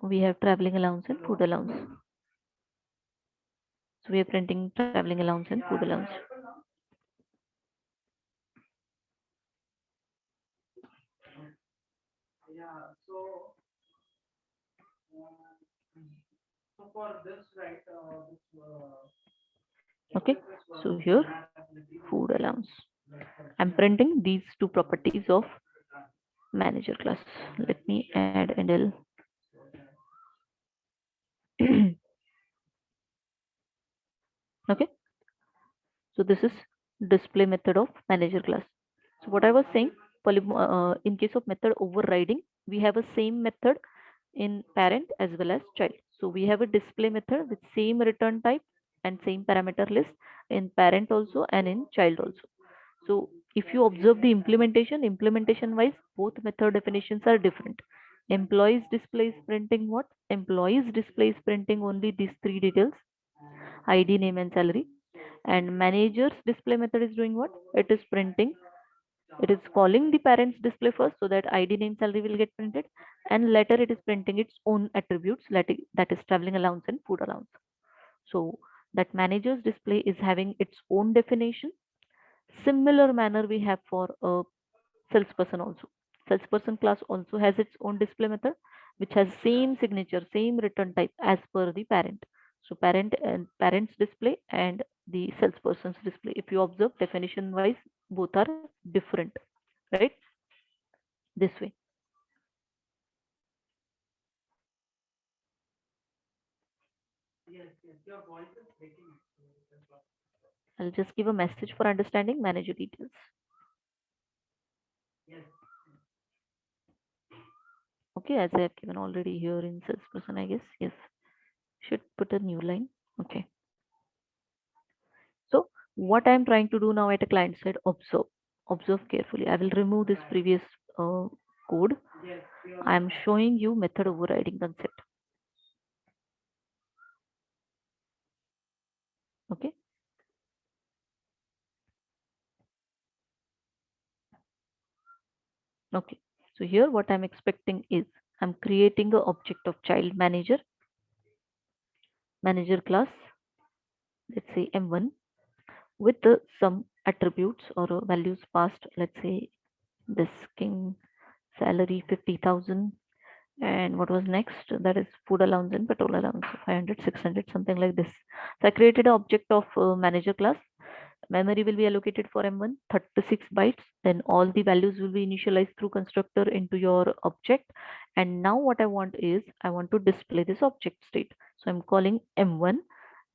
We have traveling allowance and food allowance. So we are printing traveling allowance and food allowance. Okay, so here food allowance. I'm printing these two properties of manager class. Let me add NL. Okay, so this is display method of manager class. So what I was saying, in case of method overriding, we have a same method in parent as well as child. So we have a display method with same return type and same parameter list in parent also and in child also. So if you observe the implementation wise, both method definitions are different. Employees display is printing what? Employees display is printing only these three details, ID, name, and salary. And managers display method is doing what? It is printing. It is calling the parents display first so that ID, name, salary will get printed, and later it is printing its own attributes, that is traveling allowance and food allowance. So that managers display is having its own definition. Similar manner we have for a salesperson also. Salesperson class also has its own display method, which has same signature, same return type as per the parent. So parent and parents display and the salesperson's display. If you observe definition wise, both are different, right? This way. I'll just give a message for understanding manager details. Okay, as I have given already here in salesperson, I guess. Yes. Should put a new line. Okay. So what I'm trying to do now at a client side, observe. Observe carefully. I will remove this previous uh, code. I am showing you method overriding concept. Okay. Okay, so here what I'm expecting is I'm creating a object of child manager class, let's say M1, with some attributes or values passed, let's say this king salary 50,000, and what was next, that is food allowance and petrol allowance 500, 600, something like this. So I created an object of manager class. Memory will be allocated for M1 36 bytes. Then all the values will be initialized through constructor into your object. And now what I want is I want to display this object state. So I'm calling M1,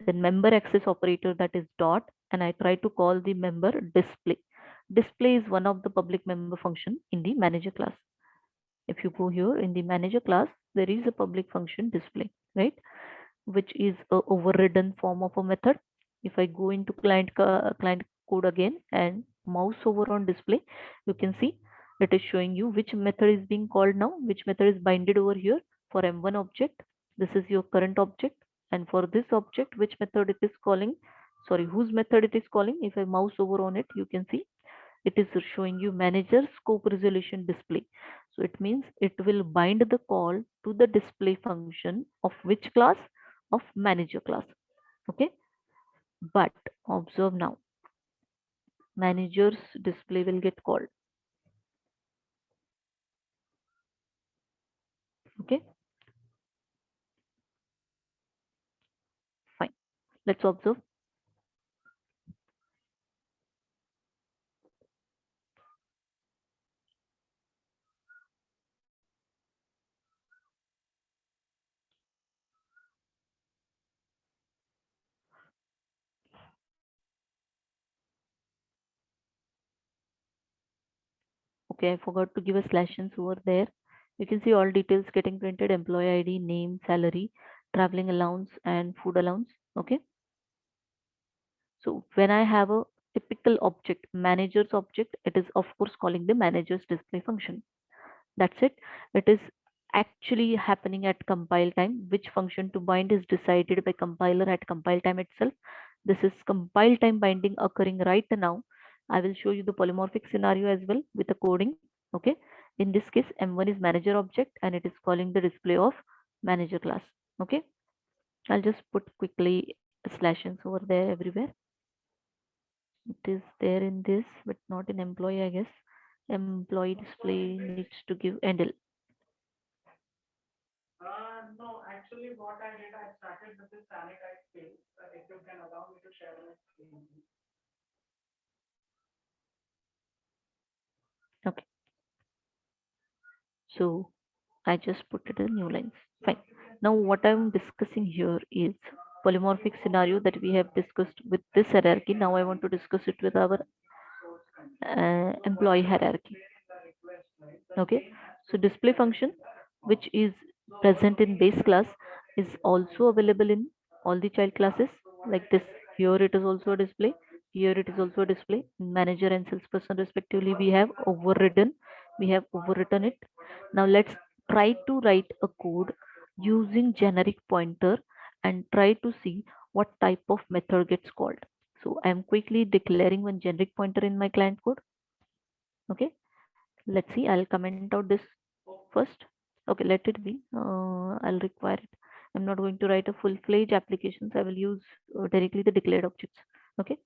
then member access operator, that is dot, and I try to call the member display. Display is one of the public member function in the manager class. If you go here in the manager class, there is a public function display, right? Which is a overridden form of a method. If I go into client code again and mouse over on display, you can see it is showing you which method is being called now, which method is binded over here for M1 object. This is your current object, and for this object, which method it is calling, sorry, whose method it is calling. If I mouse over on it, you can see it is showing you manager scope resolution display. So it means it will bind the call to the display function of which class? Of manager class. Okay, but observe now, manager's display will get called. Okay, fine. Let's observe. Okay, I forgot to give a slashins over there. You can see all details getting printed: employee ID, name, salary, traveling allowance, and food allowance. Okay, so when I have a typical object, manager's object, it is of course calling the manager's display function. That's it. It is actually happening at compile time. Which function to bind is decided by compiler at compile time itself. This is compile time binding occurring right now. I will show you the polymorphic scenario as well with the coding. Okay. In this case, M1 is manager object and it is calling the display of manager class. Okay. I'll just put quickly slashins over there everywhere. It is there in this, but not in employee, I guess. Employee display needs to give handle. No, actually, what I did, I started with this sanitize page. If you can allow me to share my screen. Okay, so I just put it in new lines. Fine. Now, what I'm discussing here is polymorphic scenario that we have discussed with this hierarchy. Now, I want to discuss it with our employee hierarchy. Okay, so display function, which is present in base class, is also available in all the child classes like this. Here it is also a display. Here it is also a display. Manager and salesperson respectively, we have overwritten it. Now let's try to write a code using generic pointer and try to see what type of method gets called. So I am quickly declaring one generic pointer in my client code. Okay, let's see. I'll comment out this first. Okay, let it be. I'll require it. I'm not going to write a full-fledged applications. I will use directly the declared objects. Okay,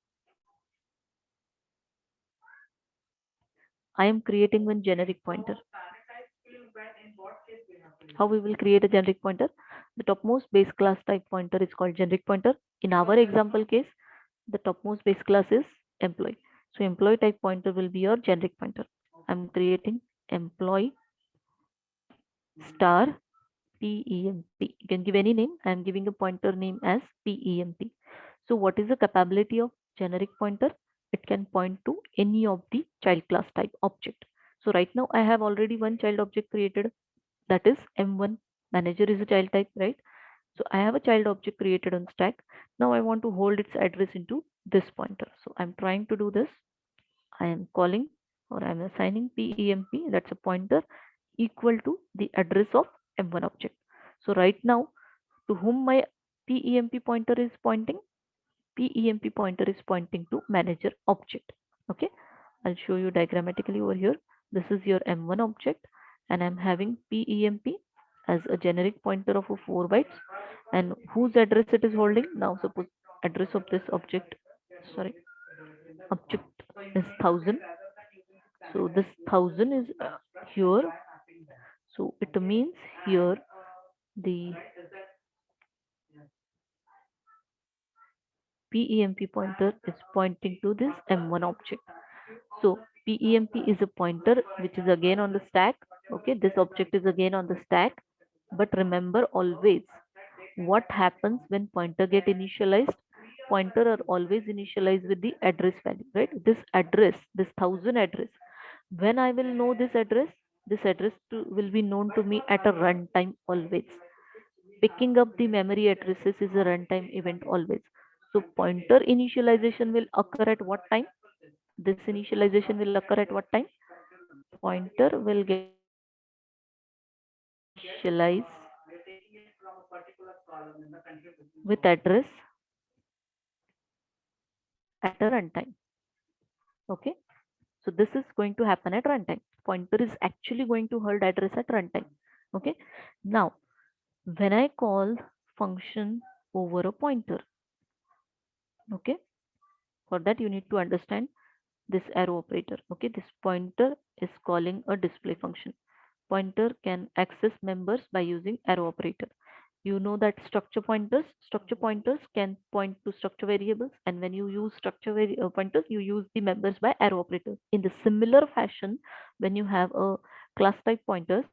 I am creating one generic pointer. How we will create a generic pointer? The topmost base class type pointer is called generic pointer. In our example case, the topmost base class is employee. So employee type pointer will be your generic pointer. I'm creating employee star PEMP. You can give any name. I am giving a pointer name as PEMP. So what is the capability of generic pointer? It can point to any of the child class type object. So right now I have already one child object created, that is M1. Manager is a child type, right? So I have a child object created on stack. Now I want to hold its address into this pointer. So I'm trying to do this. I am calling or I'm assigning PEMP, that's a pointer equal to the address of M1 object. So right now, to whom my PEMP pointer is pointing? PEMP pointer is pointing to manager object. Okay, I'll show you diagrammatically over here. This is your M1 object, and I'm having PEMP as a generic pointer of a 4 bytes, and whose address it is holding. Now suppose address of this object, sorry, object is 1000. So this 1000 is here. So it means here the PEMP pointer is pointing to this M1 object. So PEMP is a pointer which is again on the stack. Okay, this object is again on the stack. But remember always what happens when pointer get initialized. Pointer are always initialized with the address value, right? This address, this 1000 address. When I will know this address will be known to me at a runtime always. Picking up the memory addresses is a runtime event always. So pointer initialization will occur at what time? This initialization will occur at what time? Pointer will get initialized with address at a runtime. Okay. So this is going to happen at runtime. Pointer is actually going to hold address at runtime. Okay. Now, when I call function over a pointer, okay, for that you need to understand this arrow operator. Okay, this pointer is calling a display function. Pointer can access members by using arrow operator. You know that structure pointers can point to structure variables, and when you use pointers, you use the members by arrow operator. In the similar fashion, when you have a class type pointers,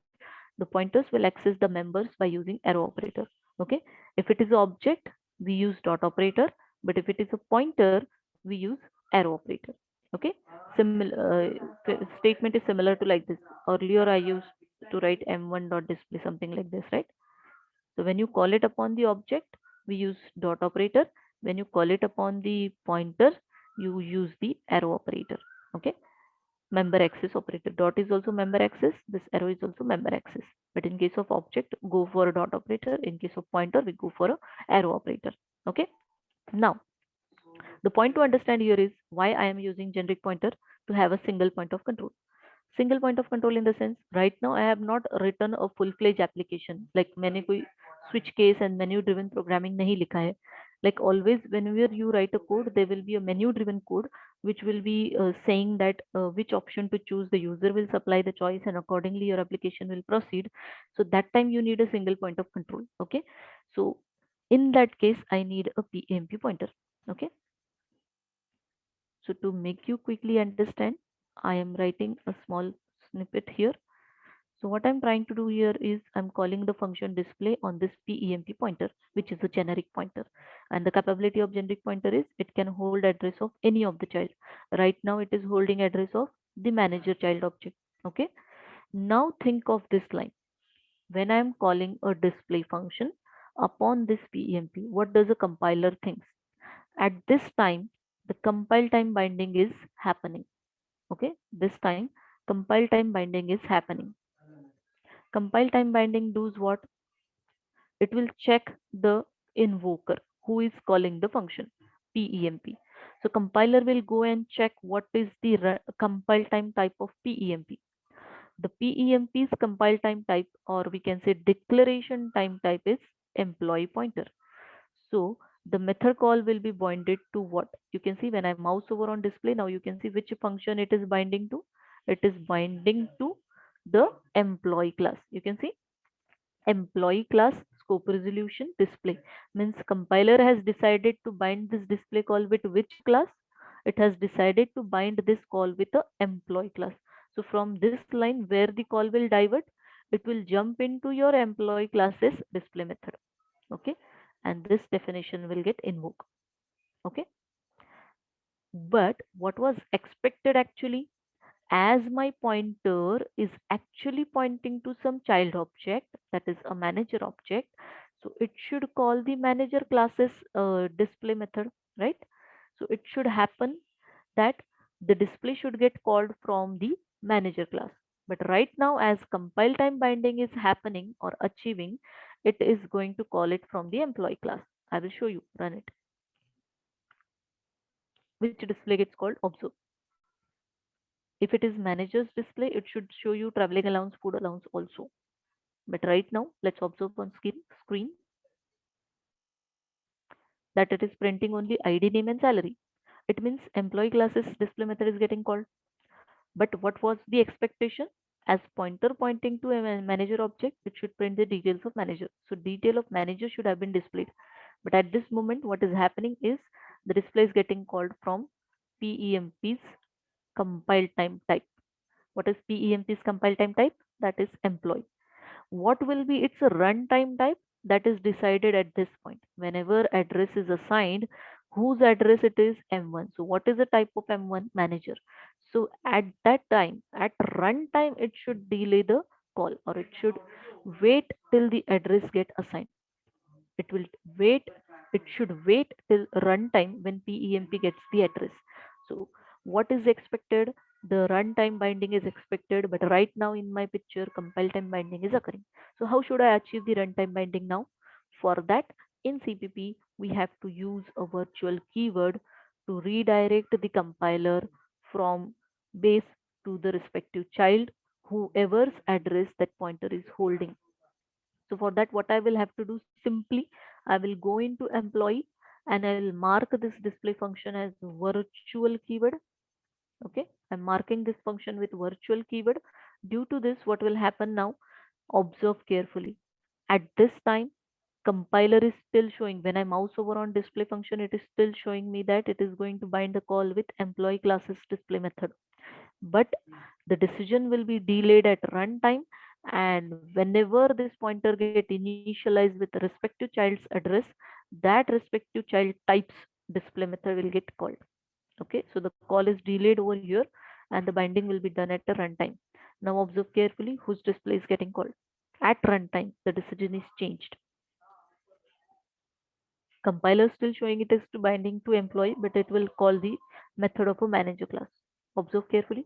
the pointers will access the members by using arrow operator. Okay, if it is an object, we use dot operator, but if it is a pointer, we use arrow operator. Okay, similar statement is similar to like this. Earlier I used to write m1 dot display something like this, right? So when you call it upon the object, we use dot operator. When you call it upon the pointer, you use the arrow operator. Okay, member access operator. Dot is also member access. This arrow is also member access. But in case of object, go for a dot operator. In case of pointer, we go for a arrow operator. Okay. Now, the point to understand here is why I am using generic pointer to have a single point of control. Single point of control in the sense, right now I have not written a full-fledged application. Like मैंने कोई switch case and menu driven programming नहीं लिखा है. Like always, whenever you write a code, there will be a menu driven code which will be saying that which option to choose. The user will supply the choice, and accordingly your application will proceed. So that time you need a single point of control. Okay, so in that case I need a PMP pointer. Okay, so to make you quickly understand, I am writing a small snippet here. So what I'm trying to do here is I'm calling the function display on this PEMP pointer, which is a generic pointer. And the capability of generic pointer is it can hold address of any of the child. Right now it is holding address of the manager child object. Okay. Now think of this line. When I'm calling a display function upon this PEMP, what does a compiler think? At this time, the compile time binding is happening. Okay. This time compile time binding is happening. Compile time binding does what? It will check the invoker who is calling the function PEMP. So compiler will go and check what is the compile time type of PEMP. The PEMP's compile time type, or we can say declaration time type, is employee pointer. So the method call will be binded to what? You can see when I mouse over on display, now you can see which function it is binding to. It is binding to the employee class. You can see employee class scope resolution display means compiler has decided to bind this display call with which class. It has decided to bind this call with the employee class. So from this line where the call will divert, it will jump into your employee classes display method. Okay, and this definition will get invoked. Okay, but what was expected actually, as my pointer is actually pointing to some child object, that is a manager object, so it should call the manager classes display method, right? So it should happen that the display should get called from the manager class. But right now, as compile time binding is happening or achieving, it is going to call it from the employee class. I will show you. Run it. Which display gets called? Observe. If it is manager's display, it should show you traveling allowance, food allowance also. But right now, let's observe on screen that it is printing only ID, name, and salary. It means employee classes display method is getting called. But what was the expectation? As pointer pointing to a manager object, it should print the details of manager. So detail of manager should have been displayed. But at this moment, what is happening is the display is getting called from PEMP's compile time type. What is PEMP's compile time type? That is employee. What will be its runtime type? That is decided at this point. Whenever address is assigned, whose address it is? M1. So what is the type of M1? Manager. So at that time, at runtime, it should delay the call, or it should wait till the address get assigned. It will wait, it should wait till runtime when PEMP gets the address. So what is expected? The runtime binding is expected, but right now in my picture compile time binding is occurring. So how should I achieve the runtime binding now? For that, in CPP we have to use a virtual keyword to redirect the compiler from base to the respective child, whoever's address that pointer is holding. So for that, what I will have to do, simply I will go into employee and I will mark this display function as virtual keyword. Okay, I'm marking this function with virtual keyword. Due to this, what will happen now? Observe carefully. At this time, compiler is still showing. When I mouse over on display function, it is still showing me that it is going to bind the call with employee classes display method. But the decision will be delayed at runtime, and whenever this pointer get initialized with respect to child's address, that respective child types display method will get called. Okay, so the call is delayed over here and the binding will be done at the runtime. Now observe carefully whose display is getting called. At runtime, the decision is changed. Compiler still showing it as to binding to employee, but it will call the method of a manager class. Observe carefully.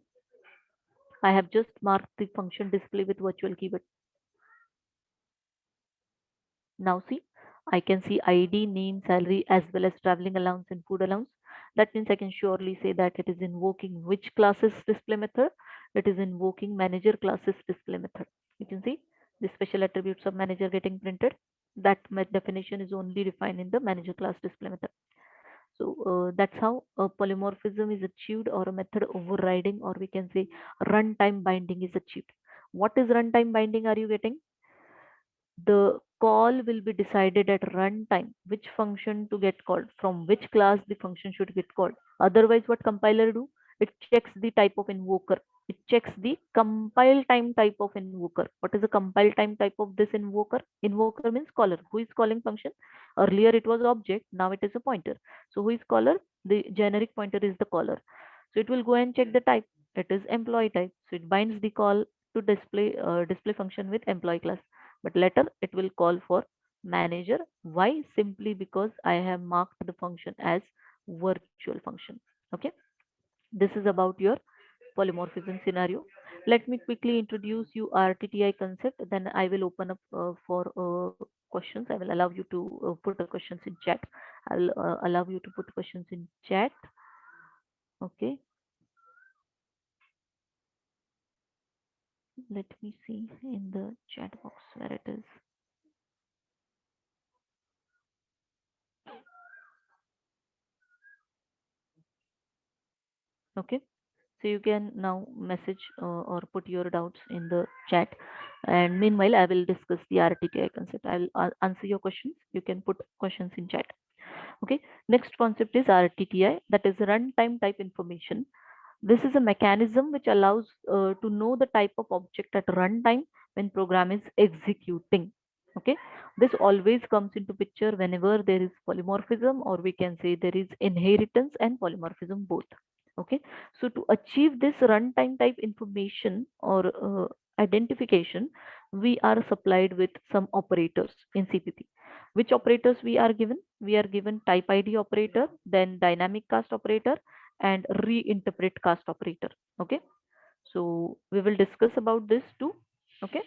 I have just marked the function display with virtual keyword. Now see, I can see ID, name, salary, as well as traveling allowance and food allowance. That means I can surely say that it is invoking which classes display method? It is invoking manager classes display method. You can see the special attributes of manager getting printed. That definition is only defined in the manager class display method. So that's how a polymorphism is achieved, or a method overriding, or we can say runtime binding is achieved. What is runtime binding are you getting? The call will be decided at runtime which function to get called, from which class the function should get called. Otherwise, what compiler do? It checks the type of invoker. It checks the compile time type of invoker. What is the compile time type of this invoker? Invoker means caller. Who is calling function? Earlier it was object, now it is a pointer. So who is caller? The generic pointer is the caller. So it will go and check the type. It is employee type. So it binds the call to display function with employee class, but later it will call for manager. Why? Simply because I have marked the function as virtual function. Okay, this is about your polymorphism scenario. Let me quickly introduce you RTTI concept, then I will open up for questions. I will allow you to put the questions in chat. I'll allow you to put questions in chat. Okay, let me see in the chat box where it is. Okay, so you can now message or put your doubts in the chat, and meanwhile I will discuss the RTTI concept. I will answer your questions. You can put questions in chat. Okay, next concept is RTTI, that is runtime type information. This is a mechanism which allows to know the type of object at runtime when program is executing. Okay, this always comes into picture whenever there is polymorphism, or we can say there is inheritance and polymorphism both. Okay, so to achieve this runtime type information or identification, we are supplied with some operators in CPP. Which operators we are given? We are given type ID operator, then dynamic cast operator, and reinterpret cast operator. Okay, so we will discuss about this too. Okay,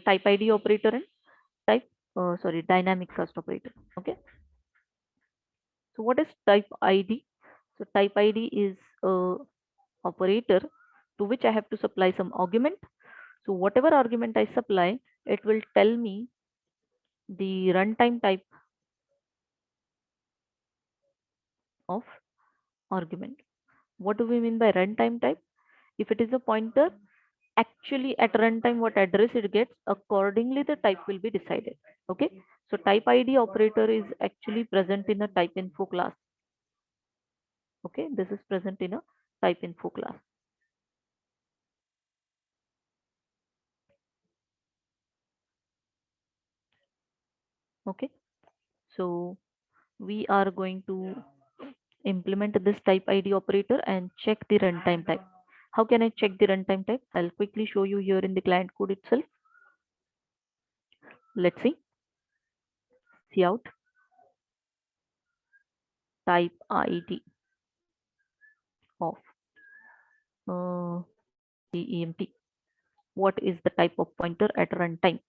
type ID operator and type sorry, dynamic cast operator. Okay, so what is type ID? So type ID is a operator to which I have to supply some argument. So whatever argument I supply, it will tell me the runtime type of argument. What do we mean by runtime type? If it is a pointer, actually at runtime what address it gets, accordingly the type will be decided. Okay, so type id operator is actually present in a type info class. Okay, this is present in a type info class. Okay, so we are going to implement this type id operator and check the runtime type. How can I check the runtime type? I'll quickly show you here in the client code itself. Let's see out type id of PEMP. What is the type of pointer at runtime?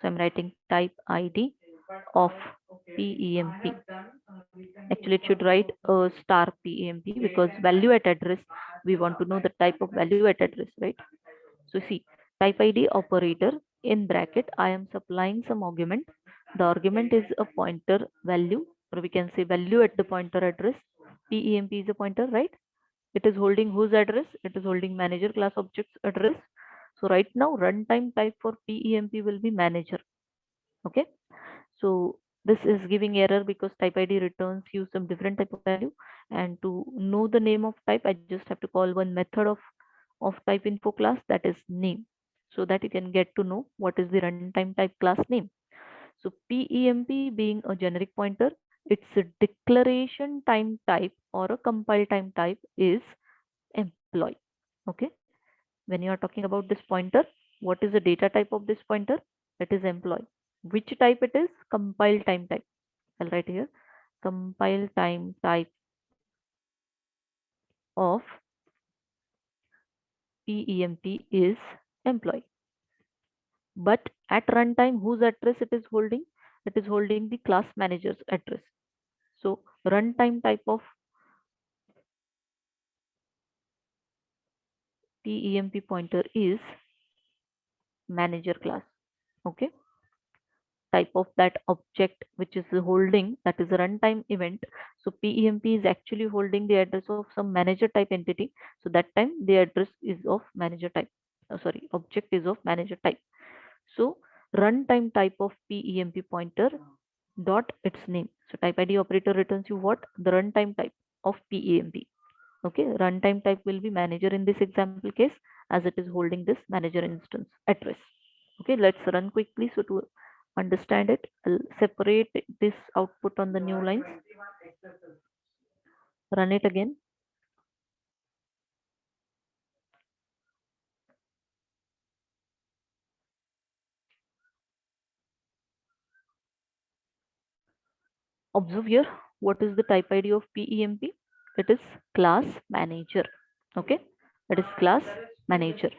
So I'm writing type id of PEMP. Actually, it should write a star PEMP because value at address, we want to know the type of value at address, right? So see, type id operator in bracket, I am supplying some argument. The argument is a pointer value, or we can say value at the pointer address. PEMP is a pointer, right? It is holding whose address? It is holding manager class object's address. So right now, runtime type for PEMP will be manager. Okay. So this is giving error because type ID returns you some different type of value. And to know the name of type, I just have to call one method of type info class, that is name, so that you can get to know what is the runtime type class name. So PEMP being a generic pointer, its a declaration time type or a compile time type is employee. Okay. When you are talking about this pointer, what is the data type of this pointer? It is employee. Which type it is? Compile time type. I'll write here. Compile time type of PEMP is employee. But at runtime, whose address it is holding? It is holding the class manager's address. So runtime type of PEMP pointer is manager class. Okay. Type of that object which is holding, that is a runtime event. So PEMP is actually holding the address of some manager type entity. So that time the address is of manager type. Sorry, object is of manager type. So runtime type of PEMP pointer dot its name. So type ID operator returns you what? The runtime type of PEMP. Okay, runtime type will be manager in this example case, as it is holding this manager instance address. Okay, let's run quickly. So to understand it, I'll separate this output on the new lines. Run it again. Observe here, what is the type ID of PEMP? It is class manager. Okay, it is class manager.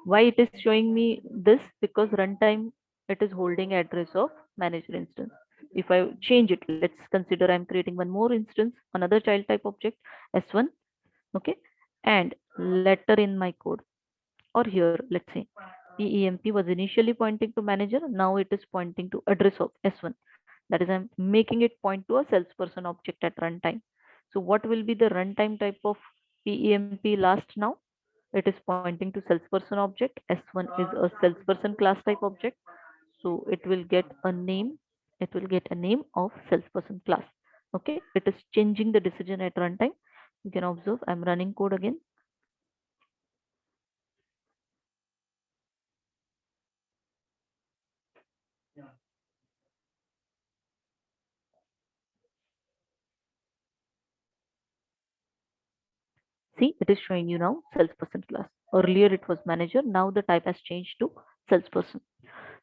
Why it is showing me this? Because runtime it is holding address of manager instance. If I change it, let's consider I'm creating one more instance, another child type object s1. Okay, and letter in my code, or here let's say PEMP was initially pointing to manager, now it is pointing to address of s1. That is, I'm making it point to a salesperson object at runtime. So what will be the runtime type of PEMP last now? It is pointing to salesperson object. S1 is a salesperson class type object. So it will get a name. It will get a name of salesperson class. Okay. It is changing the decision at runtime. You can observe I'm running code again. See, it is showing you now salesperson class. Earlier it was manager. Now the type has changed to salesperson.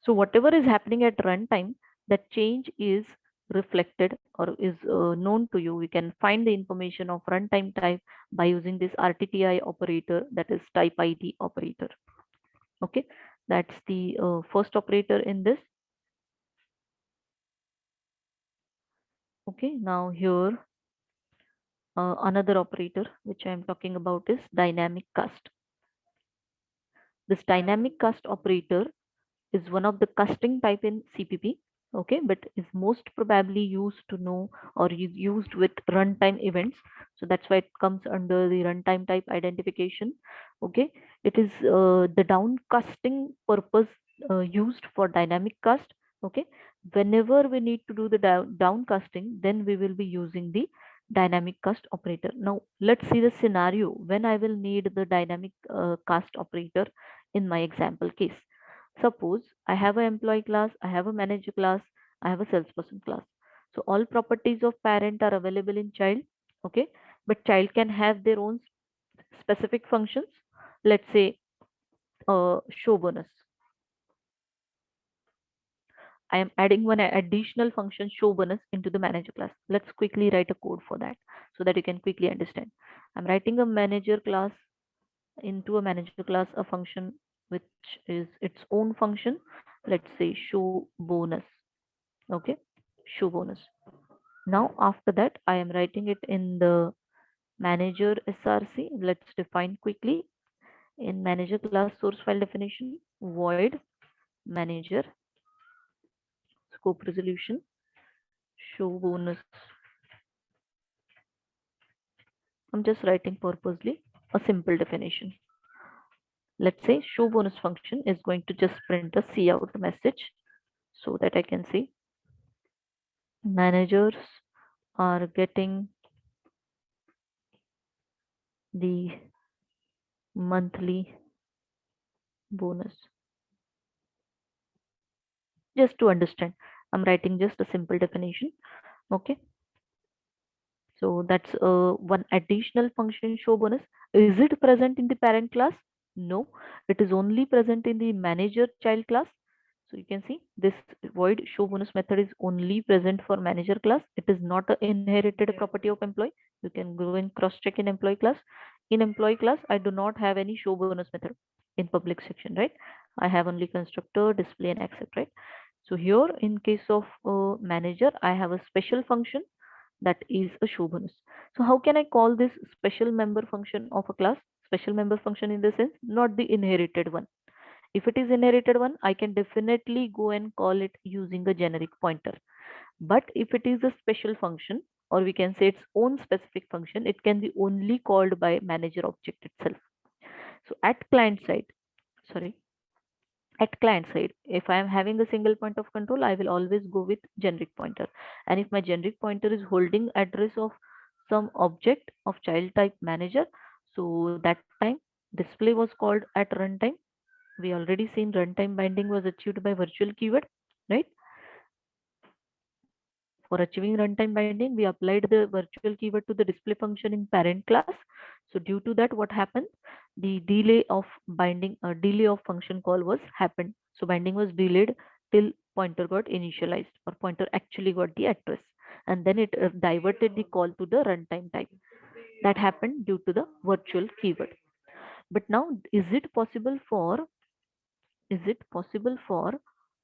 So whatever is happening at runtime, that change is reflected or is known to you. We can find the information of runtime type by using this RTTI operator, that is type ID operator. Okay, that's the first operator in this. Okay, now here another operator which I am talking about is dynamic cast. This dynamic cast operator is one of the casting type in CPP, okay, but is most probably used to know or is used with runtime events. So that's why it comes under the runtime type identification. Okay, it is the downcasting purpose used for dynamic cast. Okay, whenever we need to do the downcasting, then we will be using the dynamic cast operator. Now let's see the scenario when I will need the dynamic cast operator in my example case. Suppose I have an employee class, I have a manager class, I have a salesperson class. So all properties of parent are available in child. Okay, but child can have their own specific functions. Let's say show bonus. I am adding one additional function show bonus into the manager class. Let's quickly write a code for that so that you can quickly understand. I'm writing a manager class into a manager class a function which is its own function. Let's say show bonus. Okay, show bonus. Now after that I am writing it in the manager src. Let's define quickly in manager class source file definition void manager scope resolution show bonus. I'm just writing purposely a simple definition. Let's say show bonus function is going to just print a cout message so that I can see managers are getting the monthly bonus. Just to understand, I'm writing just a simple definition. Okay, so that's one additional function show bonus. Is it present in the parent class? No, it is only present in the manager child class. So you can see this void show bonus method is only present for manager class. It is not an inherited property of employee. You can go and cross check in employee class. In employee class, I do not have any show bonus method in public section, right? I have only constructor, display, and accept, right? So here in case of manager, I have a special function that is a show bonus. So how can I call this special member function of a class? Special member function in the sense, not the inherited one. If it is inherited one, I can definitely go and call it using a generic pointer. But if it is a special function, or we can say its own specific function, it can be only called by manager object itself. So at client side, sorry, at client side, if I am having a single point of control, I will always go with generic pointer. And if my generic pointer is holding address of some object of child type manager, so that time display was called at runtime. We already seen runtime binding was achieved by virtual keyword, right? For achieving runtime binding, we applied the virtual keyword to the display function in parent class. So due to that, what happened? The delay of binding, delay of function call was happened. So binding was delayed till pointer got initialized or pointer actually got the address, and then it diverted the call to the runtime type. That happened due to the virtual keyword. But now, is it possible for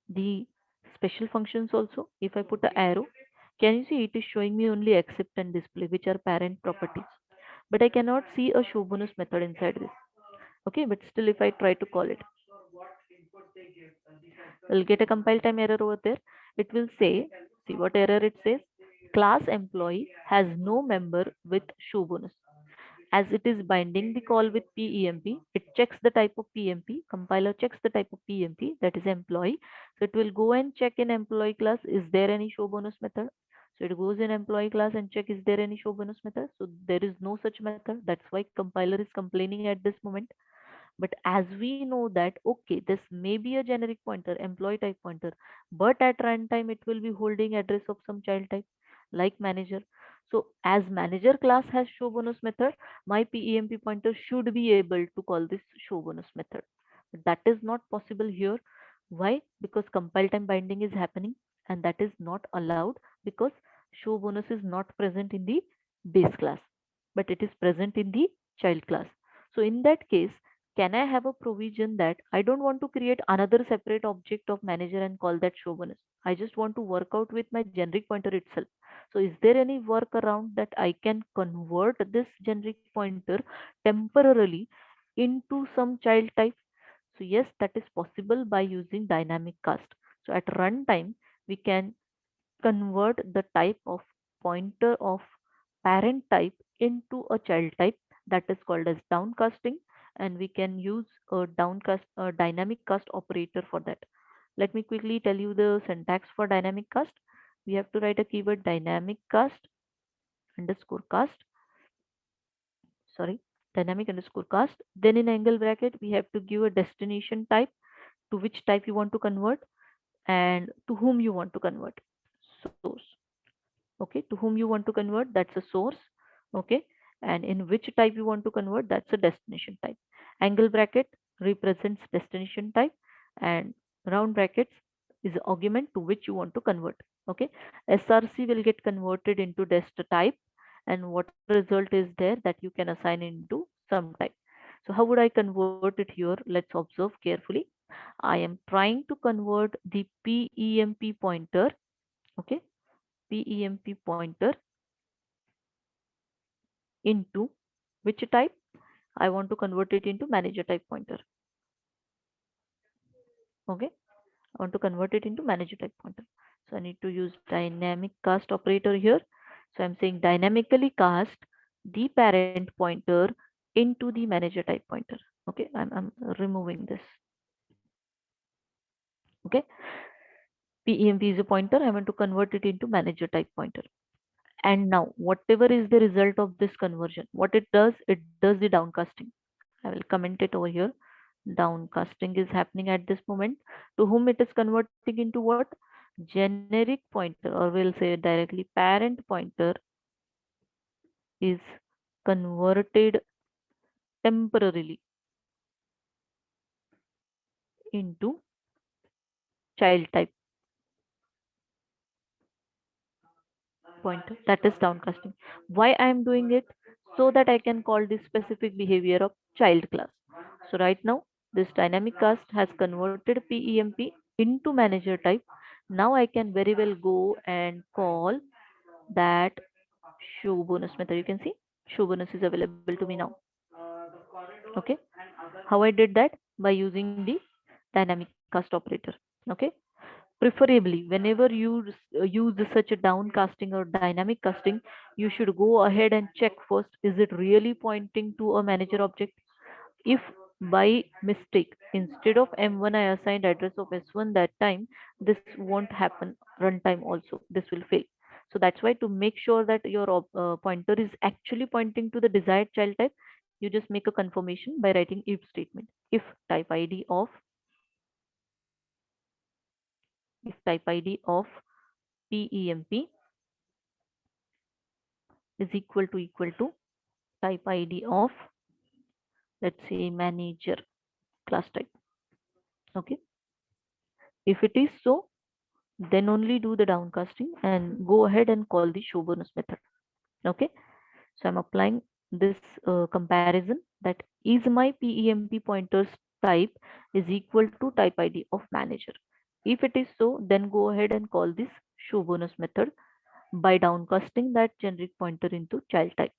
the special functions also? If I put an arrow, can you see it is showing me only accept and display, which are parent properties, but I cannot see a show bonus method inside this. Okay, but still if I try to call it, we'll get a compile time error over there. It will say, see what error it says: class employee has no member with show bonus. As it is binding the call with PEMP, it checks the type of PMP. Compiler checks the type of PMP, that is employee. So it will go and check in employee class, is there any show bonus method? So it goes in employee class and check, is there any show bonus method? So there is no such method. That's why compiler is complaining at this moment. But as we know that, okay, this may be a generic pointer, employee type pointer, but at runtime it will be holding address of some child type like manager. So as manager class has show bonus method, my PEMP pointer should be able to call this show bonus method. But that is not possible here. Why? Because compile time binding is happening, and that is not allowed because show bonus is not present in the base class, but it is present in the child class. So in that case, can I have a provision that I don't want to create another separate object of manager and call that show bonus? I just want to work out with my generic pointer itself. So is there any workaround that I can convert this generic pointer temporarily into some child type? So yes, that is possible by using dynamic cast. So at runtime, we can convert the type of pointer of parent type into a child type, that is called as downcasting, and we can use a dynamic cast operator for that. Let me quickly tell you the syntax for dynamic cast. We have to write a keyword dynamic cast underscore cast, sorry, dynamic underscore cast. Then in angle bracket, we have to give a destination type, to which type you want to convert and to whom you want to convert. Source. Okay, to whom you want to convert, that's a source. Okay, and in which type you want to convert, that's a destination type. Angle bracket represents destination type, and round brackets is argument to which you want to convert. Okay, src will get converted into dest type, and whatever result is there, that you can assign into some type. So how would I convert it here? Let's observe carefully. I am trying to convert the PEMP pointer. Okay, PEMP pointer into which type? I want to convert it into manager type pointer. Okay, I want to convert it into manager type pointer. So I need to use dynamic cast operator here. So I'm saying dynamically cast the parent pointer into the manager type pointer. Okay, I'm removing this. Okay, PEMP is a pointer. I want to convert it into manager type pointer. And now whatever is the result of this conversion, what it does the downcasting. I will comment it over here. Downcasting is happening at this moment. To whom it is converting into what? Generic pointer, or we'll say directly parent pointer is converted temporarily into child type pointer, that is downcasting. Why I am doing it? So that I can call this specific behavior of child class. So right now this dynamic cast has converted PEMP into manager type. Now I can very well go and call that show bonus method. You can see show bonus is available to me now. Okay, how I did that? By using the dynamic cast operator. Okay, preferably whenever you use such a downcasting or dynamic casting, you should go ahead and check first, is it really pointing to a manager object? If by mistake instead of m1 I assigned address of s1 that time, this won't happen runtime also, this will fail. So that's why, to make sure that your pointer is actually pointing to the desired child type, you just make a confirmation by writing if statement. If type id of if type id of PEMP is equal to type id of, let's say, manager class type. Okay, if it is so, then only do the downcasting and go ahead and call the show bonus method. Okay, so I'm applying this comparison, that is my PEMP pointers type is equal to type id of manager. If it is so, then go ahead and call this show bonus method by downcasting that generic pointer into child type.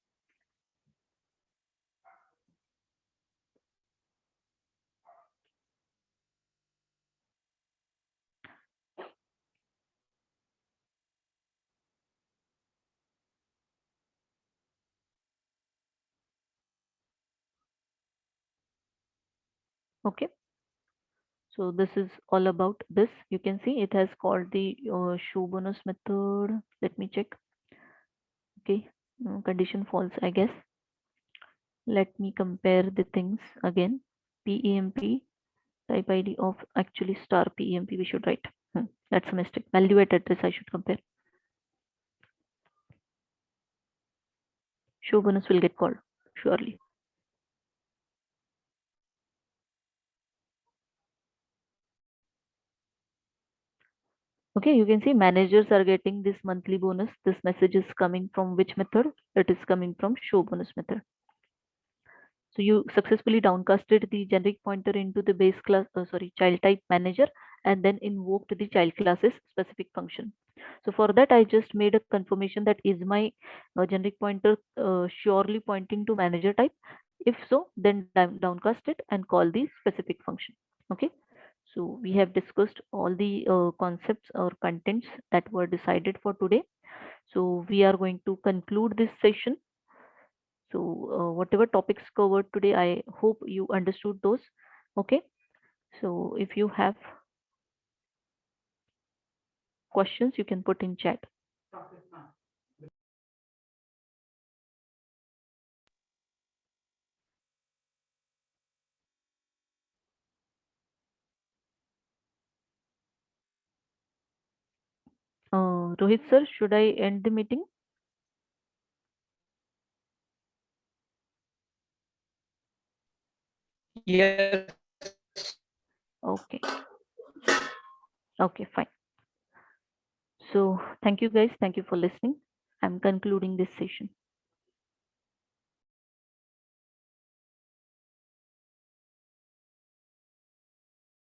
Okay, so this is all about this. You can see it has called the show bonus method. Let me check. Okay, condition false, I guess. Let me compare the things again. PEMP type ID of, actually star PEMP we should write. That's a mistake. Value at address I should compare. Show bonus will get called surely. Okay, you can see managers are getting this monthly bonus. This message is coming from which method? It is coming from show bonus method. So you successfully downcasted the generic pointer into the base class, child type manager, and then invoked the child class's specific function. So for that, I just made a confirmation that is my generic pointer surely pointing to manager type. If so, then downcast it and call the specific function. Okay. So we have discussed all the concepts or contents that were decided for today. So we are going to conclude this session. So whatever topics covered today, I hope you understood those. Okay. So if you have questions, you can put in chat. Rohit sir, should I end the meeting? Yes. Okay. Okay, fine. So thank you guys. Thank you for listening. I'm concluding this session.